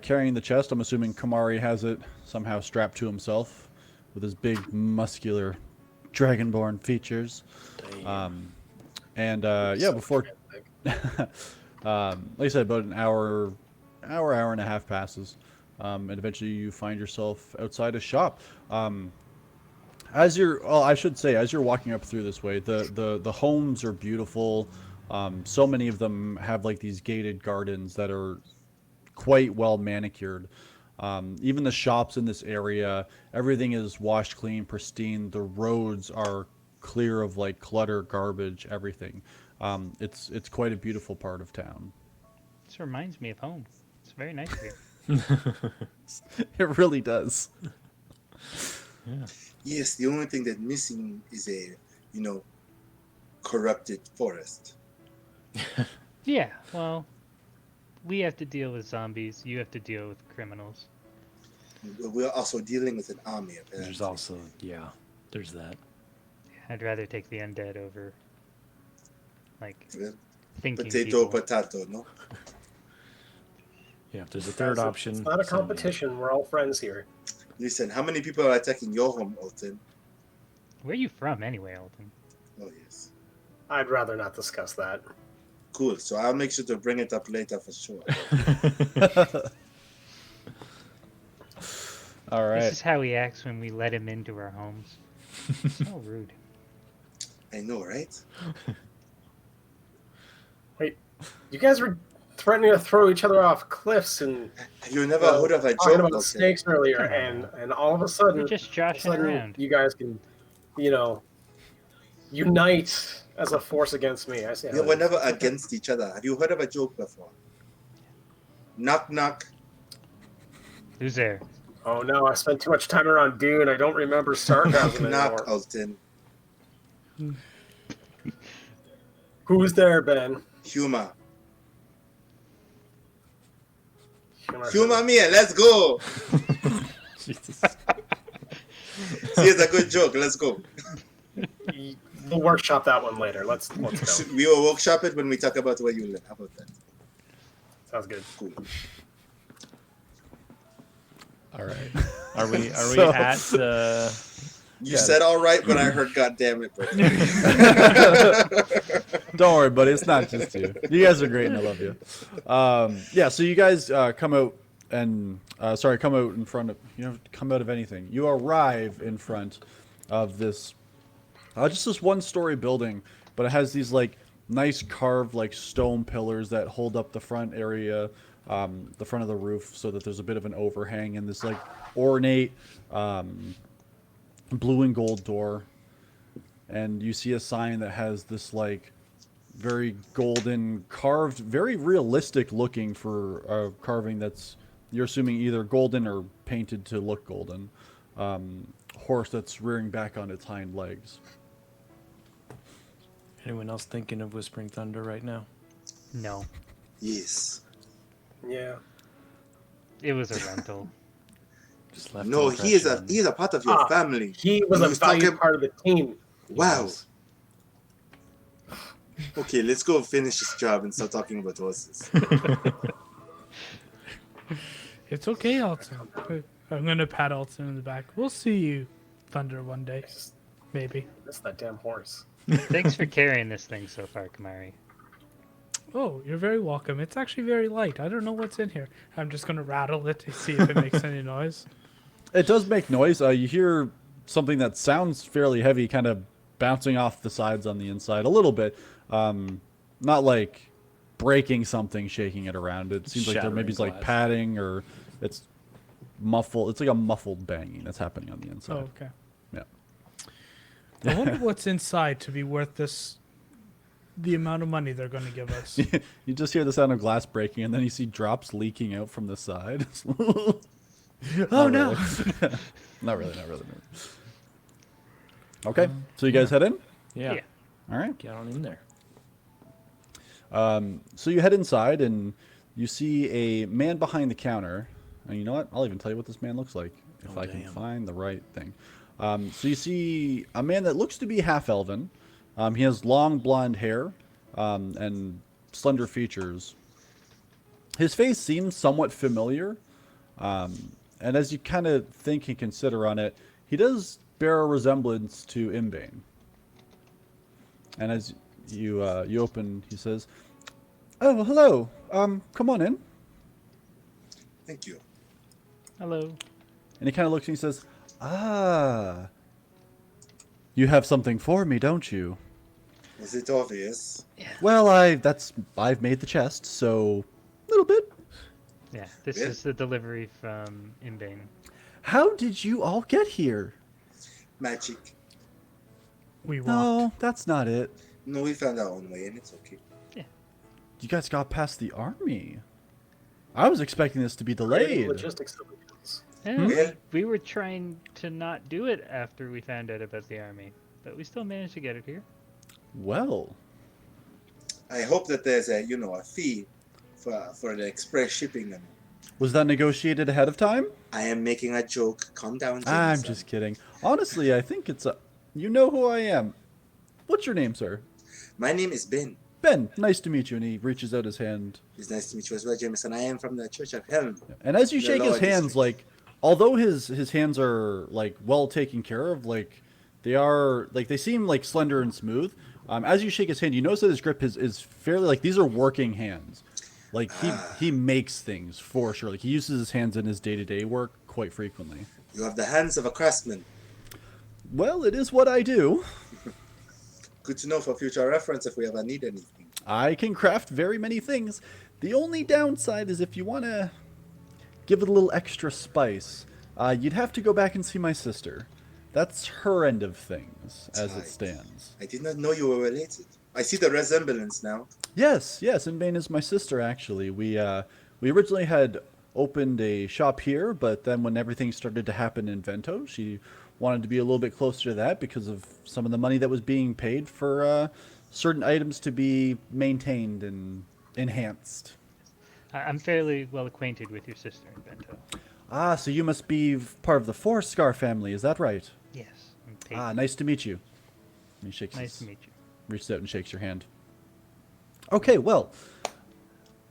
carrying the chest. I'm assuming Kamari has it somehow strapped to himself with his big, muscular, dragonborn features. Before, like I said, about an hour and a half passes, and eventually you find yourself outside a shop. As you're walking up through this way, the homes are beautiful. So many of them have like these gated gardens that are quite well manicured. Even the shops in this area, everything is washed clean, pristine. The roads are clear of like clutter, garbage, everything. It's quite a beautiful part of town. This reminds me of home. It's very nice here. It really does. Yeah. Yes, the only thing that's missing is a, corrupted forest. Yeah, well, we have to deal with zombies. You have to deal with criminals. We're also dealing with an army. Apparently. There's also, there's that. I'd rather take the undead over, like, Well, thinking potato, people. potato, no? Yeah, if there's a third option. It's not a send me. competition. We're all friends here. Listen, how many people are attacking your home, Alton? Where are you from, anyway, Alton? Oh, yes. I'd rather not discuss that. Cool. So I'll make sure to bring it up later for sure. All right. This is how he acts when we let him into our homes. So rude. I know, right? Wait, you guys were threatening to throw each other off cliffs and You never heard of a talking joke, about Alton? snakes earlier, and all of a sudden, We're just joshing around. you guys can, unite as a force against me. I say, We were never against each other. Have you heard of a joke before? Knock, knock. Who's there? Oh no, I spent too much time around Dune. I don't remember Knock, sarcasm knock, anymore. Alton. Who's there, Ben? Humor. Humor me, let's go. Jesus. See, it's a good joke. Let's go. We'll workshop that one later. Let's go. We will workshop it when we talk about where you live. How about that? Sounds good. Cool. All right. Are we So- at You said all right, but I heard God damn it, bro. Don't worry, buddy. It's not just you. You guys are great, and I love you. So you guys come out and come out in front of come out of anything. You arrive in front of this just this one-story building, but it has these like nice carved like stone pillars that hold up the front area, the front of the roof, so that there's a bit of an overhang, and this like ornate blue and gold door. And you see a sign that has this like very golden carved, very realistic looking for a carving that's you're assuming either golden or painted to look golden, horse that's rearing back on its hind legs. Anyone else thinking of Whispering Thunder right now? No, Yes. Yeah. it was a rental. Just left No, an he is impression. a part of your family. He was He a was valued talking- part of the team. Wow. Yes. Okay, let's go finish this job and start talking about horses. It's okay, Alton. I'm gonna pat Alton in the back. We'll see you, Thunder, one day, Just maybe. miss that damn horse. Thanks for carrying this thing so far, Kamari. Oh, you're very welcome. It's actually very light. I don't know what's in here. I'm just gonna rattle it to see if it makes any noise. It does make noise. You hear something that sounds fairly heavy, kind of bouncing off the sides on the inside a little bit. Not like breaking something, shaking it around. It seems like there maybe Shattering like glass. padding or it's muffled. It's like a muffled banging that's happening on the Oh, inside. okay. Yeah. I wonder what's inside to be worth the amount of money they're going to give us. You just hear the sound of glass breaking, and then you see drops leaking out from the side. Oh no! Not really. Not really. Okay, so you guys head in. Yeah. Yeah. All right. Get on in there. So you head inside, and you see a man behind the counter. And you know what? I'll even tell you what this man looks like if Oh, I can damn. find the right thing. So you see a man that looks to be half elven. He has long blonde hair and slender features. His face seems somewhat familiar. And as you kind of think and consider on it, he does bear a resemblance to Imbane. And as you open, he says, "Oh, hello. Come on in." Thank you. Hello. And he kind of looks and he says, "Ah, you have something for me, don't you?" Was it obvious? Well, I've made the chest, so a little bit. Yeah, this Yeah. is the delivery from Imbane. How did you all get here? Magic. We walked. No, that's not it. No, we found our own way, and it's okay. You guys got past the army. I was expecting this to be delayed. Logistics solutions. Yeah, Yeah. we were trying to not do it after we found out about the army, but we still managed to get it here. Well, I hope that there's a fee for the express shipping. And was that negotiated ahead of time? I am making a joke. Calm down, I'm Jameson. just kidding. Honestly, I think it's a... You know who I am. What's your name, sir? My name is Ben. Ben, nice to meet you. And he reaches out his hand. It's nice to meet you as well, Jameson. I am from the Church of Helm. And as you The shake his Lord hands, is- like, although his hands are, like, well taken care of, like, they are, like, they seem, like, slender and smooth. As you shake his hand, you notice that his grip is fairly, like, these are working hands. Like, he makes things, for sure. Like, he uses his hands in his day-to-day work quite frequently. You have the hands of a craftsman. Well, it is what I do. Good to know for future reference if we ever need anything. I can craft very many things. The only downside is if you want to give it a little extra spice, you'd have to go back and see my sister. That's her end of things, as it Right. stands. I did not know you were related. I see the resemblance now. Yes, Inbane is my sister, actually. We originally had opened a shop here, but then when everything started to happen in Vento, she wanted to be a little bit closer to that because of some of the money that was being paid for certain items to be maintained and enhanced. I'm fairly well acquainted with your sister in Bento. Ah, so you must be part of the Forest Scar family, is that right? Yes. I'm Peyton. Ah, nice to meet you. And he shakes Nice to meet you. reaches out and shakes your hand. Okay, well,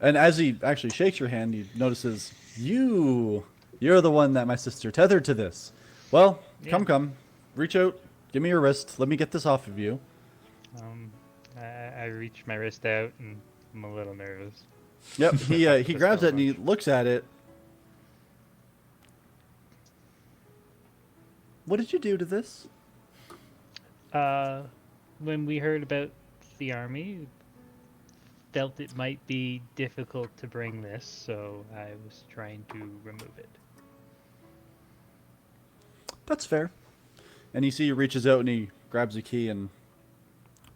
and as he actually shakes your hand, he notices you're the one that my sister tethered to this. Well, Yeah. come, reach out, give me your wrist, let me get this off of you. I reach my wrist out and I'm a little nervous. Yep, he Just grabs so it and he looks at it. What did you do to this? When we heard about the army, felt it might be difficult to bring this, so I was trying to remove it. That's fair. And you see he reaches out and he grabs a key and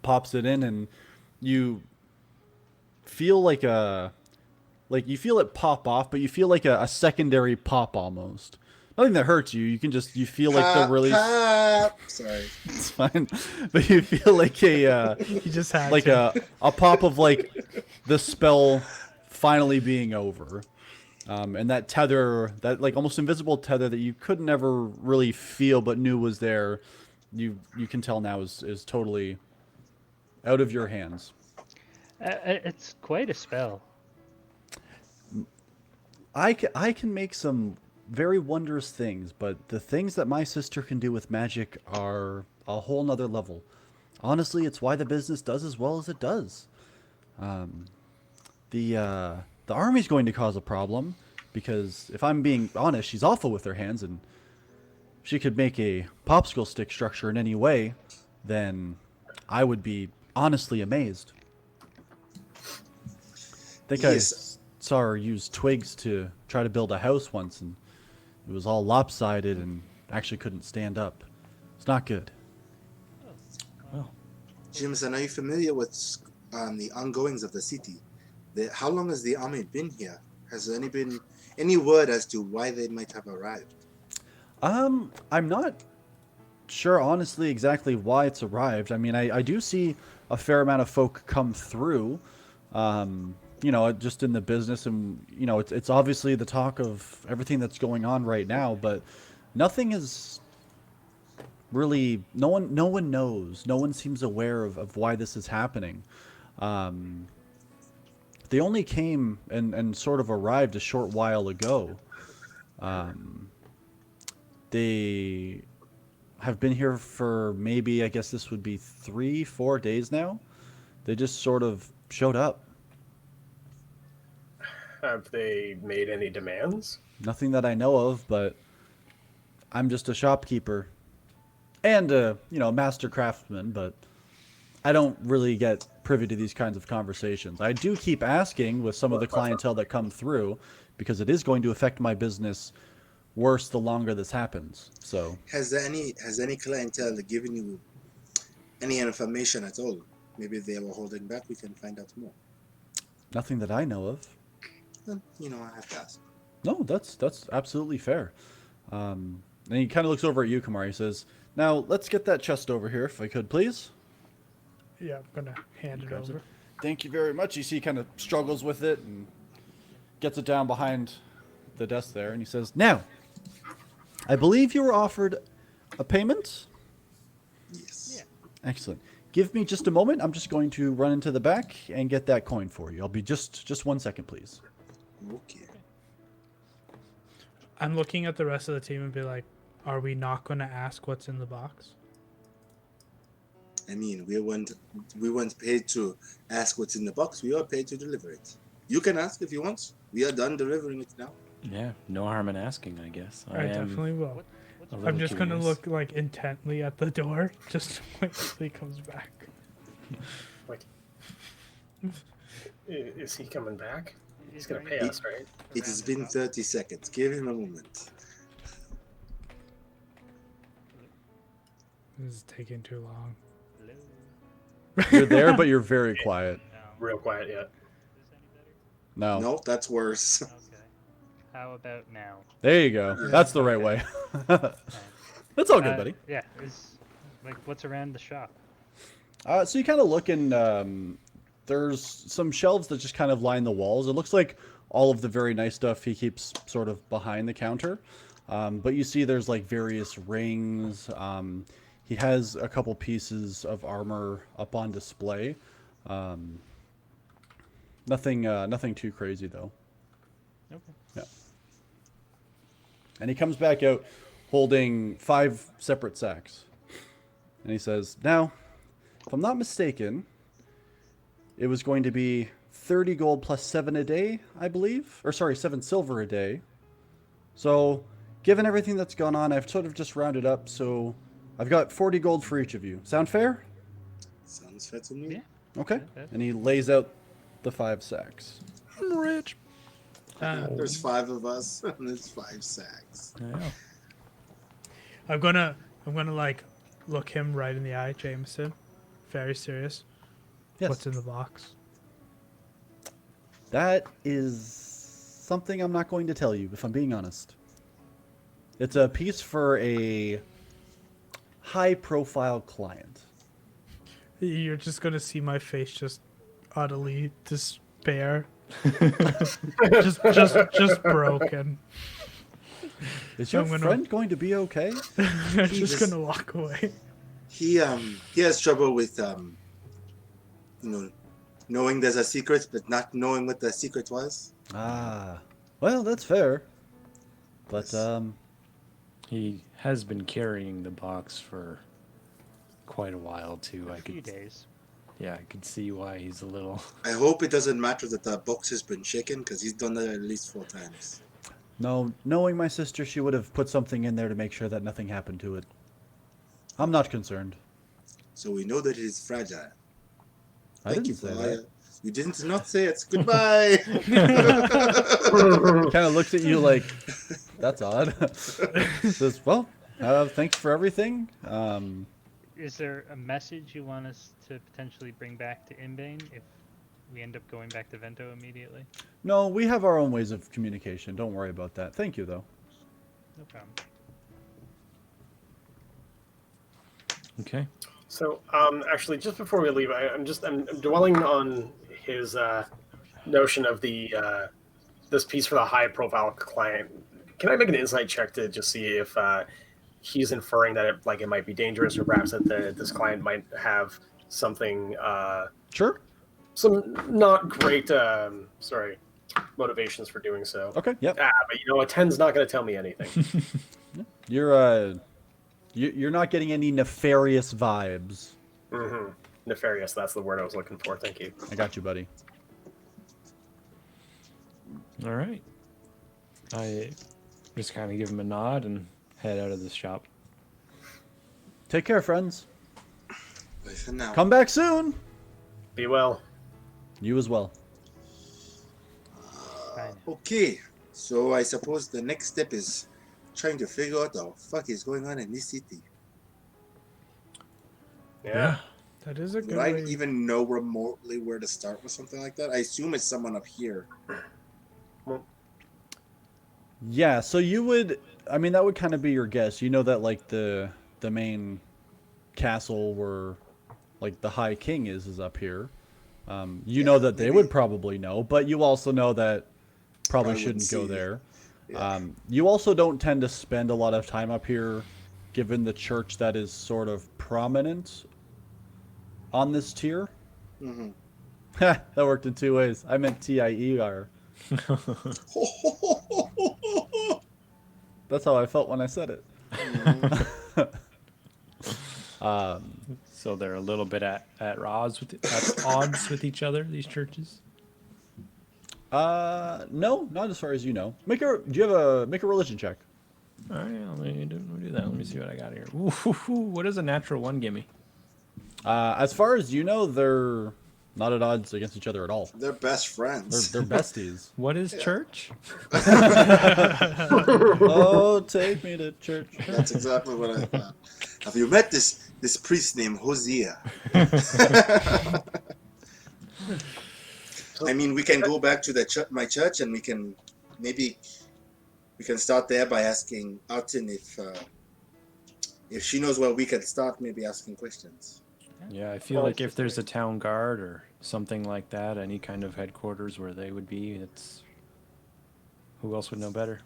pops it in, and you feel like like you feel it pop off, but you feel like a secondary pop almost. Nothing that hurts you. You feel like the release. Sorry. It's fine, but you feel like a You just had like to. a pop of like the spell finally being over, and that tether, that like almost invisible tether that you could never really feel but knew was there, you can tell now is totally out of your hands. It's quite a spell. I can make some very wondrous things, but the things that my sister can do with magic are a whole nother level. Honestly, it's why the business does as well as it does. The army's going to cause a problem because if I'm being honest, she's awful with her hands, and if she could make a popsicle stick structure in any way, then I would be honestly amazed. I think Yes. I saw her use twigs to try to build a house once, and it was all lopsided and actually couldn't stand up. It's not good. Jameson, are you familiar with the ongoings of the city? How long has the army been here? Has there been any word as to why they might have arrived? I'm not sure honestly exactly why it's arrived. I mean, I do see a fair amount of folk come through, you know, just in the business, and you know, it's obviously the talk of everything that's going on right now, but nothing is really, no one knows. No one seems aware of why this is happening. They only came and sort of arrived a short while ago. They have been here for maybe, I guess this would be 3-4 days now. They just sort of showed up. Have they made any demands? Nothing that I know of, but I'm just a shopkeeper and a, you know, master craftsman, but I don't really get privy to these kinds of conversations. I do keep asking with some of the clientele that come through because it is going to affect my business worse the longer this happens. So Has any clientele given you any information at all? Maybe they were holding back. We can find out more. nothing that I know of. Then, you know, I have to ask. No, that's absolutely fair. And he kind of looks over at you, Kamar. He says, "Now let's get that chest over here, if I could, please." Yeah, I'm gonna hand it grabs over. it. Thank you very much. You see, he kind of struggles with it and gets it down behind the desk there, and he says, "Now, I believe you were offered a payment." Yes. Excellent. Give me just a moment. I'm just going to run into the back and get that coin for you. I'll be just 1 second, please. Okay. I'm looking at the rest of the team and be like, are we not gonna ask what's in the box? I mean, we weren't paid to ask what's in the box. We are paid to deliver it. You can ask if you want. We are done delivering it now. Yeah, no harm in asking, I guess. I definitely will. a I'm little just gonna curious. look like intently at the door just to wait till he comes back. Like, is he coming back? He's gonna pay us, right? It has been 30 seconds. Give him a moment. This is taking too long. You're there, but you're very quiet. Real quiet yet. No. No, that's worse. Okay. How about now? There you go. That's the right way. That's all good, buddy. Yeah. Like, what's around the shop? So you kind of look and there's some shelves that just kind of line the walls. It looks like all of the very nice stuff he keeps sort of behind the counter. But you see there's like various rings. He has a couple pieces of armor up on display. Nothing too crazy though. Okay. Yeah. And he comes back out holding 5 separate sacks. And he says, "Now, if I'm not mistaken, it was going to be 30 gold plus 7 a day, I believe. Or sorry, 7 silver a day. So, given everything that's gone on, I've sort of just rounded up, so I've got 40 gold for each of you. Sound fair?" Sounds fair to me. Yeah. Okay. And he lays out the 5 sacks. I'm rich. There's 5 of us, and there's 5 sacks. Yeah. I'm gonna like look him right in the eye, Jameson. Very serious. Yes. What's in the box? That is something I'm not going to tell you, if I'm being honest. It's a piece for a high-profile client. You're just gonna see my face just utterly despair. just broken. Is your I'm gonna- friend going to be okay? I'm just just- gonna walk away. He has trouble with knowing there's a secret, but not knowing what the secret was. Ah, well, that's fair. But He has been carrying the box for quite a while too. A few days. Yeah, I could see why he's a little. I hope it doesn't matter that the box has been shaken, because he's done that at least 4 times. no, knowing my sister, she would have put something in there to make sure that nothing happened to it. I'm not concerned. So we know that it is fragile. I Thank didn't you say for that. You didn't not say it. Goodbye. Kind of looks at you like, that's odd. Says, well, thanks for everything. Is there a message you want us to potentially bring back to Imbane if we end up going back to Vento immediately? No, we have our own ways of communication. Don't worry about that. Thank you, though. No problem. Okay. So, actually, just before we leave, I'm dwelling on his notion of the this piece for the high-profile client. Can I make an insight check to just see if he's inferring that it might be dangerous, or perhaps that this client might have something, Sure. some not great, motivations for doing so? Okay. Yep. But a 10's not going to tell me anything. You're not getting any nefarious vibes. Mm-hmm. Nefarious, that's the word I was looking for. Thank you. I got you, buddy. All right. I just kind of give him a nod and head out of the shop. Take care, friends. Bye for now. Come back soon. Be well. You as well. Fine. Okay, so I suppose the next step is trying to figure out what the fuck is going on in this city. Yeah. That is a Would good I way. even know remotely where to start with something like that? I assume it's someone up here. Yeah, so you would, I mean, that would kind of be your guess. You know that, like, the main castle where, like, the High King is up here. You know that they would probably know, but you also know that probably Probably shouldn't go wouldn't see. there. Yeah. You also don't tend to spend a lot of time up here, given the church that is sort of prominent on this tier. Mm-hmm. That worked in 2 ways. I meant TIER. That's how I felt when I said it. So they're a little bit at odds with each other. These churches. No, not as far as you know. Make a religion check. All right, let me do that. Let me see what I got here. Ooh, what does a natural 1 give me? As far as you know, they're not at odds against each other at all. They're best friends. They're besties. What is church? Oh, take me to church. That's exactly what I thought. Have you met this priest named Hosea? I mean, we can go back to the my church, and we can start there by asking Artin if she knows where we can start. Maybe asking questions. Yeah, I feel like if there's a town guard or something like that, any kind of headquarters where they would be, it's who else would know better?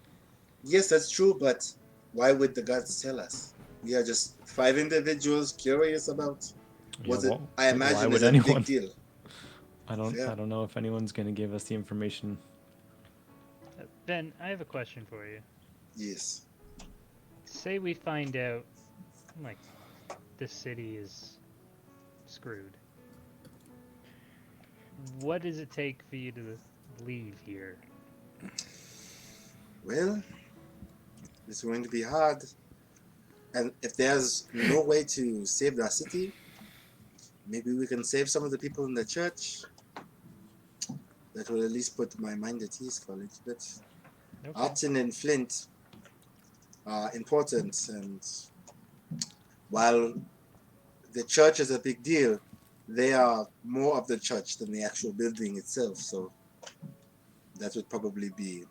Yes, that's true, but why would the gods tell us? We are just 5 individuals curious about. Was Yeah, it? well, I why imagine would it's a anyone? big deal. I don't Yeah. know if anyone's gonna give us the information. Ben, I have a question for you. Yes. Say we find out, like, this city is screwed. What does it take for you to leave here? Well, it's going to be hard. And if there's no way to save the city, maybe we can save some of the people in the church. That will at least put my mind at ease for a little bit. Okay. Artin and Flint are important, and while the church is a big deal, they are more of the church than the actual building itself. So That would probably be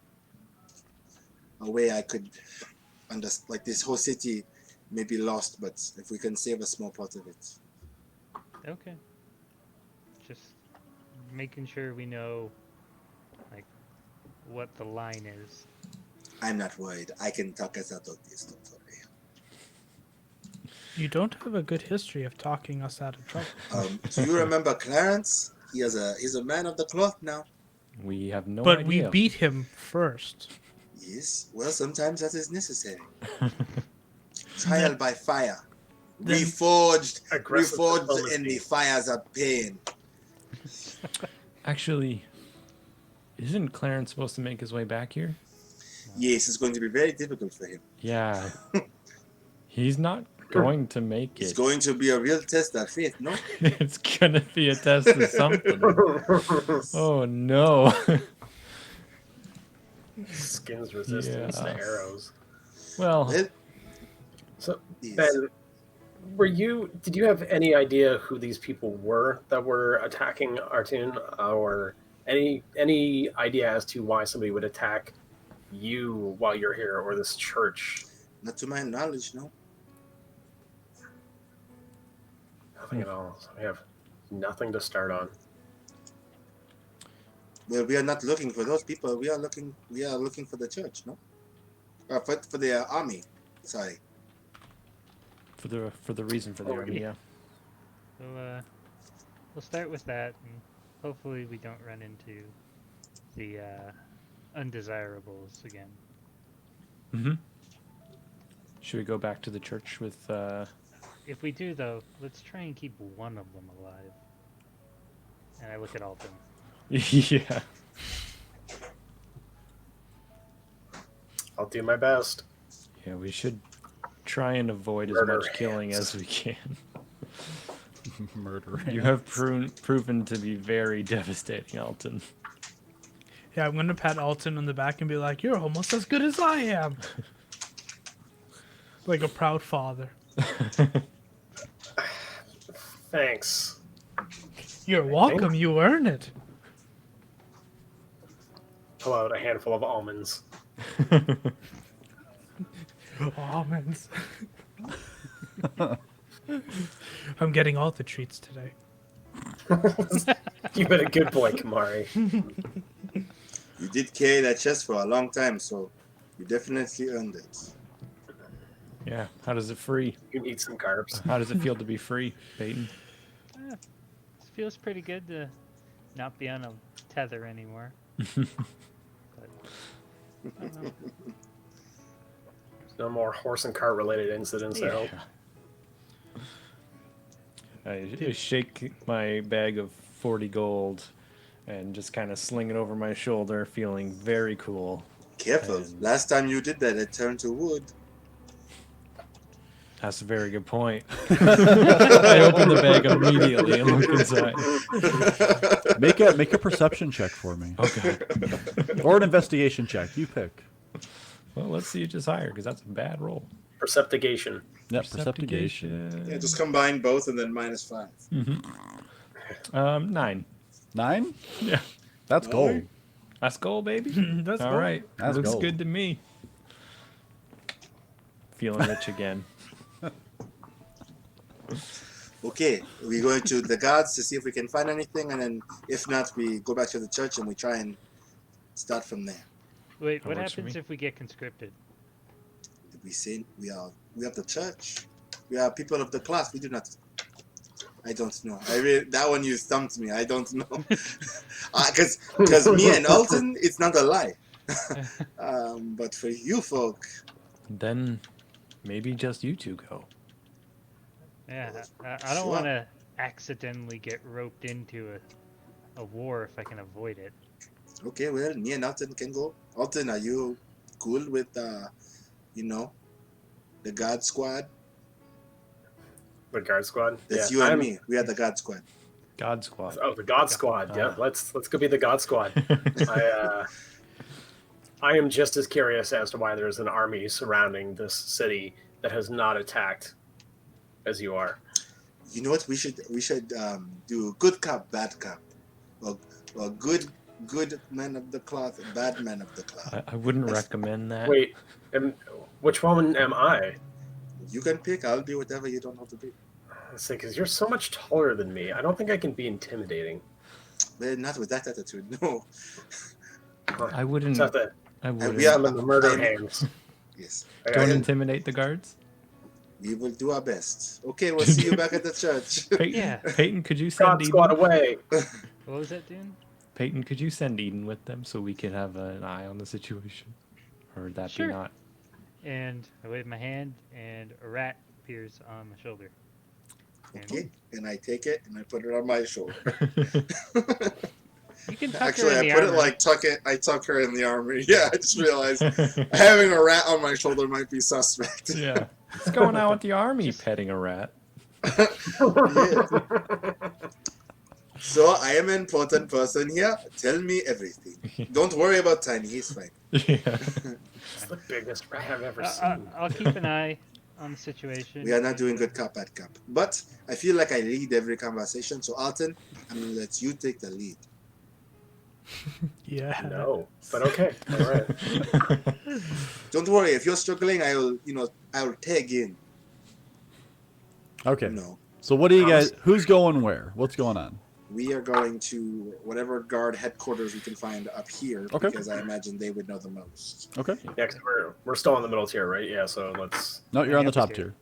a way I could understand. Like this whole city may be lost, but if we can save a small part of it. Okay. Just making sure we know, like, what the line is. I'm not worried. I can talk us out of this, don't worry. You don't have a good history of talking us out of trouble. Do you remember Clarence? He's a man of the cloth now. We have no But idea. we beat him first. Yes. Well, sometimes that is necessary. Trial by fire. Then- Aggressive Reforged in the diplomacy. fires of pain. Actually, isn't Clarence supposed to make his way back here? Yes, it's going to be very difficult for him. Yeah. He's not going to make It's it. going to be a real test of faith, no? It's gonna be a test of something. Oh no. Skins resistance to Yeah. arrows. Well, Well, So yes. Ben, did you have any idea who these people were that were attacking Artun, or any idea as to why somebody would attack you while you're here, or this church? Not to my knowledge, no. Nothing at all. So I have nothing to start on. Well, we are not looking for those people. We are looking for the church, no? For the army. Sorry. for the reason for the Oh, army, yeah. So, we'll start with that, and hopefully we don't run into the undesirables again. Mm-hmm. Should we go back to the church with If we do, though, let's try and keep one of them alive. And I look at Alton. yeah. I'll do my best. Yeah, we should try and avoid as Murder much killing hands. as we can. Murdering. You have proven to be very devastating, Alton. Yeah, I'm gonna pat Alton on the back and be like, "You're almost as good as I am." Like a proud father. Thanks. You're welcome. You earn it. Pull out a handful of almonds. Almonds. I'm getting all the treats today. You've been a good boy, Kamari. You did carry that chest for a long time, so you definitely earned it. Yeah. How does it free? You can eat some carbs. How does it feel to be free, Peyton? It feels pretty good to not be on a tether anymore. But, I don't know. No more horse and cart related incidents, I hope. I shake my bag of 40 gold and just kind of sling it over my shoulder, feeling very cool. Careful. And- Last time you did that, it turned to wood. That's a very good point. I open the bag immediately and look inside. Make a perception check for me, Okay. or an investigation check. You pick. Well, let's see it just higher because that's a bad roll. Perceptigation. Yeah, perceptigation. Yeah, just combine both and then -5. 9. 9. Yeah. That's gold. That's gold, baby. That's All cool. right. That's Looks gold. good to me. Feeling rich again. Okay, we're going to the guards to see if we can find anything, and then if not, we go back to the church and we try and start from there. Wait, That what works for happens me. if we get conscripted? Did we say we have the church? We are people of the cloth. We do not. I don't know. That one you stumped me. I don't know. Because me and Alton, it's not a lie. But for you folk, Then maybe just you two go. Yeah, I don't Sure. want to accidentally get roped into a war if I can avoid it. okay, well, me and Alton can go. Alton, are you cool with, the guard squad? The guard squad. That's Yeah, you and I'm- me. We are the guard squad. God Squad. Oh, the God Squad. Yeah, Ah. let's go be the God Squad. I am just as curious as to why there's an army surrounding this city that has not attacked as you are. You know what? We should do good cop, bad cop, or good good men of the cloth, bad men of the cloth. I wouldn't recommend that. Wait, which one am I? You can pick. I'll be whatever you don't have to be. It's like, because you're so much taller than me. I don't think I can be intimidating. But not with that attitude. No. I wouldn't. It's not that I wouldn't. we are- I'm in the murder I'm- hands. Yes. Don't I- intimidate the guards. We will do our best. Okay, we'll see you back at the church. Peyton, Yeah. Peyton, could you send God squad Eden? away. What was that, Dune? Peyton, could you send Eden with them so we can have an eye on the situation? Or would that Sure. be not? And I wave my hand, and a rat appears on my shoulder. And Okay, and I take it and I put it on my shoulder. you can tuck her Actually, in I the put armor. it like tuck it. I tuck her in the armor. Yeah, I just realized having a rat on my shoulder might be suspect. Yeah. What's going on with the army petting a rat? Yeah. So I am an important person here. Tell me everything. Don't worry about Tiny. He's fine. Yeah. It's the biggest rat I've ever seen. I'll keep an eye on the situation. We are not doing good cop, bad cop. But I feel like I lead every conversation. So Alton, I'm gonna let you take the lead. Yeah. No, but okay. All right. Don't worry. If you're struggling, I'll tag in. Okay. No, So what do you guys? Who's going where? What's going on? we are going to whatever guard headquarters we can find up here Okay. because I imagine they would know the most. Okay. Yeah, 'cause we're still in the middle tier, right? Yeah, so let's. No, you're on the upper top tier. tier.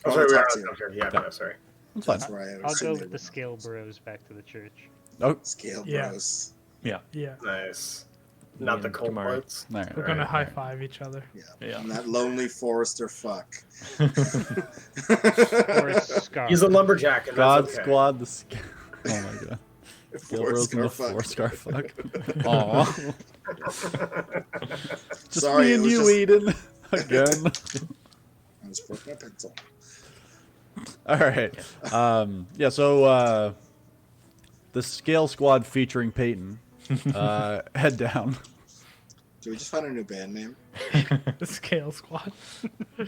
Oh, Oh, sorry, we top are on tier. the top tier. Yeah, Yeah. no, sorry. That's fine. That's where I I'll assume go they with the would scale bros back to the church. Oh, know. Scale Yeah. bros. Yeah. Nice. Not the Ian, cold Kamari. parts. all right. We're Right, gonna high right. five each other. Yeah. I'm that lonely Forrester fuck. Or a scar. He's a lumberjack, and God that's okay. Squad. The oh my god. Scale Bros and the four scar fuck. Aw. Just Sorry, me it and was you, just- Eden. Again. I just broke my pencil. All right. Yeah. So the Scale Squad featuring Peyton. Head down. Did we just find a new band name? The scale squad.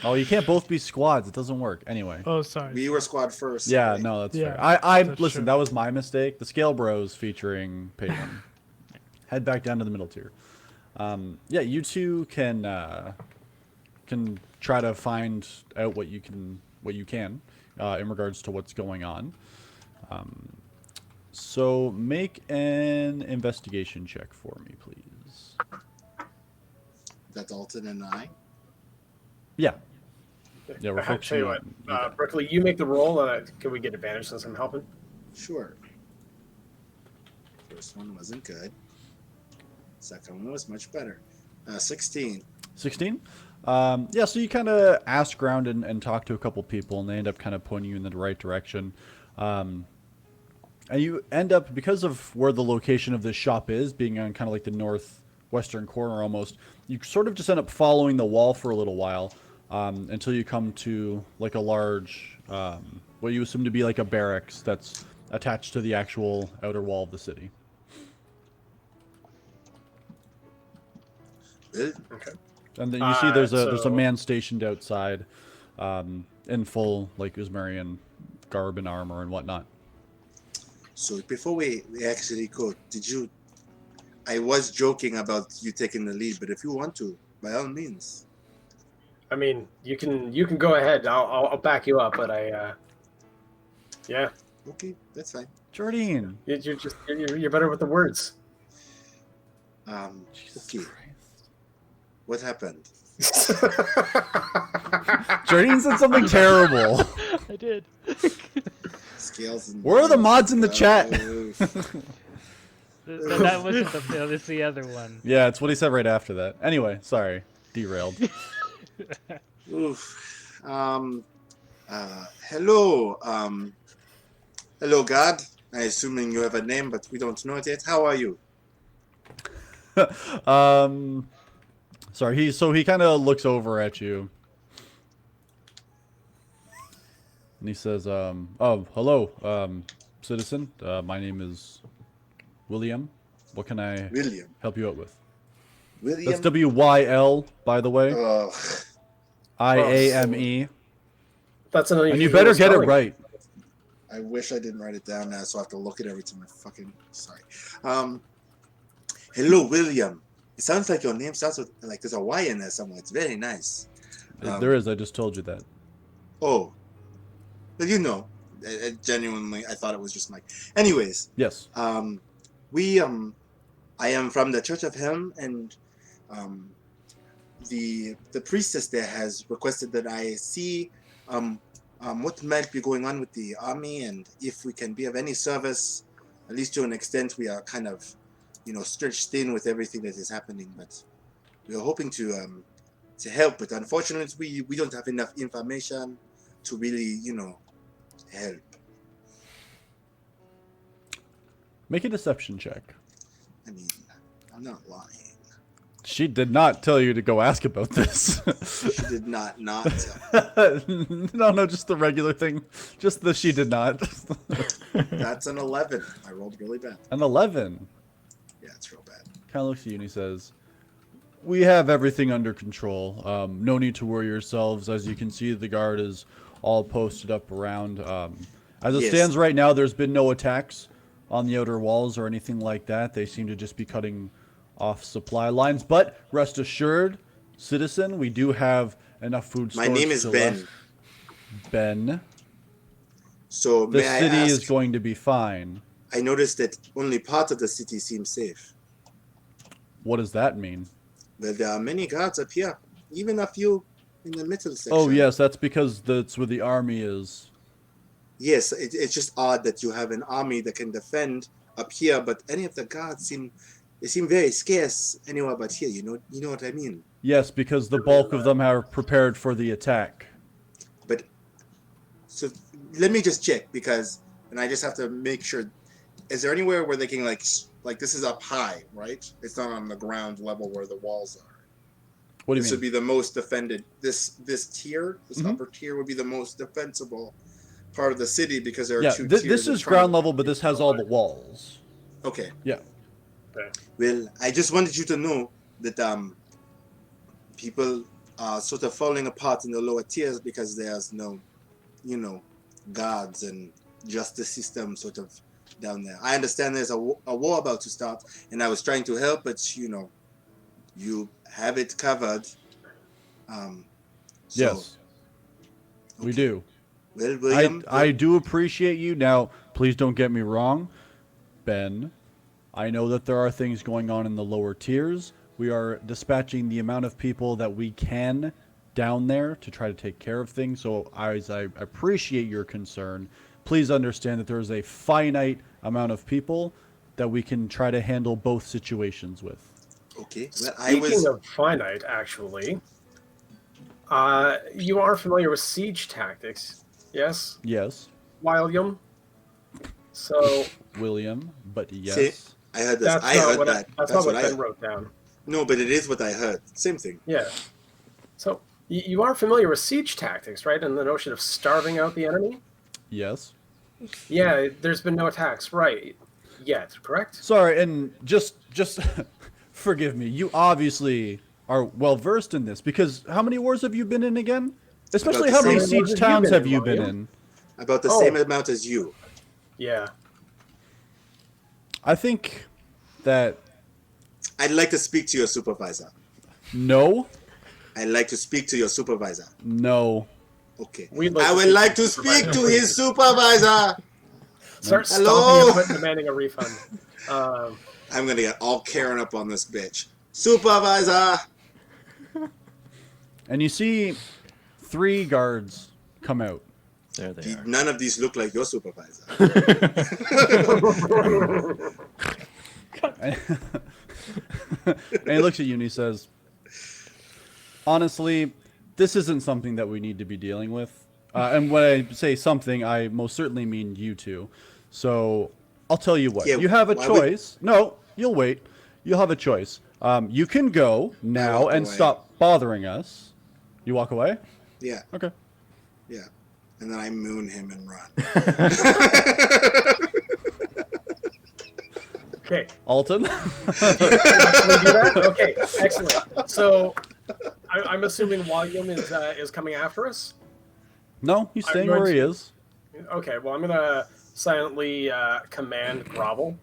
Oh, you can't both be squads. It doesn't work. Anyway. Oh, sorry. We were squad first. Yeah, right? no, that's Yeah, fair. I that's listen. true. That was my mistake. The Scale Bros featuring Peyton. Head back down to the middle tier. Yeah, you two can try to find out what you can in regards to what's going on. So make an investigation check for me, please. That's Alton and I. Yeah. Yeah, we're I'll tell focusing you what, on you guys. Berkeley, you make the roll. Can we get advantage since I'm helping? Sure. First one wasn't good. Second one was much better. 16. 16? Yeah, so you kind of ask around and talk to a couple people, and they end up kind of pointing you in the right direction. And you end up, because of where the location of this shop is, being on kind of like the northwestern corner almost, you sort of just end up following the wall for a little while until you come to like a large, what you assume to be like a barracks that's attached to the actual outer wall of the city. Well, Okay. And then you see there's a so- man stationed outside, in full like Uzmarian garb and armor and whatnot. so before we actually go, I was joking about you taking the lead, but if you want to, by all means. I mean, you can go ahead. I'll back you up, but yeah, Okay, that's fine. Jardine. you're better with the words. Okay, what happened? Jardine said something terrible. I did. Scales and Where are the mods in the chat? That wasn't the film. It's the other one. Yeah, it's what he said right after that. Anyway, sorry, derailed. Oof. Hello. Hello, God. I assuming you have a name, but we don't know it yet. How are you? Sorry. He kind of looks over at you, and he says, "Oh, hello, citizen. My name is William. What can I William. help you out with?" William. That's WYL, by the way. Ugh. IAME. That's an And you unusual better get it spelling. right. I wish I didn't write it down now, so I have to look at it every time I fucking. Sorry. Hello, William. It sounds like your name starts with like there's a Y in there somewhere. It's very nice. There is. I just told you that. Oh, but you know, genuinely, I thought it was just Mike. Anyways, Yes. we I am from the Church of Helm, and the priestess there has requested that I see what might be going on with the army, and if we can be of any service, at least to an extent. We are kind of, stretched thin with everything that is happening, but we are hoping to help. But unfortunately, we don't have enough information to really, help. Make a deception check. I mean, I'm not lying. She did not tell you to go ask about this. She did not tell. No, just the regular thing. Just the she did not. That's an 11. I rolled really bad. An 11. Yeah, it's real bad. Kind of looks at you and he says, "We have everything under control. No need to worry yourselves. As you can see, the guard is all posted up around. As it Yes. stands right now, there's been no attacks on the outer walls or anything like that. They seem to just be cutting off supply lines. But rest assured, citizen, we do have enough food My stores name is to Ben. last- Ben. So The may I city ask, is going to be fine. I noticed that only part of the city seems safe. What does that mean? But there are many guards up here, even a few in the middle section. Oh, yes, that's because that's where the army is. Yes, it's just odd that you have an army that can defend up here, but any of the guards seem very scarce anywhere but here. You know what I mean? Yes, because the bulk of them are prepared for the attack. But so let me just check and I just have to make sure. Is there anywhere where they can like this is up high, right? It's not on the ground level where the walls are. What do This you would mean? be the most defended. This tier, this Mhm. upper tier, would be the most defensible part of the city because there are Yeah, two tiers. this in is front ground of level, but this has all the walls. it. Okay. Yeah. Okay. Well, I just wanted you to know that people are sort of falling apart in the lower tiers because there's no, guards and justice system sort of down there. I understand there's a war about to start, and I was trying to help, but you have it covered. So, Yes, we okay. do. Well, William, I do appreciate you. Now, please don't get me wrong, Ben. I know that there are things going on in the lower tiers. We are dispatching the amount of people that we can down there to try to take care of things. So I appreciate your concern. Please understand that there is a finite amount of people that we can try to handle both situations with. okay. Well, Speaking of finite, actually, you are familiar with siege tactics, yes, Yes, William? So William, but yes. See, I heard this. that's I not heard what that. that's not what I Ben heard. wrote down. No, but it is what I heard. Same thing. Yeah. So you are familiar with siege tactics, right? And the notion of starving out the enemy? Yes. Yeah, there's been no attacks, right? Yet, correct? Sorry, and just forgive me. You obviously are well versed in this because how many wars have you been in again? Especially About how the many same wars siege have you towns been have in, you been William? in? About the Oh. same amount as you. Yeah. I think that I'd like to speak to your supervisor. no, I'd like to speak to your supervisor. no. Okay. We'd like I to would speak like to to the speak to supervisor. his supervisor. Start Hello? stomping and demanding a refund. I'm gonna get all Karen up on this bitch. Supervisor. And you see 3 guards come out. There they are. None of these look like your supervisor. And he looks at you and he says, honestly, this isn't something that we need to be dealing with. And when I say something, I most certainly mean you two. So I'll tell you what. Yeah, You have a why would- choice. No, you'll wait. You'll have a choice. You can go now walk and away. stop bothering us. You walk away? Yeah, Okay. yeah. And then I moon him and run. Okay. Alton? Can we do that? Okay, excellent. So I'm assuming William is coming after us? No, he's I'm staying going where he to- is. Okay, well, I'm going to silently command grovel.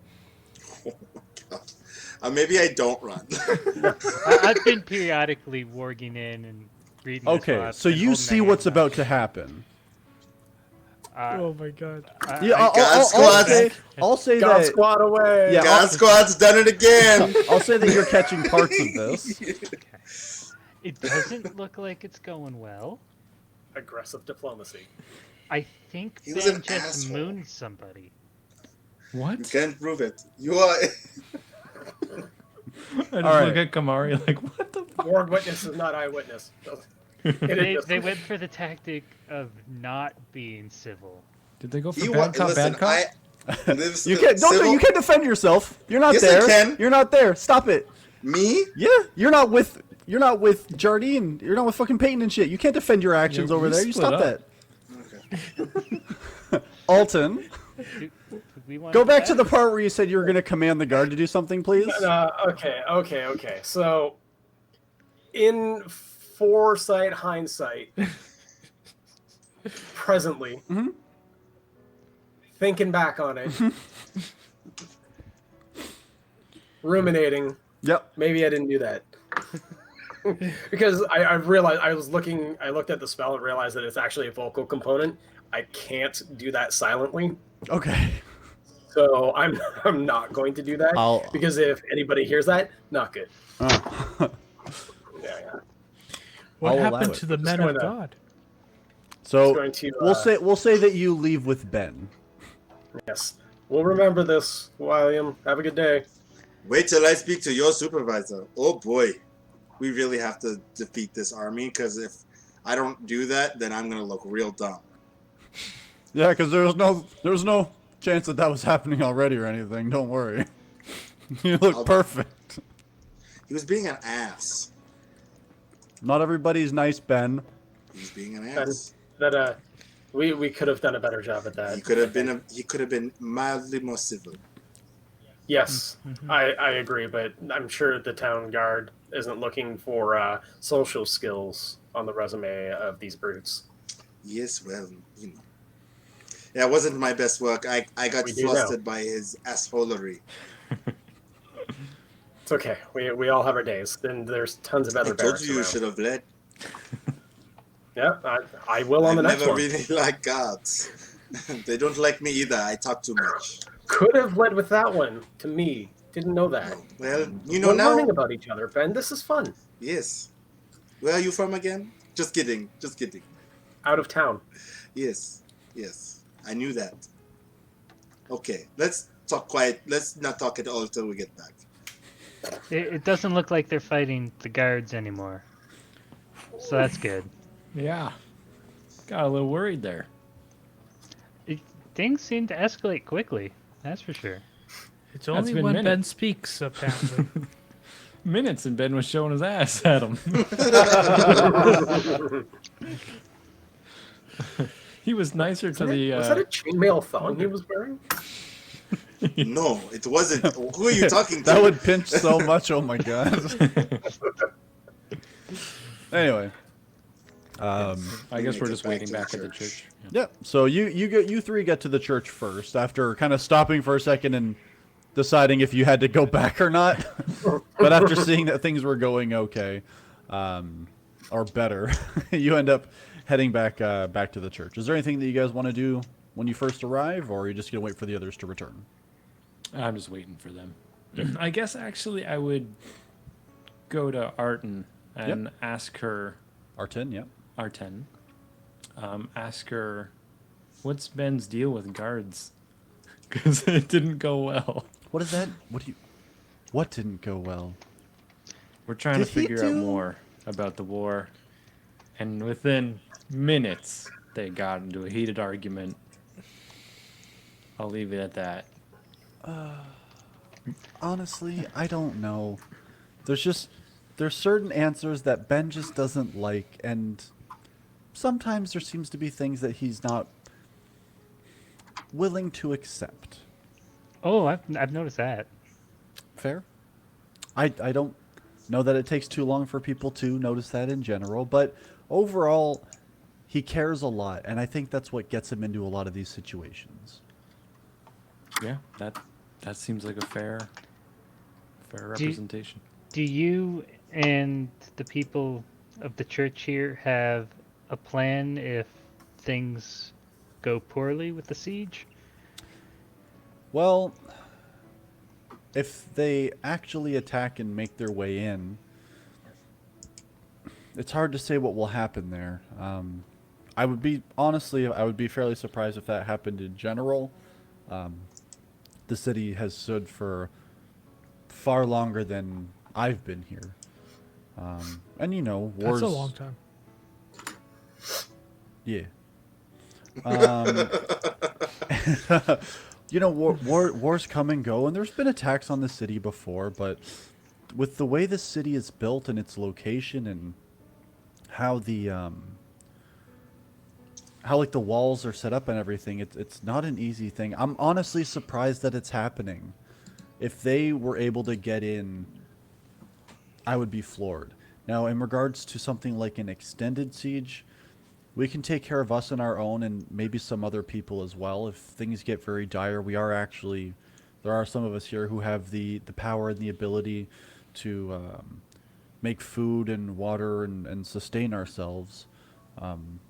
Maybe I don't run. I've been periodically warging in and reading. this Okay, while so I've been you holding see my what's hands about to happen. up. Oh my god. Yeah, God squads. I'll say God that. squad away. Yeah, God Squad's done it again. I'll say that you're catching parts of this. It doesn't look like it's going well. Aggressive diplomacy. I think He was Ben an just asshole. mooned somebody. You What? can't prove it. You are. I just Alright. look at Kamari like, what the fuck? Ward witness is not eyewitness. They went for the tactic of not being civil. Did they go for He bad cop, listen, bad cop? You can't. You can't defend yourself. You're not Yes, I there. can. You're not there. Stop it. Me? Yeah, you're not with Jardine. You're not with fucking Peyton and shit. You can't defend your actions Yeah, over we there. You split stop up. that. Alton, Do we want go back to that? the part where you said you were going to command the guard to do something, please. Okay. So, in foresight, hindsight, presently, thinking back on it, ruminating, Yep. maybe I didn't do that. Because I realized I looked at the spell and realized that it's actually a vocal component. I can't do that silently. Okay. So I'm not going to do that I'll- because if anybody hears that, not good. Oh. Yeah. What I'll allow happened it. to the Just men going of to- God? So going to, we'll say that you leave with Ben. Yes. We'll remember this, William. Have a good day. Wait till I speak to your supervisor. Oh boy. We really have to defeat this army because if I don't do that, then I'm going to look real dumb. Yeah, because there was no chance that was happening already or anything. Don't worry. You look perfect. He was being an ass. Not everybody's nice, Ben. He's being an ass. That we could have done a better job at that. He could have been mildly more civil. Yes, I agree, but I'm sure the town guard isn't looking for social skills on the resume of these brutes. Yes, well, you know. Yeah, it wasn't my best work. I got We do flustered by his assholery. It's okay. We all have our days. Then there's tons of I other told barracks you you around. should have led. Yeah, I will on I the next never one. really liked guards. They don't like me either. I talk too much. Could have led with that one to me. Didn't know that. Well, you know We're now. learning about each other, Ben. This is fun. Yes. Where are you from again? Just kidding. Just kidding. Out of town. Yes. Yes. I knew that. Okay. Let's talk quiet. Let's not talk at all till we get back. It doesn't look like they're fighting the guards anymore. So that's good. Yeah. Got a little worried there. Things seem to escalate quickly. That's for sure. It's only been when Ben minutes. speaks, apparently. Minutes and Ben was showing his ass at him. He was nicer to the. Was that a chainmail thong he was wearing? No, it wasn't. Who are you talking to? That would pinch so much. Oh my god. Anyway. I guess we're Get just back waiting to the back at the church. church. Yeah. Yeah. So you three get to the church first after kind of stopping for a second and deciding if you had to go back or not. But after seeing that things were going okay, or better, you end up heading back to the church. Is there anything that you guys want to do when you first arrive, or are you just gonna wait for the others to return? I'm just waiting for them. I guess actually I would go to Arten and ask her, Arten, yeah. Arten, ask her, what's Ben's deal with guards? Because it didn't go well. What is that? What didn't go well? We're trying Did to he figure out do- more about the war, and within minutes they got into a heated argument. I'll leave it at that. Honestly, I don't know. There's certain answers that Ben just doesn't like, and sometimes there seems to be things that he's not willing to accept. Oh, I've noticed that. Fair? I don't know that it takes too long for people to notice that in general, but overall, he cares a lot, and I think that's what gets him into a lot of these situations. Yeah, that seems like a fair Fair representation. Do you and the people of the church here have a plan if things go poorly with the siege? Well, if they actually attack and make their way in, it's hard to say what will happen there. I would be fairly surprised if that happened in general. The city has stood for far longer than I've been here, and wars. That's a long time. Yeah. Wars come and go, and there's been attacks on the city before, but with the way the city is built and its location and how the walls are set up and everything, it's not an easy thing. I'm honestly surprised that it's happening. If they were able to get in, I would be floored. Now, in regards to something like an extended siege, we can take care of us and our own and maybe some other people as well. If things get very dire, there are some of us here who have the power and the ability to make food and water and sustain ourselves.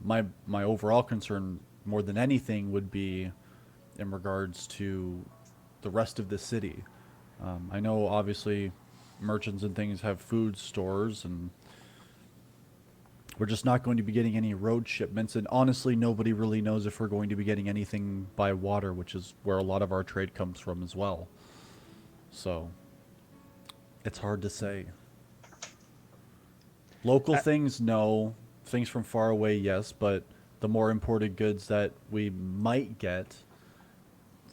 My overall concern more than anything would be in regards to the rest of the city. I know obviously merchants and things have food stores, and we're just not going to be getting any road shipments, and honestly nobody really knows if we're going to be getting anything by water, which is where a lot of our trade comes from as well. So it's hard to say. Local things, no. Things from far away, yes, but the more imported goods that we might get,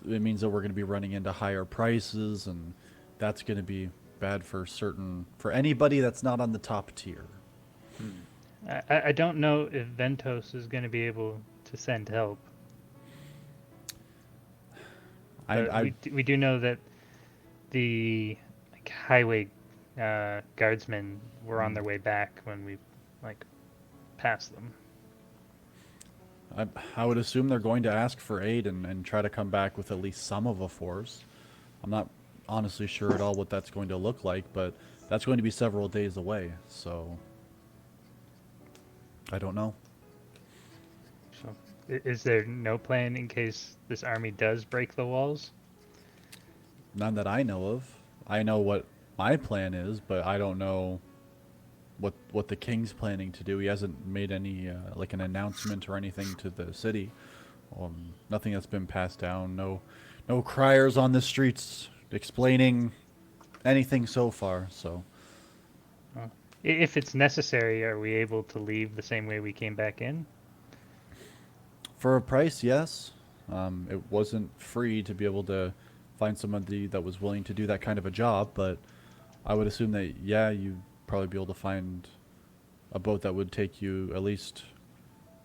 it means that we're going to be running into higher prices, and that's going to be bad for anybody that's not on the top tier. I don't know if Ventos is going to be able to send help. We do know that the highway guardsmen were on their way back when we passed them. I would assume they're going to ask for aid and try to come back with at least some of a force. I'm not honestly sure at all what that's going to look like, but that's going to be several days away, so I don't know. So, is there no plan in case this army does break the walls? None that I know of. I know what my plan is, but I don't know what the king's planning to do. He hasn't made any an announcement or anything to the city. Nothing that's been passed down. No criers on the streets explaining anything so far. So, if it's necessary, are we able to leave the same way we came back in? for a price, yes. It wasn't free to be able to find somebody that was willing to do that kind of a job, but I would assume that, yeah, you'd probably be able to find a boat that would take you at least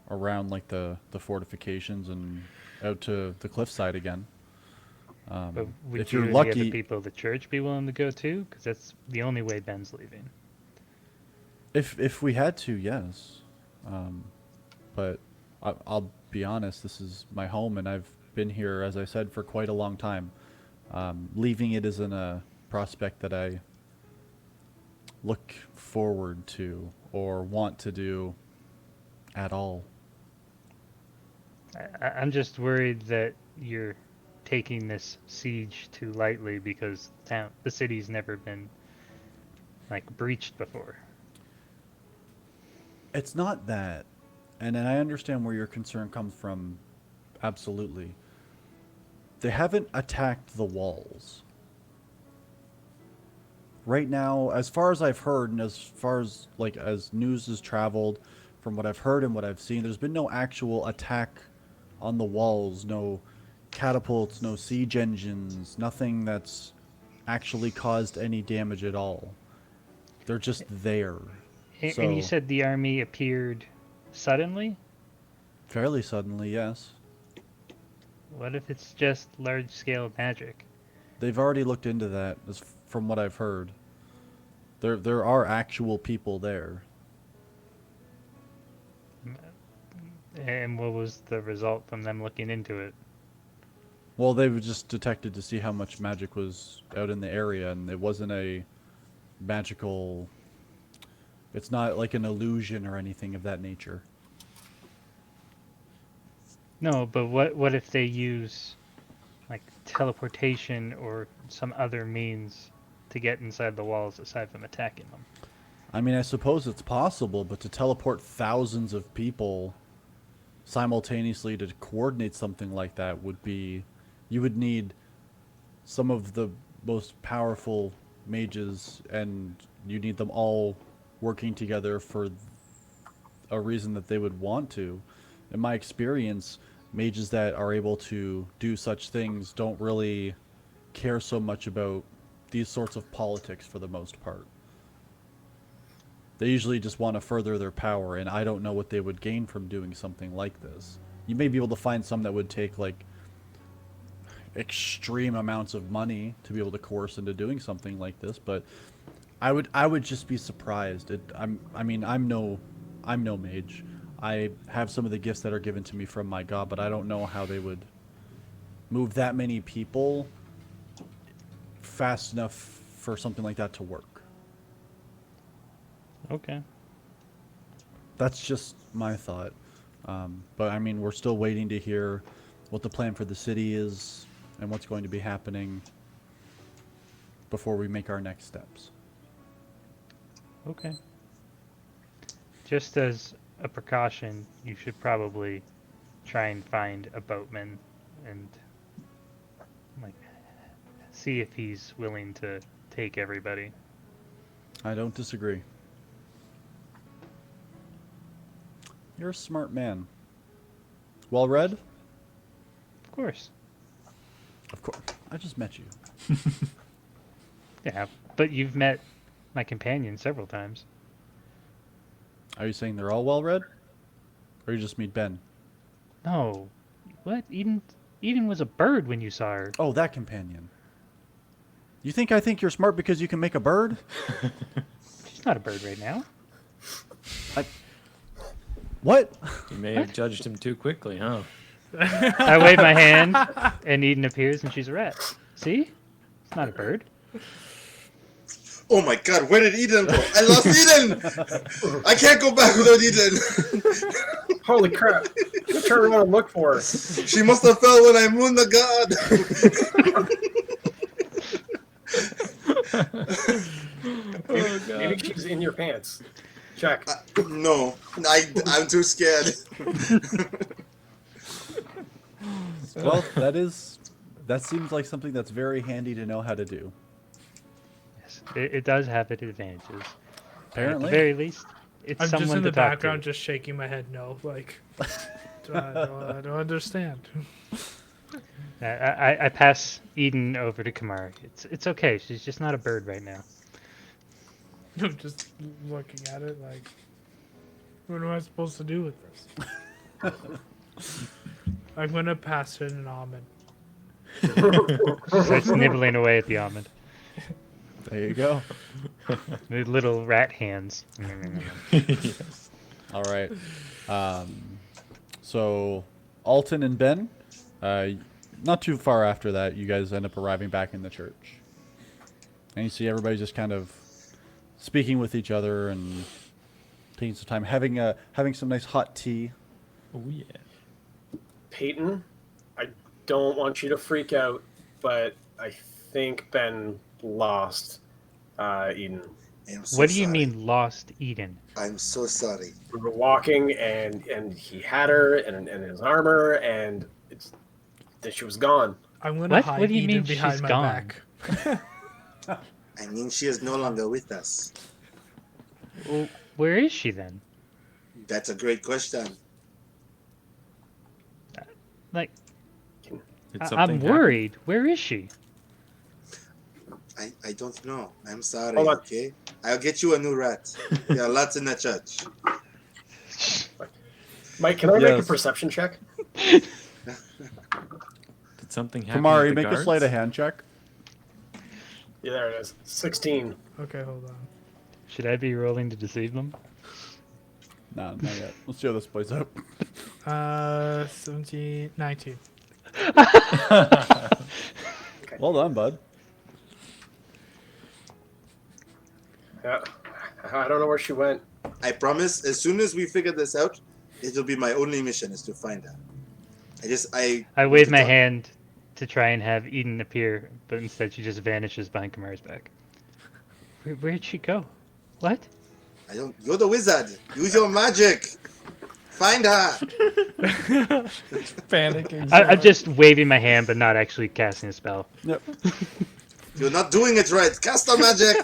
around the fortifications and out to the cliffside again. But would if you you're and the other lucky, people of the church be willing to go too? Because that's the only way Ben's leaving. if we had to, yes. But I'll be honest, this is my home, and I've been here, as I said, for quite a long time. Leaving it isn't a prospect that I look forward to or want to do at all. I'm just worried that you're taking this siege too lightly because the city's never been breached before. It's not that, and I understand where your concern comes from. Absolutely. They haven't attacked the walls. Right now, as far as I've heard, and as far as as news has traveled, from what I've heard and what I've seen, there's been no actual attack on the walls, no catapults, no siege engines, nothing that's actually caused any damage at all. They're just there. And you said the army appeared suddenly? Fairly suddenly, yes. What if it's just large-scale magic? They've already looked into that, from what I've heard. There are actual people there. And what was the result from them looking into it? Well, they were just detected to see how much magic was out in the area, and it wasn't a magical. It's not like an illusion or anything of that nature. No, but what if they use like teleportation or some other means to get inside the walls aside from attacking them? I mean, I suppose it's possible, but to teleport thousands of people simultaneously to coordinate something like that would be. You would need some of the most powerful mages, and you need them all working together for a reason that they would want to. In my experience, mages that are able to do such things don't really care so much about these sorts of politics for the most part. They usually just want to further their power, and I don't know what they would gain from doing something like this. You may be able to find some that would take like extreme amounts of money to be able to coerce into doing something like this, but I would just be surprised. I'm no mage. I have some of the gifts that are given to me from my god, but I don't know how they would move that many people fast enough for something like that to work. Okay. That's just my thought. But I mean, we're still waiting to hear what the plan for the city is and what's going to be happening before we make our next steps. Okay. Just as a precaution, you should probably try and find a boatman and like see if he's willing to take everybody. I don't disagree. You're a smart man. Well read? Of course. Of course. I just met you. Yeah, but you've met my companion several times. Are you saying they're all well read? Or you just meet Ben? No. What? Eden was a bird when you saw her. Oh, that companion. You think I think you're smart because you can make a bird? She's not a bird right now. What? You may have judged him too quickly, huh? I wave my hand, and Eden appears, and she's a rat. See? It's not a bird. Oh my god, where did Eden go? I lost Eden! I can't go back without Eden! Holy crap! Turn around and look for her. She must have fell when I mooned the god! Maybe she's in your pants. Check. No, I'm too scared. Well, that seems like something that's very handy to know how to do. Yes, it does have its advantages. At Apparently. the very least, it's I'm someone just in to the talk background, to. just shaking my head. No, like, I don't understand. I pass Eden over to Kamari. It's okay. She's just not a bird right now. I'm just looking at it like, what am I supposed to do with this? I'm gonna pass it an almond. So it's nibbling away at the almond. There you go. The little rat hands. Yes. All right. So, Alton and Ben, not too far after that, you guys end up arriving back in the church. And you see everybody just kind of speaking with each other and taking some time, having some nice hot tea. Oh yeah. Peyton, I don't want you to freak out, but I think Ben lost Eden. I'm so What do you sorry. mean lost Eden? I'm so sorry. We were walking, and he had her and his armor, and she was gone. I'm gonna What? hide What do you Eden mean behind she's my gone? back. I mean, she is no longer with us. Well, where is she then? That's a great question. Like, Did I'm something happen? worried. Where is she? I don't know. I'm sorry, Hold on. okay? I'll get you a new rat. There are lots in the church. Mike, can I make a Yes. perception check? Did something happen? with Kamari, the make a guards? sleight of hand check. Yeah, there it is. 16. Okay, hold on. Should I be rolling to deceive them? No, not yet. Let's see how this plays out. 17, 19. Well done, bud. Yeah. I don't know where she went. I promise, as soon as we figure this out, it'll be my only mission is to find her. I I want wave to my talk- hand to try and have Eden appear, but instead she just vanishes behind Kamara's back. Where'd she go? What? You're the wizard. Use your magic. Find her. Panicking. I'm just waving my hand, but not actually casting a spell. Yep. You're not doing it right. Cast the magic.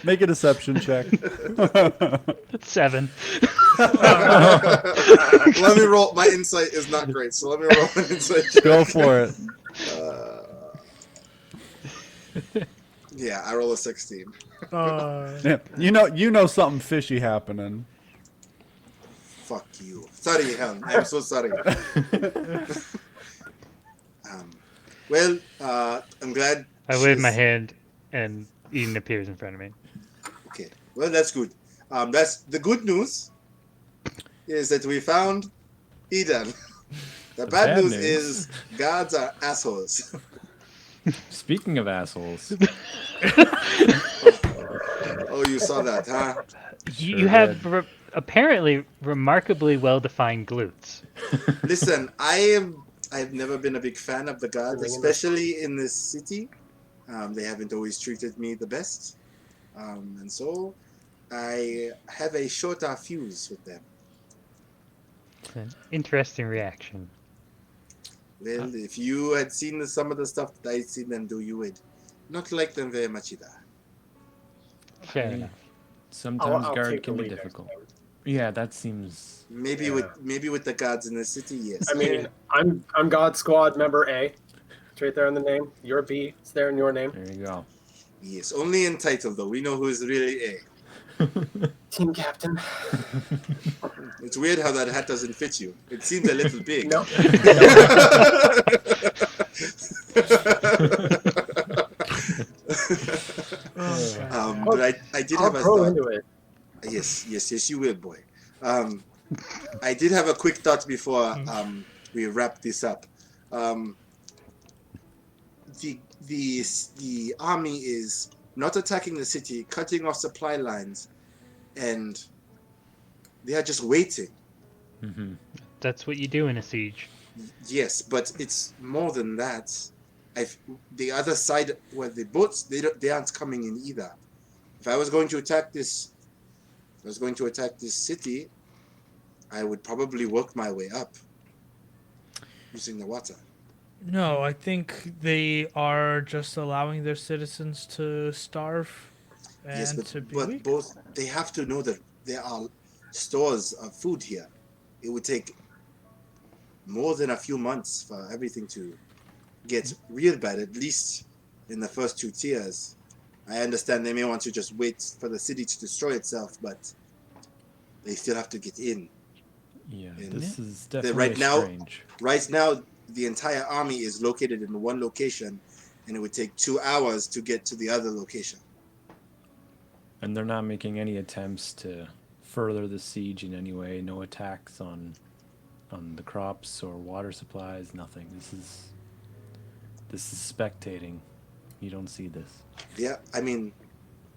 Make a deception check. 7. Let me roll. My insight is not great, so let me roll an insight check. Go for it. Yeah, I roll a 16. Yeah. You know something fishy happening. Fuck you. Sorry, Helen. I'm so sorry. Well, I'm glad. I wave my she's- hand, and Eden appears in front of me. Okay. Well, that's good. That's the good news. Is that we found Eden. The bad bad news news. is gods are assholes. Speaking of assholes, Oh, you saw that, huh? You have apparently remarkably well-defined glutes. Listen, I've never been a big fan of the gods, especially in this city. They haven't always treated me the best, and so I have a shorter fuse with them. It's an interesting reaction. Well, if you had seen some of the stuff that I'd seen them do, you would not like them very much either. Fair enough. sometimes I'll guard take the can be lead next difficult. time. Yeah, that seems. Maybe Yeah. with the gods in the city, yes. I mean, I'm God Squad member A. It's right there in the name. You're B. It's there in your name. There you go. Yes, only in title though. We know who's really A. Team captain. It's weird how that hat doesn't fit you. It seems a little big. No. But I did I'll have a grow thought. into it. Yes, you will, boy. I did have a quick thought before we wrap this up. The army is not attacking the city, cutting off supply lines, and they are just waiting. Hmm. That's what you do in a siege. Yes, but it's more than that. The other side, where the boats, they aren't coming in either. If I was going to attack this city, I would probably work my way up using the water. No, I think they are just allowing their citizens to starve and Yes, to be but weak. both they have to know that there are stores of food here. It would take more than a few months for everything to get real bad, at least in the first 2 tiers. I understand they may want to just wait for the city to destroy itself, but they still have to get in. Yeah, And this is they- definitely right now- strange. Right now, the entire army is located in one location, and it would take 2 hours to get to the other location. And they're not making any attempts to further the siege in any way. No attacks on the crops or water supplies. Nothing. This is spectating. You don't see this. Yeah, I mean,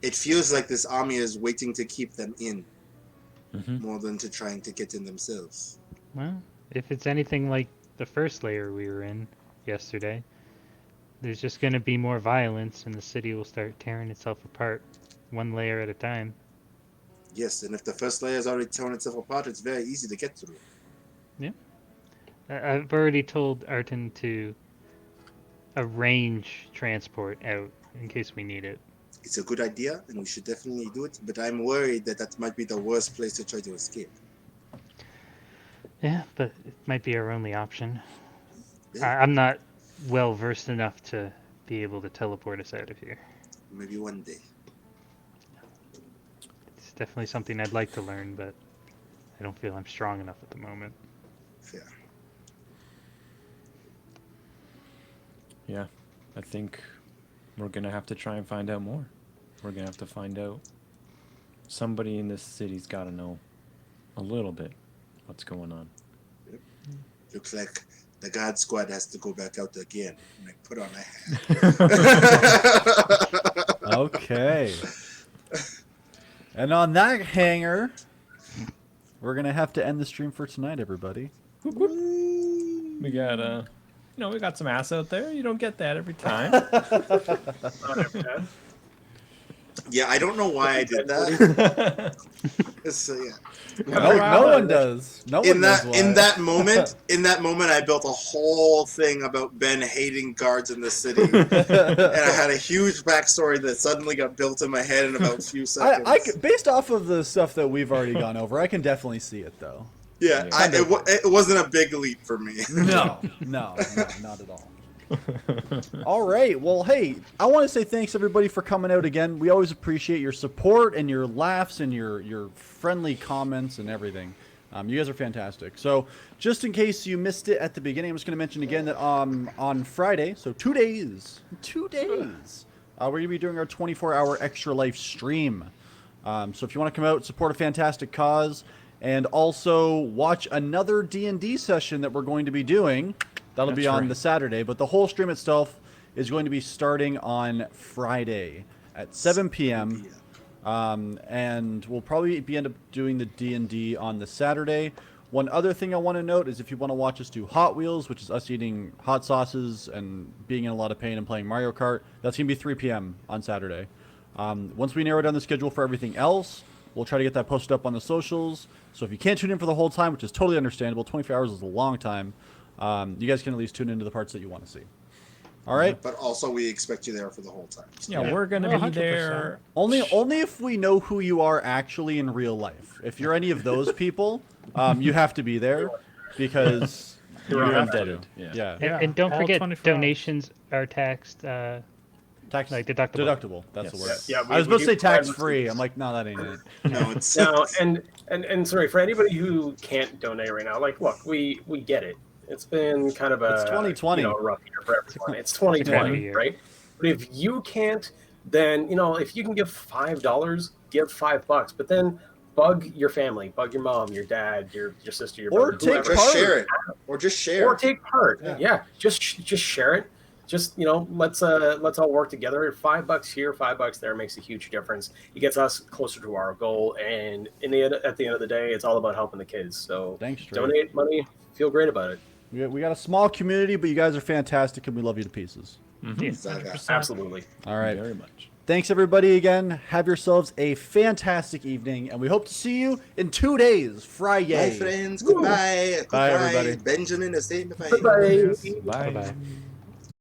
it feels like this army is waiting to keep them in Hmm. more than to trying to get in themselves. Well, if it's anything like the first layer we were in yesterday, there's just going to be more violence and the city will start tearing itself apart one layer at a time. Yes, and if the first layer has already torn itself apart, it's very easy to get through. I've already told Arton to arrange transport out in case we need it. It's a good idea, and we should definitely do it, but I'm worried that that might be the worst place to try to escape. Yeah, but it might be our only option. Yeah. I'm not well versed enough to be able to teleport us out of here. Maybe one day. It's definitely something I'd like to learn, but I don't feel I'm strong enough at the moment. Fair. Yeah, I think we're gonna have to try and find out more. We're gonna have to find out. Somebody in this city's got to know a little bit what's going on. Looks like the God Squad has to go back out again. And I put on a hat. Okay. And on that hanger, we're gonna have to end the stream for tonight, everybody. We got we got some ass out there. You don't get that every time. Yeah, I don't know why I did that. No one does. No one In knows that why. in that moment, I built a whole thing about Ben hating guards in the city, and I had a huge backstory that suddenly got built in my head in about a few seconds. Based off of the stuff that we've already gone over, I can definitely see it though. Yeah, it wasn't a big leap for me. No, not at all. All right. Well, hey, I want to say thanks everybody for coming out again. We always appreciate your support and your laughs and your friendly comments and everything. You guys are fantastic. So, just in case you missed it at the beginning, I'm just going to mention again that on Friday, so 2 days, we're going to be doing our 24-hour Extra Life stream. So if you want to come out, support a fantastic cause, and also watch another D&D session that we're going to be doing. That'll be on the Saturday, but the whole stream itself is going to be starting on Friday at 7 p.m. And we'll probably end up doing the D&D on the Saturday. One other thing I want to note is if you want to watch us do Hot Wheels, which is us eating hot sauces and being in a lot of pain and playing Mario Kart, that's going to be 3 p.m. on Saturday. Once we narrow down the schedule for everything else, we'll try to get that posted up on the socials. So if you can't tune in for the whole time, which is totally understandable, 24 hours is a long time, you guys can at least tune into the parts that you want to see. All right? But also, we expect you there for the whole time. So. Yeah, we're gonna be there. Only if we know who you are actually in real life. If you're any of those people, you have to be there because You're indebted. Yeah. Yeah. And don't all forget, 24 hours. donations are taxed. Tax Like deductible. Deductible. That's Yes. the word. Yeah, I was we about to say do provide tax free. receipts. I'm like, no, that ain't it. No, it's No, and sorry for anybody who can't donate right now. Like, look, we get it. It's been kind of a It's 2020. rough year for everyone. It's 2020, year. right? But if you can't, then if you can give $5, give $5. But then bug your family, bug your mom, your dad, your sister, your Or brother, take whoever. just part. share it, or just share. Or take part. Yeah. Yeah, just share it. Just let's all work together. $5 here, $5 there makes a huge difference. It gets us closer to our goal, and at the end of the day, it's all about helping the kids. So Thanks, Trey. donate money, feel great about it. We got a small community, but you guys are fantastic, and we love you to pieces. Zaga. Absolutely. All right. Very much. Thanks, everybody, again. Have yourselves a fantastic evening, and we hope to see you in 2 days, Friday. Bye, friends. Goodbye. Bye, Goodbye. everybody. Benjamin is saying bye. Bye. Bye. Bye-bye.